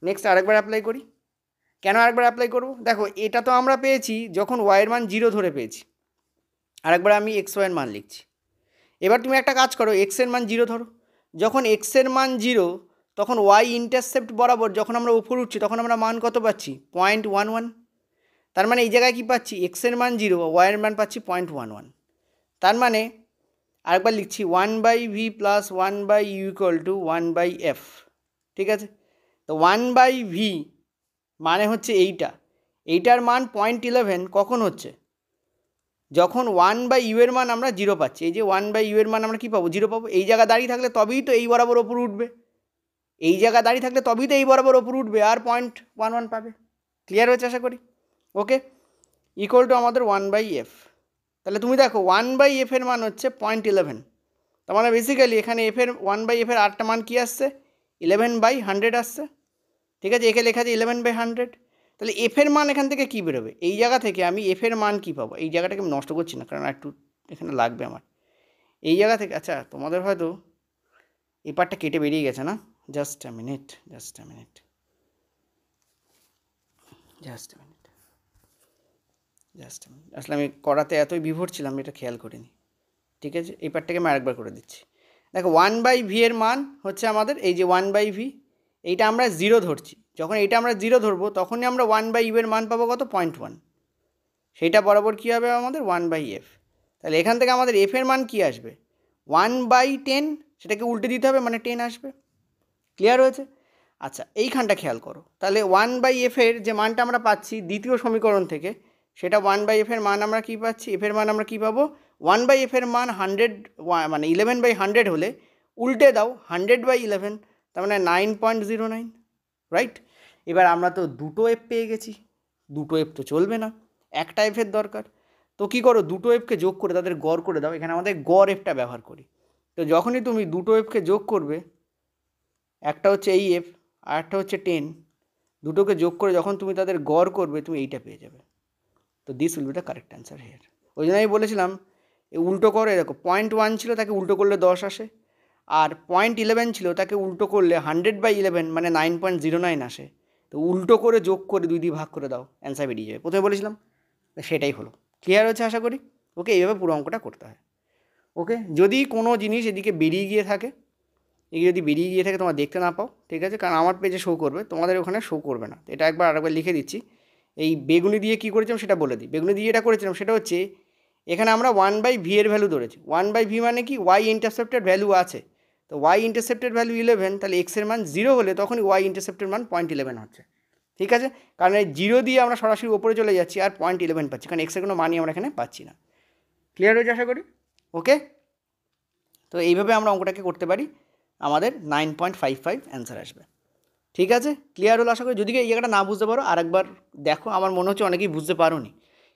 নেক্সট আরেকবার অ্যাপ্লাই করি। কেন আরেকবার অ্যাপ্লাই করব, দেখো এটা তো আমরা পেয়েছি যখন ওয়াইয়ের মান 0 ধরে পেয়েছি, আরেকবার আমি এক্স ওয়াইয়ের মান লিখছি। এবার তুমি একটা কাজ করো, এক্সের মান 0 ধরো, যখন এক্সের মান 0 তখন ওয়াই ইন্টারসেপ্ট বরাবর যখন আমরা উপর উঠছি তখন আমরা মান কত পাচ্ছি 0.11, তার মানে এই জায়গায় কী পাচ্ছি এক্সের মান 0, ওয়াইয়ের মান পাচ্ছি 0.11। তার মানে আরেকবার লিখছি 1/v plus 1/u equal to 1/f, ঠিক আছে। তো 1/v মানে হচ্ছে এইটার মান 0.11 কখন হচ্ছে যখন 1/u এর মান আমরা 0 পাচ্ছি। এই যে 1/u এর মান আমরা কী পাবো 0 পাবো, এই জায়গা দাঁড়িয়ে থাকলে তবেই তো এই বরাবর ওপর উঠবে, এই জায়গা দাঁড়িয়ে থাকলে তবেই তো এই বরাবর ওপর উঠবে আর 0.11 পাবে। ক্লিয়ার হয়েছে আশা করি, ওকে। ইকুয়াল টু আমাদের 1/f, তাহলে তুমি দেখো 1/f এর মান হচ্ছে 0.11, তার মানে বেসিক্যালি এখানে এফের 1/f এর আরেকটা মান কী আসছে 11/100 আসছে, ঠিক আছে, একে লেখা আছে 11/100। তাহলে এফের মান এখান থেকে কী বেরোবে, এই জায়গা থেকে আমি এফের মান কী পাবো, এই জায়গাটাকে আমি নষ্ট করছি না কারণ একটু এখানে লাগবে আমার, এই জায়গা থেকে, আচ্ছা তোমাদের হয়তো এই পার্টটা কেটে বেরিয়ে গেছে না, জাস্ট আ মিনিট আসলে আমি করাতে এতই বিভোর ছিলাম এটা খেয়াল করিনি, ঠিক আছে। এই পার্টটাকে আমি আরেকবার করে দিচ্ছি। দেখো 1/v এর মান হচ্ছে আমাদের এই যে 1/v, এইটা আমরা 0 ধরছি, যখন এইটা আমরা 0 ধরবো তখনই আমরা 1/u এর মান পাবো কত 0.1, সেইটা বরাবর কী হবে আমাদের 1/f। তাহলে এখান থেকে আমাদের f এর মান কী আসবে 1/10, সেটাকে উল্টে দিতে হবে মানে 10 আসবে। ক্লিয়ার হয়েছে? আচ্ছা এইখানটা খেয়াল করো, তাহলে 1/f এর যে মানটা আমরা পাচ্ছি দ্বিতীয় সমীকরণ থেকে, সেটা 1/f এর মান আমরা কী পাচ্ছি, f এর মান আমরা কী পাবো 1/f এর মান 100 মানে 11/100 হলে উল্টে দাও 100/11, তার মানে 9.09, রাইট। এবার আমরা তো দুটো এফ পেয়ে গেছি, দুটো এফ তো চলবে না, একটা এফের দরকার, তো কী করো দুটো এফকে যোগ করে তাদের গড় করে দাও, এখানে আমাদের গড় এফটা ব্যবহার করি। তো যখনই তুমি দুটো এফকে যোগ করবে, একটা হচ্ছে এই এফ আর একটা হচ্ছে 10, দুটোকে যোগ করে যখন তুমি তাদের গড় করবে তুমি এইটা পেয়ে যাবে। তো this will be the correct answer here. ওই জন্য আমি বলেছিলাম উল্টো করে দেখো 0.1 ছিল তাকে উল্টো করলে 10 আসে, আর 0.11 ছিল তাকে উল্টো করলে 100/11 মানে 9.09 আসে। তো উল্টো করে যোগ করে 2 দিয়ে ভাগ করে দাও, অ্যান্সার বেরিয়ে যাবে। প্রথমে বলেছিলাম সেটাই হলো। ক্লিয়ার হচ্ছে আশা করি, ওকে। এইভাবে পুরো অঙ্কটা করতে হয়, ওকে। যদি কোনো জিনিস এদিকে বেরিয়ে গিয়ে থাকে, এগুলো যদি বেরিয়ে গিয়ে থাকে তোমরা দেখতে না পাও, ঠিক আছে, কারণ আমার পেজে শো করবে, তোমাদের ওখানে শো করবে না। এটা আরেকবার লিখে দিচ্ছি। এই বেগুনি দিয়ে কী করেছিলাম সেটা বলে দিই। বেগুনি দিয়ে এটা করেছিলাম সেটা হচ্ছে এখানে আমরা 1/v এর ভ্যালু ধরেছি। 1/v মানে কি ওয়াই ইন্টারসেপ্টের ভ্যালু আছে, তো ওয়াই ইন্টারসেপ্টের ভ্যালু 11, তাহলে এক্সের মান 0 হলে তখনই ওয়াই ইন্টারসেপ্টের মান 0.11 হচ্ছে, ঠিক আছে। কারণ এই 0 দিয়ে আমরা সরাসরি ওপরে চলে যাচ্ছি আর 0.11 পাচ্ছি, কারণ এক্সের কোনো মানই আমরা এখানে পাচ্ছি না। ক্লিয়ার হয়েছে আশা করি, ওকে। তো এইভাবে আমরা অঙ্কটাকে করতে পারি, আমাদের 9.55 অ্যান্সার আসবে, ঠিক আছে। ক্লিয়ার হলো আশা করি। যদি এই জায়গাটা না বুঝতে পারো আরেকবার দেখো, আমার মনে হচ্ছে অনেকেই বুঝতে পারো নি,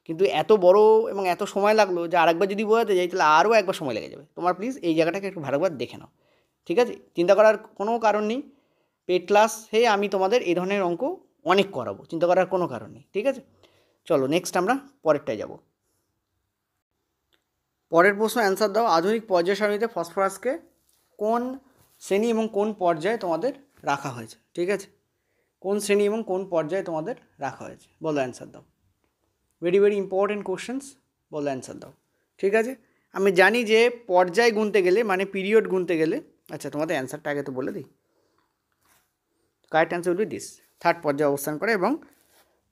কিন্তু এত বড় এবং এত সময় লাগলো যে আরেকবার যদি বোঝাতে যাই তাহলে আরও একবার সময় লেগে যাবে। তোমার প্লিজ এই জায়গাটাকে একটু ভালোভাবে দেখে নাও, ঠিক আছে। চিন্তা করার কোনো কারণ নেই, পেড ক্লাসে আমি তোমাদের এই ধরনের অঙ্ক অনেক করাবো, চিন্তা করার কোনো কারণ নেই, ঠিক আছে। চলো নেক্সট আমরা পরেরটায় যাব। পরের প্রশ্ন অ্যান্সার দাও। আধুনিক পর্যায় সারণীতে ফসফরাসকে কোন শ্রেণী এবং কোন পর্যায়ে তোমাদের রাখা হয়েছে, ঠিক আছে। কোন শ্রেণী এবং কোন পর্যায়ে তোমাদের রাখা হয়েছে, বলো অ্যান্সার দাও। ভেরি ভেরি ইম্পর্টেন্ট কোশ্চেন্স, বলো অ্যান্সার দাও, ঠিক আছে। আমি জানি যে পর্যায় গুনতে গেলে মানে পিরিয়ড গুনতে গেলে, আচ্ছা তোমাদের অ্যান্সারটা আগে তো বলে দিই। Correct answer will be this, third পর্যায়ে অবস্থান করে এবং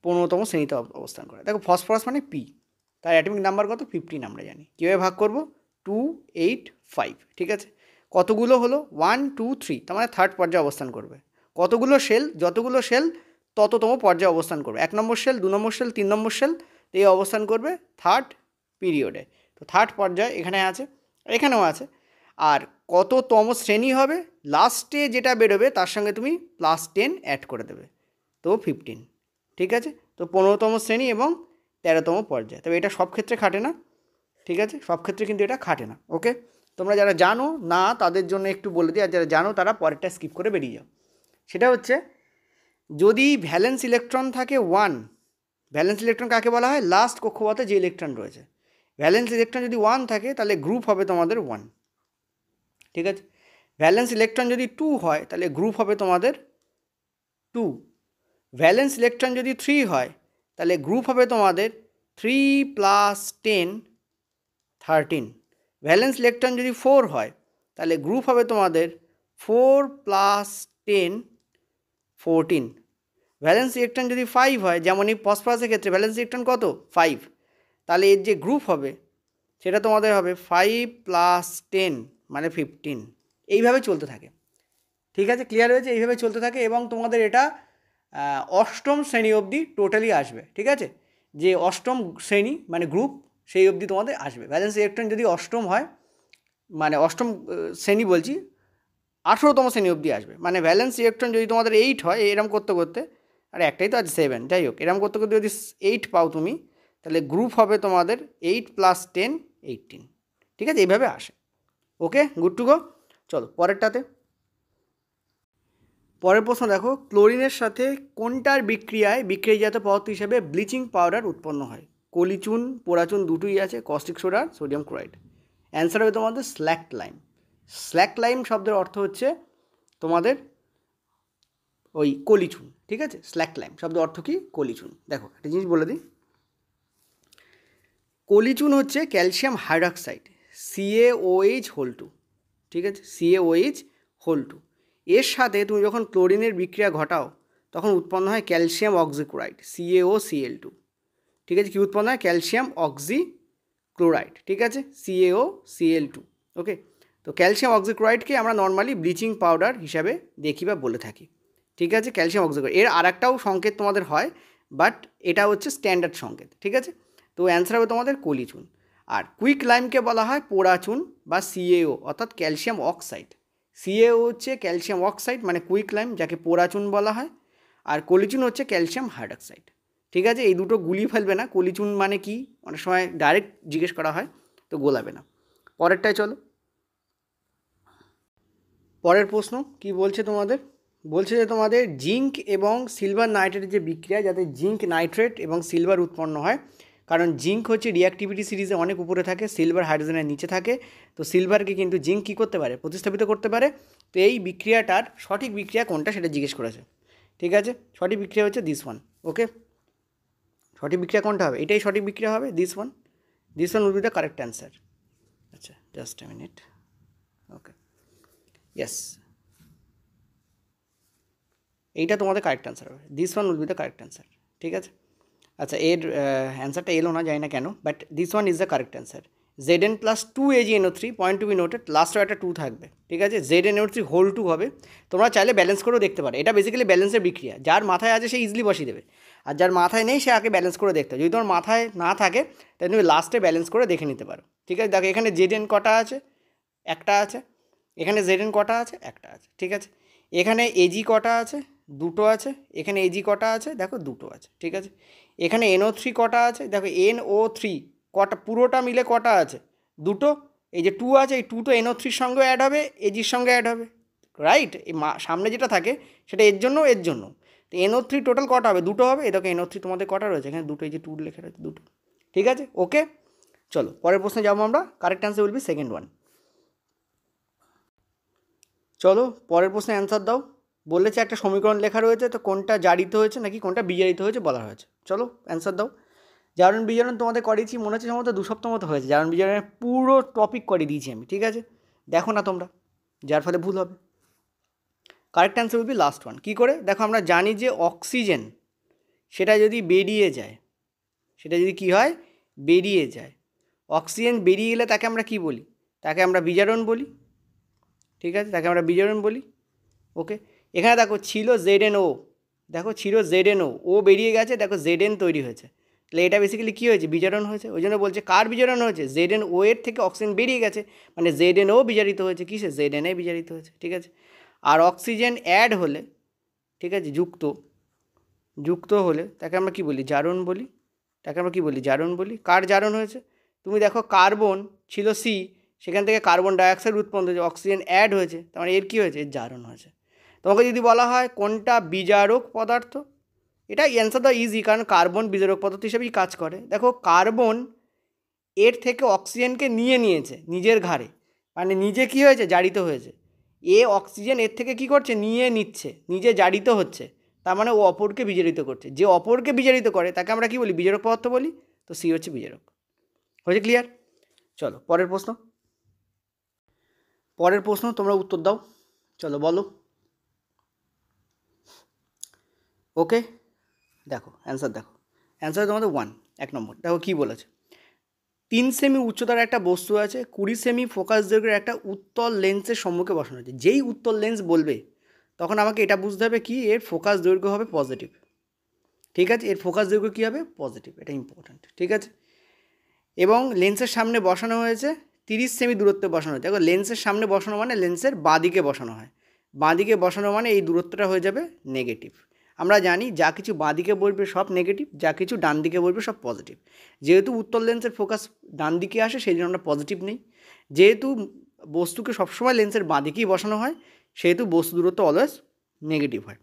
15তম শ্রেণীতে অবস্থান করে। দেখো ফসফরাস মানে পি, তার অ্যাটমিক নাম্বার কত 15 আমরা জানি। কীভাবে ভাগ করবো 2, 8, 5, ঠিক আছে। কতগুলো হলো 1, 2, 3, তার মানে থার্ড পর্যায়ে অবস্থান করবে। কতগুলো সেল, যতগুলো সেল তততম পর্যায়ে অবস্থান করবে। 1 নম্বর সেল, 2 নম্বর সেল, 3 নম্বর সেল, এই অবস্থান করবে থার্ড পিরিয়ডে। তো থার্ড পর্যায়ে এখানে আছে, এখানেও আছে। আর কততম শ্রেণী হবে, লাস্টে যেটা বেরোবে তার সঙ্গে তুমি +10 অ্যাড করে দেবে, তো 15। ঠিক আছে, তো 15তম শ্রেণী এবং 13তম পর্যায়। তবে এটা সব ক্ষেত্রে খাটে না, ঠিক আছে, সব ক্ষেত্রে কিন্তু এটা খাটে না। ওকে, তোমরা যারা জানো না তাদের জন্য একটু বলে দিই, আর যারা জানো তারা পরেরটা স্কিপ করে বেরিয়ে যাও। সেটা হচ্ছে, যদি ভ্যালেন্স ইলেকট্রন থাকে 1, ভ্যালেন্স ইলেকট্রন কাকে বলা হয়, লাস্ট কক্ষপথে যে ইলেকট্রন রয়েছে, ভ্যালেন্স ইলেকট্রন যদি 1 থাকে তাহলে গ্রুপ হবে তোমাদের 1। ঠিক আছে, ভ্যালেন্স ইলেকট্রন যদি 2 হয় তাহলে গ্রুপ হবে তোমাদের 2। ভ্যালেন্স ইলেকট্রন যদি 3 হয় তাহলে গ্রুপ হবে তোমাদের 3 + 10 13। ভ্যালেন্স ইলেকট্রন যদি 4 হয় তাহলে গ্রুপ হবে তোমাদের 4 + 10 14। ভ্যালেন্স ইলেকট্রন যদি 5 হয়, যেমন এই ফসফরাসের ক্ষেত্রে ভ্যালেন্স ইলেকট্রন কত 5, তাহলে এর যে গ্রুপ হবে সেটা তোমাদের হবে 5 + 10 মানে 15। এইভাবে চলতে থাকে। ঠিক আছে, ক্লিয়ার হয়েছে? এইভাবে চলতে থাকে এবং তোমাদের এটা অষ্টম শ্রেণী অবধি টোটালি আসবে। ঠিক আছে, যে অষ্টম শ্রেণী মানে গ্রুপ, সেই অবধি তোমাদের আসবে। ভ্যালেন্স ইলেকট্রন যদি অষ্টম হয়, মানে অষ্টম শ্রেণী বলছি, 18তম শ্রেণী অবধি আসবে। মানে ভ্যালেন্স ইলেকট্রন যদি তোমাদের 8 হয়, এরম করতে করতে, আর একটাই তো আছে 7, যাই হোক, এরম করতে করতে যদি 8 পাও তুমি, তাহলে গ্রুপ হবে তোমাদের 8 + 10 18। ঠিক আছে, এইভাবে আসে। ওকে, গুড টু গো। চলো পরেরটাতে। পরের প্রশ্ন দেখো, ক্লোরিনের সাথে কোনটার বিক্রিয়ায় বিক্রিয়াজাত পদার্থ হিসেবে ব্লিচিং পাউডার উৎপন্ন হয়? কলিচুন, পোড়াচুন দুটোই আছে, caustic soda, sodium chloride. Answer হবে তোমাদের স্ল্যাক্ট লাইম। স্ল্যাক্ট লাইম শব্দের অর্থ হচ্ছে তোমাদের ওই কলিচুন। ঠিক আছে, স্ল্যাক্ট লাইম শব্দের অর্থ কি? কলিচুন। দেখো একটা জিনিস বলে দিই, কলিচুন হচ্ছে ক্যালসিয়াম হাইড্রক্সাইড, CaOH2। ঠিক আছে, CaOH2। এর সাথে তুমি যখন ক্লোরিনের বিক্রিয়া ঘটাও তখন উৎপন্ন হয় ক্যালসিয়াম অক্সিক্লোরাইড, CaOCl2। ঠিক আছে, কি উৎপন্ন হয়? Calcium oxychloride. ঠিক আছে, CaOCl2। ওকে, তো ক্যালসিয়াম অক্সিক্লোরাইডকে আমরা নর্মালি ব্লিচিং পাউডার হিসাবে দেখি বা বলে থাকি। ঠিক আছে, ক্যালসিয়াম অক্সিক্লোরাইড। এর আরেকটাও সংকেত তোমাদের হয়, বাট এটা হচ্ছে স্ট্যান্ডার্ড সংকেত। ঠিক আছে, তো অ্যান্সার হবে তোমাদের কলিচুন। আর কুইক লাইমকে বলা হয় পোড়াচুন বা CaO, অর্থাৎ ক্যালসিয়াম অক্সাইড। CaO হচ্ছে ক্যালসিয়াম অক্সাইড মানে কুইক লাইম, যাকে পোড়াচুন বলা হয়। আর কলিচুন হচ্ছে ক্যালসিয়াম হাইড্রক্সাইড। ঠিক আছে, এই দুটো গুলিয়ে ফেলবে না, কলিচুন মানে কি অনেক সময় ডাইরেক্ট জিজ্ঞেস করা হয়, তো গোলাবে না। পরেরটায় চলো। পরের প্রশ্ন কি বলছে তোমাদের, বলছে যে তোমাদের জিঙ্ক এবং সিলভার নাইট্রেটের যে বিক্রিয়া, যাতে জিঙ্ক নাইট্রেট এবং সিলভার উৎপন্ন হয়, কারণ জিঙ্ক হচ্ছে রিঅ্যাক্টিভিটি সিরিজে অনেক উপরে থাকে, সিলভার হাইড্রোজেনের নিচে থাকে, তো সিলভারকে কিন্তু জিঙ্ক কী করতে পারে? প্রতিস্থাপিত করতে পারে। তো এই বিক্রিয়াটার সঠিক বিক্রিয়া কোনটা সেটা জিজ্ঞেস করেছে। ঠিক আছে, সঠিক বিক্রিয়া হচ্ছে দিস ওয়ান। ওকে, সঠিক বিক্রিয়া কোনটা হবে? এটাই সঠিক বিক্রিয়া হবে, this one. This one will be the correct answer. আচ্ছা, just a minute. Okay, yes, এইটা তোমাদের কারেক্ট অ্যান্সার হবে, this one will be the correct answer. ঠিক আছে, আচ্ছা এর অ্যান্সারটা এলো না, জানি না কেন, but this one is the correct answer. Zn + 2AgNO3, point to be noted, লাস্টও একটা 2 থাকবে। ঠিক আছে, ZnNO3 হবে। তোমরা চাইলে ব্যালেন্স করেও দেখতে পারো, এটা বেসিক্যালি ব্যালেন্সের বিক্রিয়া। যার মাথায় আছে সে ইজিলি বসিয়ে দেবে, আর যার মাথায় নেই সে আগে ব্যালেন্স করে দেখতে হবে। যদি তোমার মাথায় না থাকে তাহলে তুমি লাস্টে ব্যালেন্স করে দেখে নিতে পারো। ঠিক আছে, দেখো এখানে Zn কটা আছে? একটা আছে। এখানে Zn কটা আছে? একটা আছে। ঠিক আছে, এখানে Ag কটা আছে? দুটো আছে। এখানে Ag কটা আছে? দেখো দুটো আছে। ঠিক আছে, এখানে NO3 কটা আছে? দেখো NO3 কটা, পুরোটা মিলে কটা আছে? দুটো। এই যে 2 আছে, এই 2 তো NO3-র সঙ্গেও অ্যাড হবে, Ag-র সঙ্গে অ্যাড হবে, রাইট? এই সামনে যেটা থাকে সেটা এর জন্য, এর জন্য। তো NO3 টোটাল কটা হবে? দুটো হবে। এই দেখো NO3 তোমাদের কটা রয়েছে? এখানে দুটো, এই যে 2 লেখা রয়েছে, দুটো। ঠিক আছে, ওকে, চলো পরের প্রশ্নে যাবো আমরা। Correct answer will B second one. চলো পরের প্রশ্নে অ্যান্সার দাও। বলেছে একটা সমীকরণ লেখা রয়েছে, তো কোনটা জারিত হয়েছে নাকি কোনটা বিজারিত হয়েছে বলা হয়েছে। চলো অ্যান্সার দাও। জারণ বিজারণ তোমাদের করিয়েছি, মনে হচ্ছে সম্ভবত 2 সপ্তাহ মতো হয়েছে। জারণ বিজারণের পুরো টপিক করে দিয়েছি আমি। ঠিক আছে, দেখো না তোমরা, যার ফলে ভুল হবে। Correct answer will be last one. কী করে? দেখো আমরা জানি যে অক্সিজেন সেটা যদি বেরিয়ে যায়, সেটা যদি কী হয়? বেরিয়ে যায়। অক্সিজেন বেরিয়ে গেলে তাকে আমরা কী বলি? তাকে আমরা বিজারণ বলি। ঠিক আছে, তাকে আমরা বিজারণ বলি। ওকে, এখানে দেখো ছিল ZnO, দেখো ছিল ZnO, ও বেরিয়ে গেছে, দেখো Zn তৈরি হয়েছে। তাহলে এটা বেসিক্যালি কী হয়েছে, বিজারণ হয়েছে। ওই জন্য বলছে কার বিজারণ হয়েছে, ZnO এর থেকে অক্সিজেন বেরিয়ে গেছে, মানে ZnO বিজারিত হয়েছে, কিসে, ZnA বিজারিত হয়েছে, ঠিক আছে। আর অক্সিজেন অ্যাড হলে, ঠিক আছে, যুক্ত হলে তাকে আমরা কী বলি, জারণ বলি। জারণ বলি। কার জারণ হয়েছে, তুমি দেখো কার্বন ছিল C, সেখান থেকে কার্বন ডাইঅক্সাইড উৎপন্ন হয়েছে, অক্সিজেন অ্যাড হয়েছে, তার মানে এর কী হয়েছে, এর জারণ হয়েছে। তোমাকে যদি বলা হয় কোনটা বিজারক পদার্থ, এটা অ্যান্সার দেওয়া ইজি, কারণ কার্বন বিজারক পদার্থ হিসেবেই কাজ করে। দেখো কার্বন এর থেকে অক্সিজেনকে নিয়েছে নিজের ঘাড়ে, মানে নিজে কী হয়েছে, জারিত হয়েছে। অক্সিজেন এর থেকে কী করছে, নিচ্ছে, নিজে জারিত হচ্ছে, তার মানে ও অপরকে বিজারিত করছে। যে অপরকে বিজারিত করে তাকে আমরা কী বলি, বিজারক পদার্থ বলি। তো C হচ্ছে বিজারক। হয়েছে ক্লিয়ার? চলো পরের প্রশ্ন তোমরা উত্তর দাও, চলো বলো। ওকে, দেখো অ্যান্সার তোমাদের 1, 1 নম্বর। দেখো কী বলেছে, 3 সেমি উচ্চতার একটা বস্তু আছে, 20 সেমি ফোকাস দৈর্ঘ্যের একটা উত্তল লেন্সের সম্মুখে বসানো আছে। যেই উত্তল লেন্স বলবে তখন আমাকে এটা বুঝতে হবে কি, এর ফোকাস দৈর্ঘ্য হবে পজিটিভ, ঠিক আছে, এর ফোকাস দৈর্ঘ্য কী হবে, পজিটিভ, এটা ইম্পর্ট্যান্ট, ঠিক আছে। এবং লেন্সের সামনে বসানো হয়েছে 30 সেমি দূরত্বে বসানো হয়েছে। দেখো লেন্সের সামনে বসানো মানে লেন্সের বাঁদিকে বসানো হয়, বাঁদিকে বসানো মানে এই দূরত্বটা হয়ে যাবে নেগেটিভ। আমরা জানি যা কিছু বাঁদিকে বসবে সব নেগেটিভ, যা কিছু ডান দিকে বসবে সব পজিটিভ। যেহেতু উত্তল লেন্সের ফোকাস ডান দিকে আসে সেই জন্য আমরা পজিটিভ নেই। যেহেতু বস্তুকে সবসময় লেন্সের বাঁদিকেই বসানো হয় সেহেতু বস্তু দূরত্ব অলওয়েজ নেগেটিভ হয়।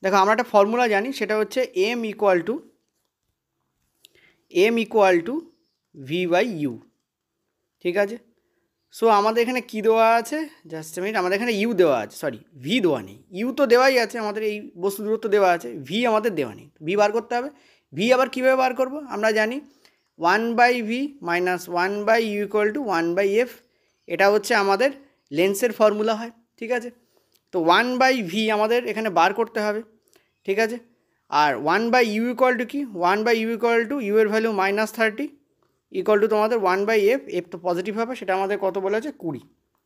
দেখো আমরা একটা ফর্মুলা জানি, সেটা হচ্ছে m ইকুয়াল টু v/u, ঠিক আছে। সো আমাদের এখানে কী দেওয়া আছে, জাস্ট মিনিট, আমাদের এখানে ইউ দেওয়া আছে, সরি ভি দেওয়া নেই, ইউ তো দেওয়াই আছে, আমাদের এই বস্তু দূরত্ব দেওয়া আছে, ভি আমাদের দেওয়া নেই, ভি বার করতে হবে। ভি আবার কীভাবে বার করব, আমরা জানি 1/v - 1/u = 1/f, এটা হচ্ছে আমাদের লেন্সের ফর্মুলা হয়, ঠিক আছে। তো 1/v আমাদের এখানে বার করতে হবে, ঠিক আছে। আর 1/u = কি, 1/u = u এর ভ্যালু -30 ইকুয়াল টু তোমাদের 1/f, এফ তো পজিটিভ হবে, সেটা আমাদের কত বলেছে, 20,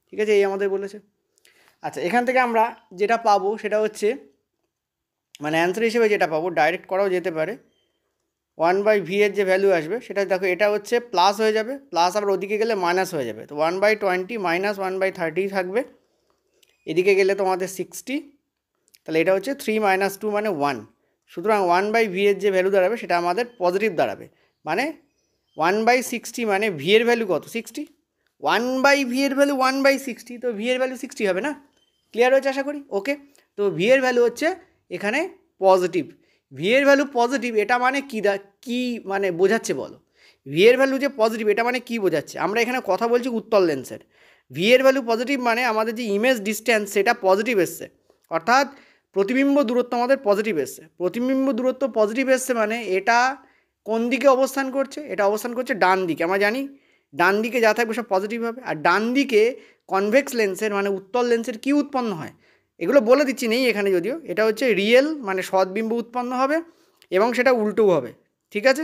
ঠিক আছে, এই আমাদের বলেছে। আচ্ছা এখান থেকে আমরা যেটা পাবো সেটা হচ্ছে, মানে অ্যান্সার হিসেবে যেটা পাবো, ডাইরেক্ট করাও যেতে পারে, 1/v এর যে ভ্যালু আসবে সেটা দেখো, এটা হচ্ছে প্লাস হয়ে যাবে, প্লাস আবার ওদিকে গেলে মাইনাস হয়ে যাবে, তো 1/20 - 1/30 থাকবে, এদিকে গেলে তোমাদের 60, তাহলে এটা হচ্ছে 3 - 2 মানে 1, সুতরাং 1/v এর যে ভ্যালু দাঁড়াবে সেটা আমাদের পজিটিভ দাঁড়াবে, মানে 1/60 মানে ভি এর ভ্যালু কত, 60, 1/v এর ভ্যালু 1/60, তো ভি এর ভ্যালু 60 হবে না, ক্লিয়ার হয়েছে আশা করি, ওকে। তো ভি এর ভ্যালু হচ্ছে এখানে পজিটিভ, ভি এর ভ্যালু পজিটিভ, এটা মানে কি মানে বোঝাচ্ছে বলো, ভি এর ভ্যালু যে পজিটিভ এটা মানে কি বোঝাচ্ছে, আমরা এখানে কথা বলছি উত্তল লেন্সের, ভি এর ভ্যালু পজিটিভ মানে আমাদের যে ইমেজ ডিস্ট্যান্স সেটা পজিটিভ এসছে, অর্থাৎ প্রতিবিম্ব দূরত্ব আমাদের পজিটিভ এসছে, প্রতিবিম্ব দূরত্ব পজিটিভ এসছে মানে এটা কোন দিকে অবস্থান করছে, এটা অবস্থান করছে ডান দিকে, আমরা জানি ডান দিকে যা থাকবে সব পজিটিভ হবে। আর ডান দিকে কনভেক্স লেন্সের মানে উত্তল লেন্সের কী উৎপন্ন হয়, এগুলো বলে দিচ্ছি, নেই এখানে যদিও, এটা হচ্ছে রিয়েল মানে সৎবিম্ব উৎপন্ন হবে এবং সেটা উল্টোও হবে, ঠিক আছে,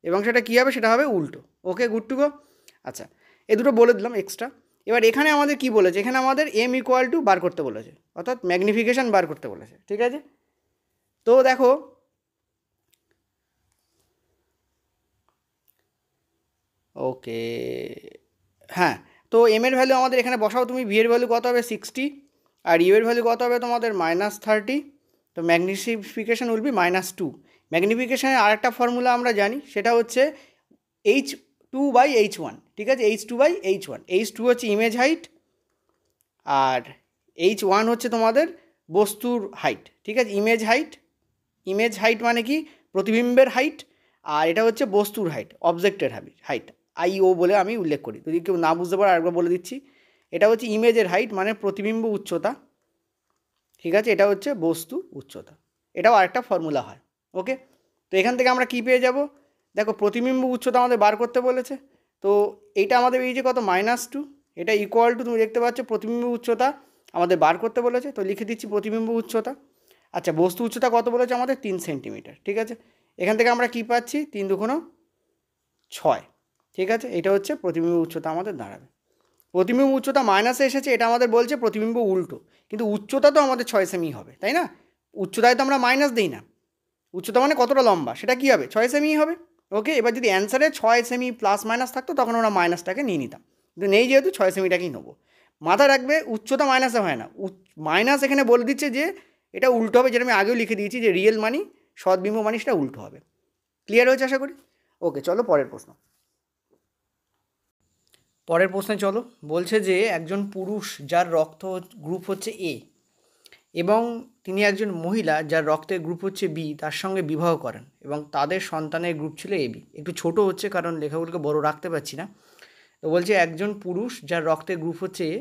এবং সেটা কী হবে, সেটা হবে উল্টো, ওকে, গুড টু গো। আচ্ছা এ দুটো বলে দিলাম এক্সট্রা। এবার এখানে আমাদের কি বলেছে, এখানে আমাদের m = বার করতে বলেছে, অর্থাৎ ম্যাগনিফিকেশান বার করতে বলেছে, ঠিক আছে। তো দেখো ওকে, হ্যাঁ, তো এম এর ভ্যালু আমাদের এখানে বসাও তুমি, ভি এর ভ্যালু কত হবে 60 আর ইউ এর ভ্যালু কত হবে তোমাদের -30, তো ম্যাগনিফিকেশান উইল বি -2। ম্যাগনিফিকেশানের আরেকটা ফর্মুলা আমরা জানি, সেটা হচ্ছে h2/h1, ঠিক আছে, h2/h1, h2 হচ্ছে ইমেজ হাইট আর h1 হচ্ছে তোমাদের বস্তুর হাইট, ঠিক আছে, ইমেজ হাইট মানে কি, প্রতিবিম্বের হাইট, আর এটা হচ্ছে বস্তুর হাইট, অবজেক্টের হাইট, IO বলে আমি উল্লেখ করি, যদি কেউ না বুঝতে পারে আরেকবার বলে দিচ্ছি, এটা হচ্ছে ইমেজের হাইট মানে প্রতিবিম্ব উচ্চতা, ঠিক আছে, এটা হচ্ছে বস্তু উচ্চতা, এটাও আরেকটা ফর্মুলা হয়, ওকে। তো এখান থেকে আমরা কী পেয়ে যাব, দেখো প্রতিবিম্ব উচ্চতা আমাদের বার করতে বলেছে, তো এইটা আমাদের এই যে কত -2, এটা ইকুয়াল টু, তুমি দেখতে পাচ্ছ প্রতিবিম্ব উচ্চতা আমাদের বার করতে বলেছে, তো লিখে দিচ্ছি প্রতিবিম্ব উচ্চতা। আচ্ছা বস্তু উচ্চতা কত বলেছে আমাদের, 3 সেন্টিমিটার, ঠিক আছে, এখান থেকে আমরা কী পাচ্ছি, 3 × 6, ঠিক আছে, এটা হচ্ছে প্রতিবিম্ব উচ্চতা আমাদের দাঁড়াবে। প্রতিবিম্ব উচ্চতা মাইনাসে এসেছে, এটা আমাদের বলছে প্রতিবিম্ব উল্টো, কিন্তু উচ্চতা তো আমাদের 6 সেমি হবে, তাই না, উচ্চতায় তো আমরা মাইনাস দিই না, উচ্চতা মানে কতটা লম্বা সেটা কী হবে, 6 সেমি হবে, ওকে, এবার যদি অ্যান্সারে 6 সেমি প্লাস মাইনাস থাকতো তখন আমরা মাইনাসটাকে নিয়ে নিতাম, কিন্তু নেই যেহেতু 6 সেমিটাকেই নেবো। মাথা রাখবে উচ্চতা মাইনাসে হয় না, মাইনাস এখানে বলে দিচ্ছে যে এটা উল্টো হবে, যেটা আমি আগেও লিখে দিয়েছি যে রিয়েল মানি সদ্বিম্ব মানি সেটা উল্টো হবে। ক্লিয়ার হয়েছে আশা করি? ওকে, চলো পরের প্রশ্ন। পরের প্রশ্নে চলো, বলছে যে একজন পুরুষ যার রক্ত গ্রুপ হচ্ছে এ এবং তিনি একজন মহিলা যার রক্তের গ্রুপ হচ্ছে বি তার সঙ্গে বিবাহ করেন এবং তাদের সন্তানের গ্রুপ ছিল এবি। একটু ছোট হচ্ছে কারণ লেখাগুলোকে বড় রাখতে পারছি না। তো বলছে একজন পুরুষ যার রক্তের গ্রুপ হচ্ছে এ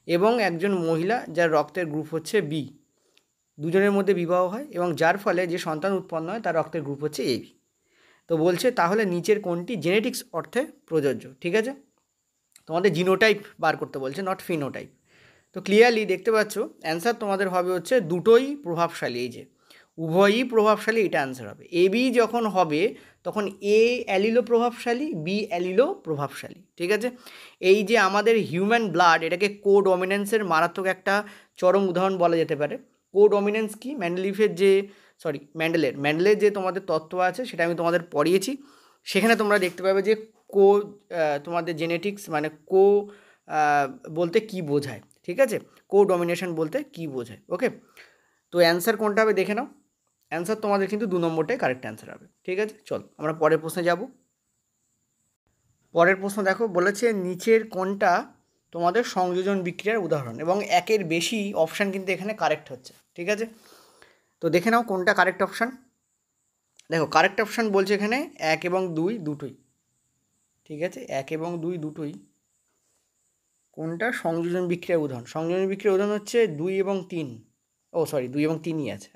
এবং একজন মহিলা যার রক্তের গ্রুপ হচ্ছে বি, দুজনের মধ্যে বিবাহ হয় এবং যার ফলে যে সন্তান উৎপন্ন হয় তার রক্তের গ্রুপ হচ্ছে এবি। তো বলছে তাহলে নিচের কোনটি জেনেটিক্স অর্থে প্রযোজ্য? ঠিক আছে, তোমাদের জিনোটাইপ বার করতে বলছে, নট ফিনোটাইপ। তো ক্লিয়ারলি দেখতে পাচ্ছ অ্যান্সার তোমাদের হবে হচ্ছে দুটোই প্রভাবশালী। এই যে উভয়ই প্রভাবশালী, এটা অ্যান্সার হবে। এ বি যখন হবে তখন এ অ্যালিলো প্রভাবশালী, বি অ্যালিলো প্রভাবশালী। ঠিক আছে, এই যে আমাদের হিউম্যান ব্লাড, এটাকে কো ডমিনেন্সের মারাত্মক একটা চরম উদাহরণ বলা যেতে পারে। কো ডমিনেন্স কি? ম্যান্ডেলের যে তোমাদের তত্ত্ব আছে সেটা আমি তোমাদের পড়িয়েছি, সেখানে তোমরা দেখতে পাবে যে তোমাদের জেনেটিক্স মানে বলতে কি বোঝায়। ঠিক আছে, কো ডমিনেশন বলতে কি বোঝায়। ওকে, তো অ্যান্সার কোনটা হবে দেখে নাও। অ্যান্সার তোমাদের কিন্তু 2 নম্বরটাই কারেক্ট অ্যান্সার হবে। ঠিক আছে, চল আমরা পরের প্রশ্নে যাব। পরের প্রশ্ন দেখো, বলেছে নিচের কোনটা তোমাদের সংযোজন বিক্রিয়ার উদাহরণ, এবং একের বেশি অপশান কিন্তু এখানে কারেক্ট হচ্ছে। ঠিক আছে, তো দেখে নাও কোনটা কারেক্ট অপশান। দেখো কারেক্ট অপশান বলছে এখানে 1 এবং 2 দুটোই। ঠিক আছে, 1 এবং 2 দুটোই। কোনটা সংযোজন বিক্রিয়ার উদাহরণ? সংযোজন বিক্রিয়ার উদাহরণ হচ্ছে 2 এবং 3। 2 এবং 3ই আছে।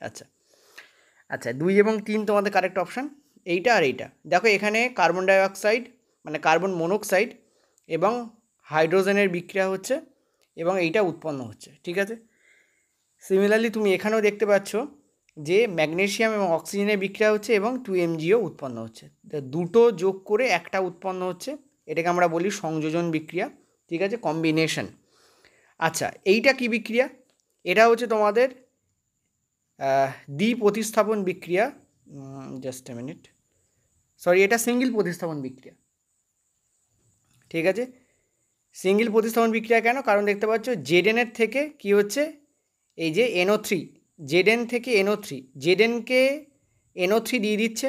আচ্ছা 2 এবং 3 তোমাদের কারেক্ট অপশান, এইটা আর এইটা। দেখো এখানে কার্বন ডাইঅক্সাইড মানে কার্বন মনোক্সাইড এবং হাইড্রোজেনের বিক্রিয়া হচ্ছে এবং এইটা উৎপন্ন হচ্ছে। ঠিক আছে, সিমিলারলি তুমি এখানেও দেখতে পাচ্ছ যে ম্যাগনেসিয়াম এবং অক্সিজেনের বিক্রিয়া হচ্ছে এবং 2mgও উৎপন্ন হচ্ছে। দুটো যোগ করে একটা উৎপন্ন হচ্ছে, এটাকে আমরা বলি সংযোজন বিক্রিয়া। ঠিক আছে, কম্বিনেশন। আচ্ছা এইটা কি বিক্রিয়া? এটা হচ্ছে তোমাদের দ্বি প্রতিস্থাপন বিক্রিয়া। জাস্ট এ মিনিট, এটা সিঙ্গেল প্রতিস্থাপন বিক্রিয়া। ঠিক আছে, সিঙ্গেল প্রতিস্থাপন বিক্রিয়া কেন? কারণ দেখতে পাচ্ছ জেডেনের থেকে কি হচ্ছে, এই যে NO3, জেডেন থেকে NO3, জেডেনকে NO3 দিয়ে দিচ্ছে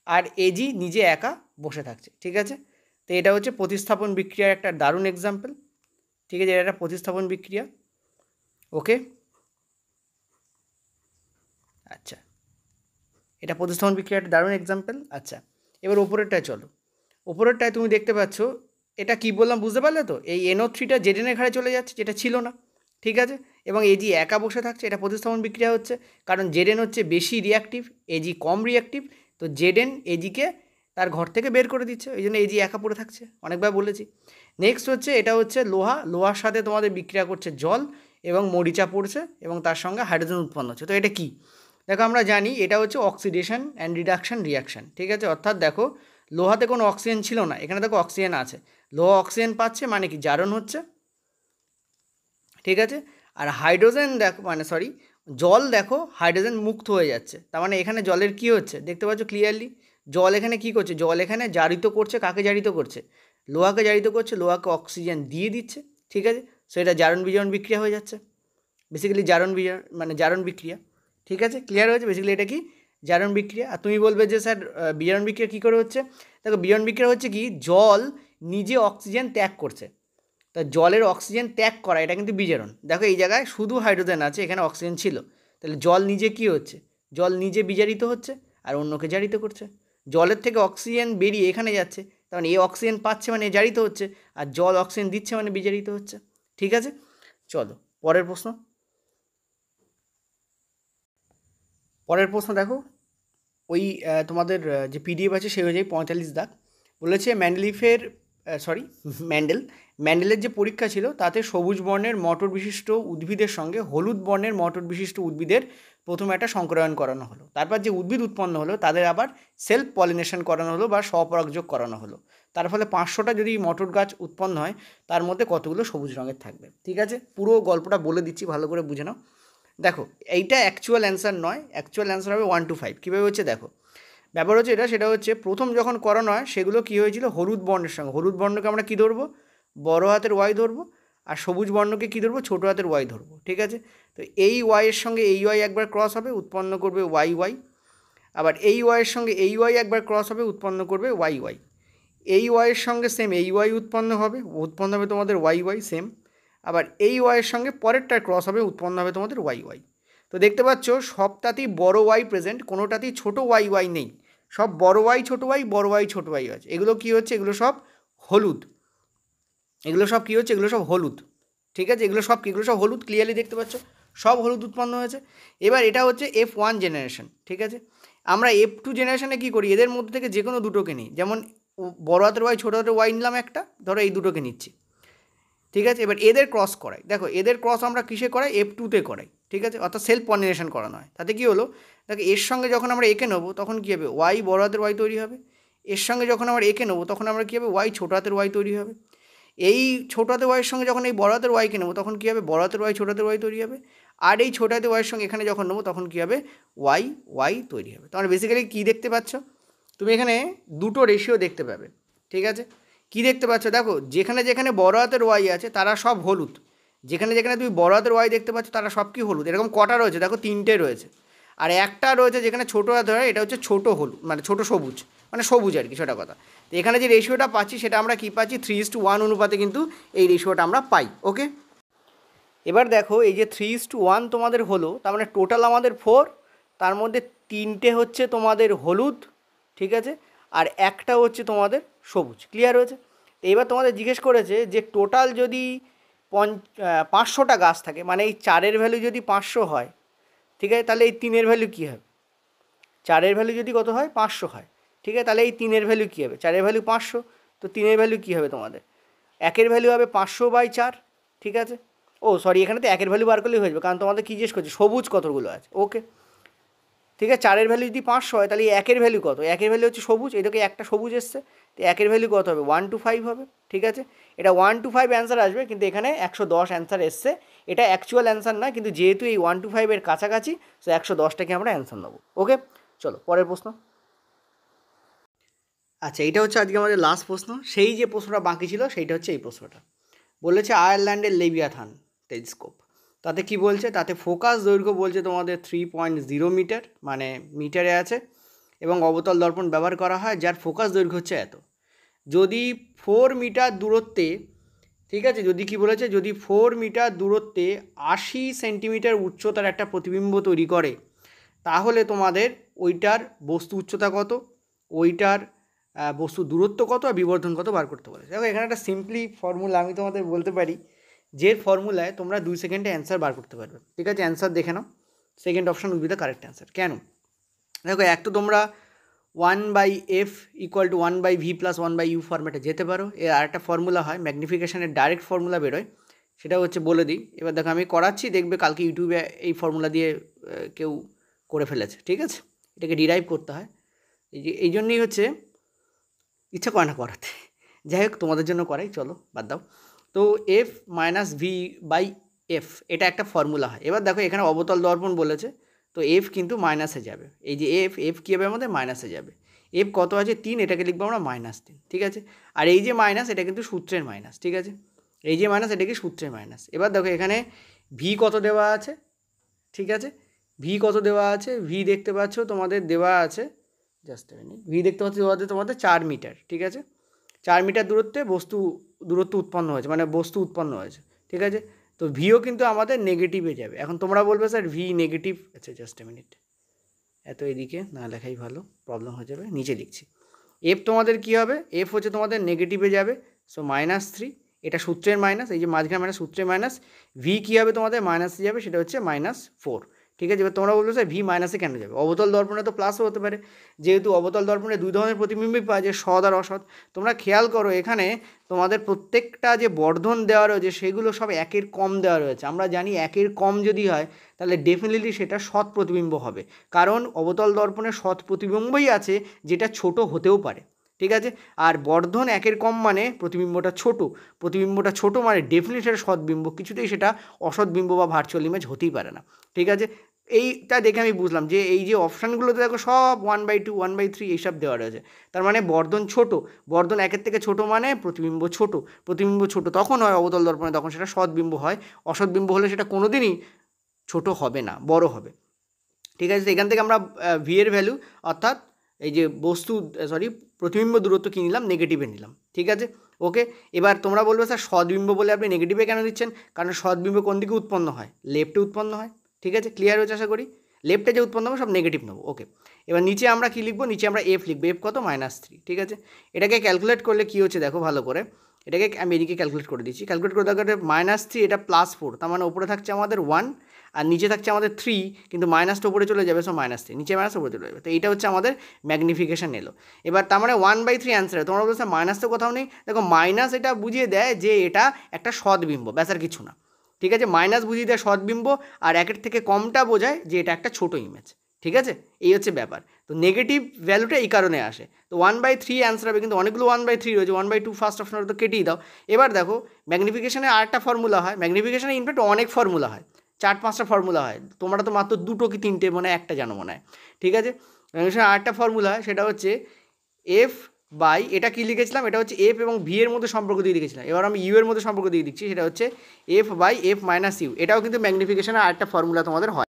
আর এজি নিজে একা বসে থাকছে। ঠিক আছে, তো এটা হচ্ছে প্রতিস্থাপন বিক্রিয়ার একটা দারুণ এক্সাম্পল। ঠিক আছে, এটা একটা প্রতিস্থাপন বিক্রিয়া। ওকে, আচ্ছা এটা প্রতিস্থাপন বিক্রিয়ার একটা দারুণ এক্সাম্পল। আচ্ছা এবার ওপরেরটায় চলো। ওপরেরটায় তুমি দেখতে পাচ্ছ এটা কি বললাম বুঝতে পারলে তো? এই NO3টা জেডেনের ঘাড়ে চলে যাচ্ছে, যেটা ছিল না। ঠিক আছে, এবং এজি একা বসে থাকছে, এটা প্রতিস্থাপন বিক্রিয়া হচ্ছে। কারণ জেডেন হচ্ছে বেশি রিয়াক্টিভ, এজি কম রিয়াক্টিভ, তো জেডেন এজিকে তার ঘর থেকে বের করে দিচ্ছে, ওই জন্য এজি একা পড়ে থাকছে, অনেকবার বলেছি। নেক্সট হচ্ছে এটা হচ্ছে লোহার সাথে তোমাদের বিক্রিয়া করছে জল এবং মরিচা পড়ছে এবং তার সঙ্গে হাইড্রোজেন উৎপন্ন হচ্ছে। তো এটা কি? দেখো আমরা জানি এটা হচ্ছে অক্সিডেশন অ্যান্ড রিডাকশন রিয়াকশান। ঠিক আছে, অর্থাৎ দেখো লোহাতে কোনো অক্সিজেন ছিল না, এখানে দেখো অক্সিজেন আছে, লোহা অক্সিজেন পাচ্ছে মানে কি জারণ হচ্ছে। ঠিক আছে, আর হাইড্রোজেন দেখো জল দেখো হাইড্রোজেন মুক্ত হয়ে যাচ্ছে, তার মানে এখানে জলের কি হচ্ছে দেখতে পাচ্ছ ক্লিয়ারলি। জল এখানে কি করছে? জল এখানে জারিত করছে, কাকে জারিত করছে? লোহাকে জারিত করছে, লোহাকে অক্সিজেন দিয়ে দিচ্ছে। ঠিক আছে, সেটা জারণ বিজারণ বিক্রিয়া হয়ে যাচ্ছে, বেসিক্যালি জারণ বিক্রিয়া। ঠিক আছে, ক্লিয়ার হয়েছে? বেসিক্যালি এটা কি? জারণ বিক্রিয়া। আর তুমি বলবে যে স্যার বিজারণ বিক্রিয়া কী করে হচ্ছে? দেখো বিজারণ বিক্রিয়া হচ্ছে কি, জল নিজে অক্সিজেন ত্যাগ করছে, তা জলের অক্সিজেন ত্যাগ করা এটা কিন্তু বিজারণ। দেখো এই জায়গায় শুধু হাইড্রোজেন আছে, এখানে অক্সিজেন ছিল, তাহলে জল নিজে কি হচ্ছে? জল নিজে বিজারিত হচ্ছে আর অন্যকে জারিত করছে। জলের থেকে অক্সিজেন বেরিয়ে এখানে যাচ্ছে, তার মানে এ অক্সিজেন পাচ্ছে মানে জারিত হচ্ছে, আর জল অক্সিজেন দিচ্ছে মানে বিজারিত হচ্ছে। ঠিক আছে, চলো পরের প্রশ্ন। দেখো ওই তোমাদের যে PDF আছে সেই অনুযায়ী 45 দাগ বলেছে ম্যান্ডেলের যে পরীক্ষা ছিল তাতে সবুজ বর্ণের মটর বিশিষ্ট উদ্ভিদের সঙ্গে হলুদ বর্ণের মটর বিশিষ্ট উদ্ভিদের প্রথমে একটা সংকরায়ন করানো হলো, তারপর যে উদ্ভিদ উৎপন্ন হলো তাদের আবার সেলফ পলিনেশন করানো হলো বা স্বপরাগযোগ করানো হলো। তার ফলে 500টা যদি মটর গাছ উৎপন্ন হয় তার মধ্যে কতগুলো সবুজ রঙের থাকবে। ঠিক আছে, পুরো গল্পটা বলে দিচ্ছি, ভালো করে বুঝে নাও। দেখো এইটা অ্যাকচুয়াল অ্যান্সার নয়, অ্যাকচুয়াল অ্যান্সার হবে 1 to 5। কীভাবে হচ্ছে দেখো, ব্যাপার হচ্ছে এটা, সেটা হচ্ছে প্রথম যখন করানো হয় সেগুলো কী হয়েছিল, হলুদ বর্ণের সঙ্গে। হলুদ বর্ণকে আমরা কী ধরবো, বড় হাতের ওয়াই ধরবো, আর সবুজ বর্ণকে কী ধরবো, ছোটো হাতের ওয়াই ধরবো, ঠিক আছে। তো এই ওয়াইয়ের সঙ্গে এই ওয়াই একবার ক্রস হবে, উৎপন্ন করবে ওয়াই ওয়াই। আবার এই ওয়াইয়ের সঙ্গে এই ওয়াই একবার ক্রস হবে, উৎপন্ন করবে ওয়াই ওয়াই। এই ওয়াইয়ের সঙ্গে সেম এই ওয়াই উৎপন্ন হবে তোমাদের ওয়াই ওয়াই সেম। আবার এই ওয়াইয়ের সঙ্গে পরেরটার ক্রস হবে, উৎপন্ন হবে তোমাদের ওয়াই ওয়াই। তো দেখতে পাচ্ছ সবটাতেই বড় ওয়াই প্রেজেন্ট, কোনোটাতেই ছোটো ওয়াই ওয়াই নেই, সব বড় ওয়াই ছোটো ওয়াই, বড় ওয়াই ছোটো ওয়াই আছে। এগুলো কী হচ্ছে, এগুলো সব হলুদ, এগুলো সব কী হচ্ছে, এগুলো সব হলুদ, ঠিক আছে। এগুলো সব হলুদ, ক্লিয়ারলি দেখতে পাচ্ছ সব হলুদ উৎপন্ন হয়েছে। এবার এটা হচ্ছে F1 জেনারেশন, ঠিক আছে। আমরা F2 জেনারেশনে কী করি, এদের মধ্যে থেকে যে কোনো দুটোকে নিই, যেমন বড় হাতের ওয়াই ছোটো হাতের ওয়াই নিলাম একটা, ধরো এই দুটোকে নিচ্ছি, ঠিক আছে। এবার এদের ক্রস করাই, দেখো এদের ক্রস আমরা কিসে করাই, F2তে করাই, ঠিক আছে, অর্থাৎ সেলফ পলিনেশন করানো হয়। তাতে কী হলো, দেখো এর সঙ্গে যখন আমরা এঁকে নেবো তখন কী হবে, ওয়াই বড় হাতের ওয়াই তৈরি হবে। এর সঙ্গে যখন আমরা এঁকে নেবো তখন আমরা কী হবে, ওয়াই ছোটো হাতের ওয়াই তৈরি হবে। এই ছোটো হাতের ওয়াইয়ের সঙ্গে যখন এই বড় হাতের ওয়াইকে নেবো তখন কী হবে, বড় হাতের ওয়াই ছোটো হাতের ওয়াই তৈরি হবে। আর এই ছোটো হাতের ওয়াইয়ের সঙ্গে এখানে যখন নেবো তখন কী হবে, ওয়াই ওয়াই তৈরি হবে। তোমরা বেসিক্যালি কী দেখতে পাচ্ছ, তুমি এখানে দুটো রেশিও দেখতে পাবে, ঠিক আছে। কী দেখতে পাচ্ছ, দেখো যেখানে যেখানে বড় হাতের ওয়াই আছে তারা সব হলুদ, যেখানে যেখানে তুমি বড় হাতের ওয়াই দেখতে পাচ্ছ তারা সব কি হলুদ। এরকম কটা রয়েছে, দেখো তিনটে রয়েছে। আর একটা রয়েছে যেখানে ছোটো হাতের হয়, এটা হচ্ছে ছোটো হলুদ, মানে ছোটো সবুজ, মানে সবুজ আর কি, সেটা কথা। তো এখানে যে রেশিওটা পাচ্ছি সেটা আমরা কী পাচ্ছি, 3:1 অনুপাতে কিন্তু এই রেশিওটা আমরা পাই, ওকে। এবার দেখো এই যে 3:1 তোমাদের হলো, তার মানে টোটাল আমাদের 4, তার মধ্যে তিনটে হচ্ছে তোমাদের হলুদ, ঠিক আছে, আর একটা হচ্ছে তোমাদের সবুজ, ক্লিয়ার হয়েছে। এবার তোমাদের জিজ্ঞেস করেছে যে টোটাল যদি 500টা গাছ থাকে, মানে এই 4-এর ভ্যালু যদি 500 হয়, ঠিক আছে, তাহলে এই 3-এর ভ্যালু কী হবে, 4-এর ভ্যালু যদি কত হয়, 500 হয়, ঠিক আছে, তাহলে এই 3-এর ভ্যালু কী হবে, 4-এর ভ্যালু 500, তো 3-এর ভ্যালু কী হবে তোমাদের, 1-এর ভ্যালু হবে 500/4, ঠিক আছে। ও সরি, এখানে তো 1-এর ভ্যালু বার করলেই হয়ে যাবে, কারণ তোমাদের কী জিজ্ঞেস করছে, সবুজ কতগুলো আছে, ওকে, ঠিক আছে। 4-এর ভ্যালু যদি 500 হয় তাহলে 1-এর ভ্যালু কত, 1-এর ভ্যালু হচ্ছে সবুজ, এটাকে একটা সবুজ এসছে, তো 1-এর ভ্যালু কত হবে, 125 হবে, ঠিক আছে। এটা 125 অ্যান্সার আসবে, কিন্তু এখানে 110 অ্যান্সার এসছে। এটা অ্যাকচুয়াল অ্যান্সার না, কিন্তু যেহেতু এই 125-এর কাছাকাছি, সো 110টাকে আমরা অ্যান্সার নেবো, ওকে। চলো পরের প্রশ্ন। আচ্ছা, এইটা হচ্ছে আজকে আমাদের লাস্ট প্রশ্ন। সেই যে প্রশ্নটা বাকি ছিল সেইটা হচ্ছে এই প্রশ্নটা, বলেছে আয়ারল্যান্ডের লেভিয়াথান টেলিস্কোপ, তাতে কি বলছে, তাতে ফোকাস দৈর্ঘ্য বলছে তোমাদের 3.0 মিটার, মানে মিটারে আছে, এবং অবতল দর্পণ ব্যবহার করা হয় যার ফোকাস দৈর্ঘ্য হচ্ছে এত। যদি 4 মিটার দূরত্বে, ঠিক আছে, যদি কি বলেছে, যদি 4 মিটার দূরত্বে 80 সেন্টিমিটার উচ্চতার একটা প্রতিবিম্ব তৈরি করে, তাহলে তোমাদের ওইটার বস্তু উচ্চতা কত, ওইটার বস্তু দূরত্ব কত আর বিবর্ধন কত বার করতে বলেছে। দেখো এখানে একটা সিম্পলি ফর্মুলা আমি তোমাদের বলতে পারি, যে ফর্মুলায় তোমরা 2 সেকেন্ডে অ্যান্সার বার করতে পারবে, ঠিক আছে। অ্যান্সার দেখে নাও, second option will be the correct answer. কেন, দেখো এক তো তোমরা 1/f = 1/v + 1/u ফর্ম্যাটে যেতে পারো। এর আরেকটা ফর্মুলা হয়, ম্যাগনিফিকেশনের ডাইরেক্ট ফর্মুলা বেরোয়, সেটা হচ্ছে বলে দিই। এবার দেখো আমি করাচ্ছি, দেখবে কালকে ইউটিউবে এই ফর্মুলা দিয়ে কেউ করে ফেলেছে, ঠিক আছে। এটাকে ডিরাইভ করতে হয়, এই জন্যই হচ্ছে ইচ্ছা করে না করাতে, যাই হোক তোমাদের জন্য করাই, চলো বাদ দাও। তো f - v/f এটা একটা ফর্মুলা হয়। এবার দেখো এখানে অবতল দর্পণ বলেছে, তো এফ কিন্তু মাইনাসে যাবে, এই যে এফ কী হবে আমাদের, মাইনাসে যাবে। এফ কত আছে, 3, এটাকে লিখবো আমরা -3, ঠিক আছে। আর এই যে মাইনাস, এটা কিন্তু সূত্রের মাইনাস, ঠিক আছে, এই যে মাইনাস এটা কি সূত্রের মাইনাস। এবার দেখো এখানে ভি কত দেওয়া আছে, ঠিক আছে, ভি কত দেওয়া আছে, ভি দেখতে পাচ্ছ তোমাদের দেওয়া আছে, জাস্ট এ মিনিট, ভি দেখতে পাচ্ছ দেওয়া আছে তোমাদের 4 মিটার, ঠিক আছে। 4 মিটার দূরত্বে দূরত্ব উৎপন্ন হয়েছে, মানে বস্তু উৎপন্ন হয়েছে, ঠিক আছে। তো ভিও কিন্তু আমাদের নেগেটিভে যাবে। এখন তোমরা বলবে স্যার ভি নেগেটিভ, আচ্ছা জাস্ট এ মিনিট, এত এদিকে না লেখাই ভালো, প্রবলেম হয়ে যাবে, নিচে লিখছি। এফ তোমাদের কী হবে, এফ হচ্ছে তোমাদের নেগেটিভে যাবে, সো -3, এটা সূত্রের মাইনাস, এই যে মাঝখানে মানে সূত্রের মাইনাস। ভি কী হবে তোমাদের, মাইনাসে যাবে, সেটা হচ্ছে -4, ঠিক আছে। এবার তোমরা বলবে স্যার ভি মাইনাসে কেন যাবে, অবতল দর্পণে তো প্লাসও হতে পারে, যেহেতু অবতল দর্পণে 2 ধরনের প্রতিবিম্বই পাওয়া যায়, সৎ আর অসৎ। তোমরা খেয়াল করো এখানে তোমাদের প্রত্যেকটা যে বর্ধন দেওয়া রয়েছে সেগুলো সব 1-এর কম দেওয়া রয়েছে। আমরা জানি 1-এর কম যদি হয় তাহলে ডেফিনেটলি সেটা সৎ প্রতিবিম্ব হবে, কারণ অবতল দর্পণে সৎ প্রতিবিম্বই আছে যেটা ছোট হতেও পারে, ঠিক আছে। আর বর্ধন 1-এর কম মানে প্রতিবিম্বটা ছোট মানে ডেফিনেটলি সেটা সৎবিম্ব, কিছুতেই সেটা অসৎ বিম্ব বা ভার্চুয়াল ইমেজ হতেই পারে না, ঠিক আছে। এইটা দেখে আমি বুঝলাম যে এই যে অপশানগুলোতে দেখো সব 1/2 1/3 এইসব দেওয়া রয়েছে। তার মানে বর্ধন ছোট, বর্ধন একের থেকে ছোট মানে প্রতিবিম্ব ছোট, প্রতিবিম্ব ছোট তখন হয় অবতল দর্পণে, তখন সেটা সৎবিম্ব হয়। অসৎবিম্ব হলে সেটা কোনোদিনই ছোট হবে না, বড় হবে। ঠিক আছে, এখান থেকে আমরা ভি এর ভ্যালু অর্থাৎ এই যে প্রতিবিম্ব দূরত্ব কী নিলাম, নেগেটিভে নিলাম। ঠিক আছে, ওকে। এবার তোমরা বলবে স্যার সদ্বিম্ব বলে আপনি নেগেটিভে কেন দিচ্ছেন? কারণ সদ্বিম্ব কোন দিকে উৎপন্ন হয়? লেফটে উৎপন্ন হয়। ঠিক আছে, ক্লিয়ার হয়েছে আশা করি। লেফটে যে উৎপন্ন হবে সব নেগেটিভ নেবো, ওকে। এবার নিচে আমরা কী লিখবো? নিচে আমরা এফ লিখবো। এফ কত? -3। ঠিক আছে, এটাকে ক্যালকুলেট করলে কী হচ্ছে দেখো ভালো করে, এটাকে আমি এদিকে ক্যালকুলেট করে দিচ্ছি। ক্যালকুলেট করে দেখাতে -3 এটা +4, তার মানে ওপরে থাকছে আমাদের 1 আর নিচে থাকছে আমাদের 3, কিন্তু মাইনাসটা উপরে চলে যাবে, সো -3 নিচে মাইনাস উপরে চলে যাবে। তো এইটা হচ্ছে আমাদের ম্যাগনিফিকেশন এলো। এবার তার মানে 1/3 অ্যান্সার। তোমরা বলছো মাইনাস তো কোথাও নেই, দেখো মাইনাস এটা বুঝিয়ে দেয় যে এটা একটা সদ্বিম্ব, ব্যাস আর কিছু না। ঠিক আছে, মাইনাস বুঝিয়ে দেয় সদ্বিম্ব, আর একের থেকে কমটা বোঝায় যে এটা একটা ছোট ইমেজ। ঠিক আছে, এই হচ্ছে ব্যাপার। তো নেগেটিভ ভ্যালুটা এই কারণে আসে। তো 1/3 অ্যান্সার হবে, কিন্তু অনেকগুলো 1/3 রয়েছে, 1/2 ফার্স্ট অপশন তো কেটেই দাও। এবার দেখো ম্যাগনিফিকেশনে আরেকটা ফর্মুলা হয়, ম্যাগনিফিকেশনে ইনফ্যাক্ট অনেক ফর্মুলা হয়, 4-5টা ফর্মুলা হয়, তোমরা তো মাত্র 2টো কি 3টে মনে হয় একটা জানো মনে হয়। ঠিক আছে, ম্যাগনিফিকেশনে আরেকটা ফর্মুলা হয়, সেটা হচ্ছে এফ বাই, এটা কী লিখেছিলাম, এটা হচ্ছে এফ এবং ভি এর মধ্যে সম্পর্ক দিয়ে লিখেছিলাম, এবার আমি ইউ এর মধ্যে সম্পর্ক দিয়ে দিচ্ছি, সেটা হচ্ছে F by F minus U. এটাও কিন্তু ম্যাগনিফিকেশনে আরেকটা ফর্মুলা তোমাদের হয়।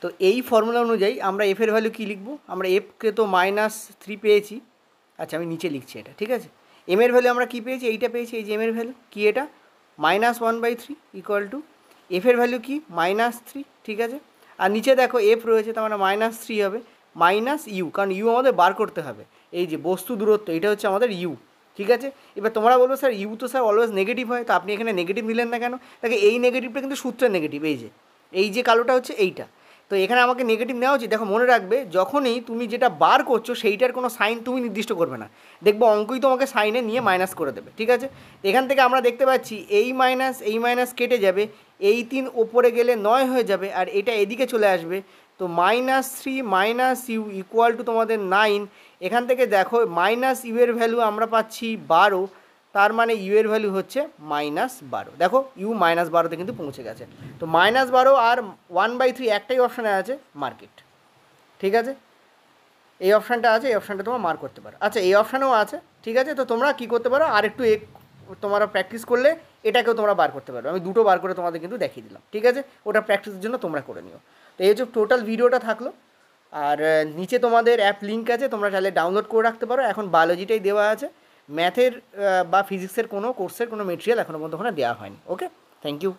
তো এই ফর্মুলা অনুযায়ী আমরা এফের ভ্যালু কী লিখবো? আমরা এফকে তো -3 পেয়েছি, আচ্ছা আমি নিচে লিখছি এটা। ঠিক আছে, এম এর ভ্যালু আমরা কী পেয়েছি? এইটা পেয়েছি, এই যে এম এর ভ্যালু কী, এটা -1/3 ইকুয়াল টু এফের ভ্যালু কি? -3। ঠিক আছে, আর নিচে দেখো এফ রয়েছে, তার মানে -3 হবে মাইনাস ইউ, কারণ ইউ আমাদের বার করতে হবে। এই যে বস্তু দূরত্ব, এটা হচ্ছে আমাদের ইউ। ঠিক আছে, এবার তোমরা বলবো স্যার ইউ তো স্যার অলওয়েজ নেগেটিভ হয়, তো আপনি এখানে নেগেটিভ নিলেন না কেন? দেখো এই নেগেটিভটা কিন্তু সূত্রের নেগেটিভ, এই যে কালোটা হচ্ছে এইটা। তো এখানে আমাকে নেগেটিভ নেওয়া উচিত। দেখো মনে রাখবে, যখনই তুমি যেটা বার করছো সেইটার কোনো সাইন তুমি নির্দিষ্ট করবে না, দেখবো অঙ্কই তোমাকে সাইনে নিয়ে মাইনাস করে দেবে। ঠিক আছে, এখান থেকে আমরা দেখতে পাচ্ছি এই মাইনাস কেটে যাবে, এই 3 ওপরে গেলে 9 হয়ে যাবে, আর এটা এদিকে চলে আসবে। তো -3 মাইনাস ইউ ইকুয়াল টু তোমাদের 9। এখান থেকে দেখো মাইনাস ইউ এর ভ্যালু আমরা পাচ্ছি 12, তার মানে ইউ এর ভ্যালু হচ্ছে -12। দেখো ইউ -12তে কিন্তু পৌঁছে গেছে। তো -12 আর 1/3 একটাই অপশানে আছে, মার্কেট। ঠিক আছে, এই অপশানটা আছে, এই অপশানটা তোমরা মার্ক করতে পারো। আচ্ছা এই অপশানেও আছে। ঠিক আছে, তো তোমরা কী করতে পারো, আর একটু তোমরা প্র্যাকটিস করলে এটাকেও তোমরা বার করতে পারো। আমি দুটো বার করে তোমাদের কিন্তু দেখিয়ে দিলাম। ঠিক আছে, ওটা প্র্যাকটিসের জন্য তোমরা করে নিও। তো এই হচ্ছে টোটাল ভিডিওটা থাকলো, আর নিচে তোমাদের অ্যাপ লিঙ্ক আছে, তোমরা চাইলে ডাউনলোড করে রাখতে পারো। এখন বায়োলজিটাই দেওয়া আছে, ম্যাথের বা ফিজিক্সের কোনো কোর্সের কোনো মেটেরিয়াল এখনও পর্যন্ত ওখানে দেওয়া হয়নি। ওকে, থ্যাংক ইউ।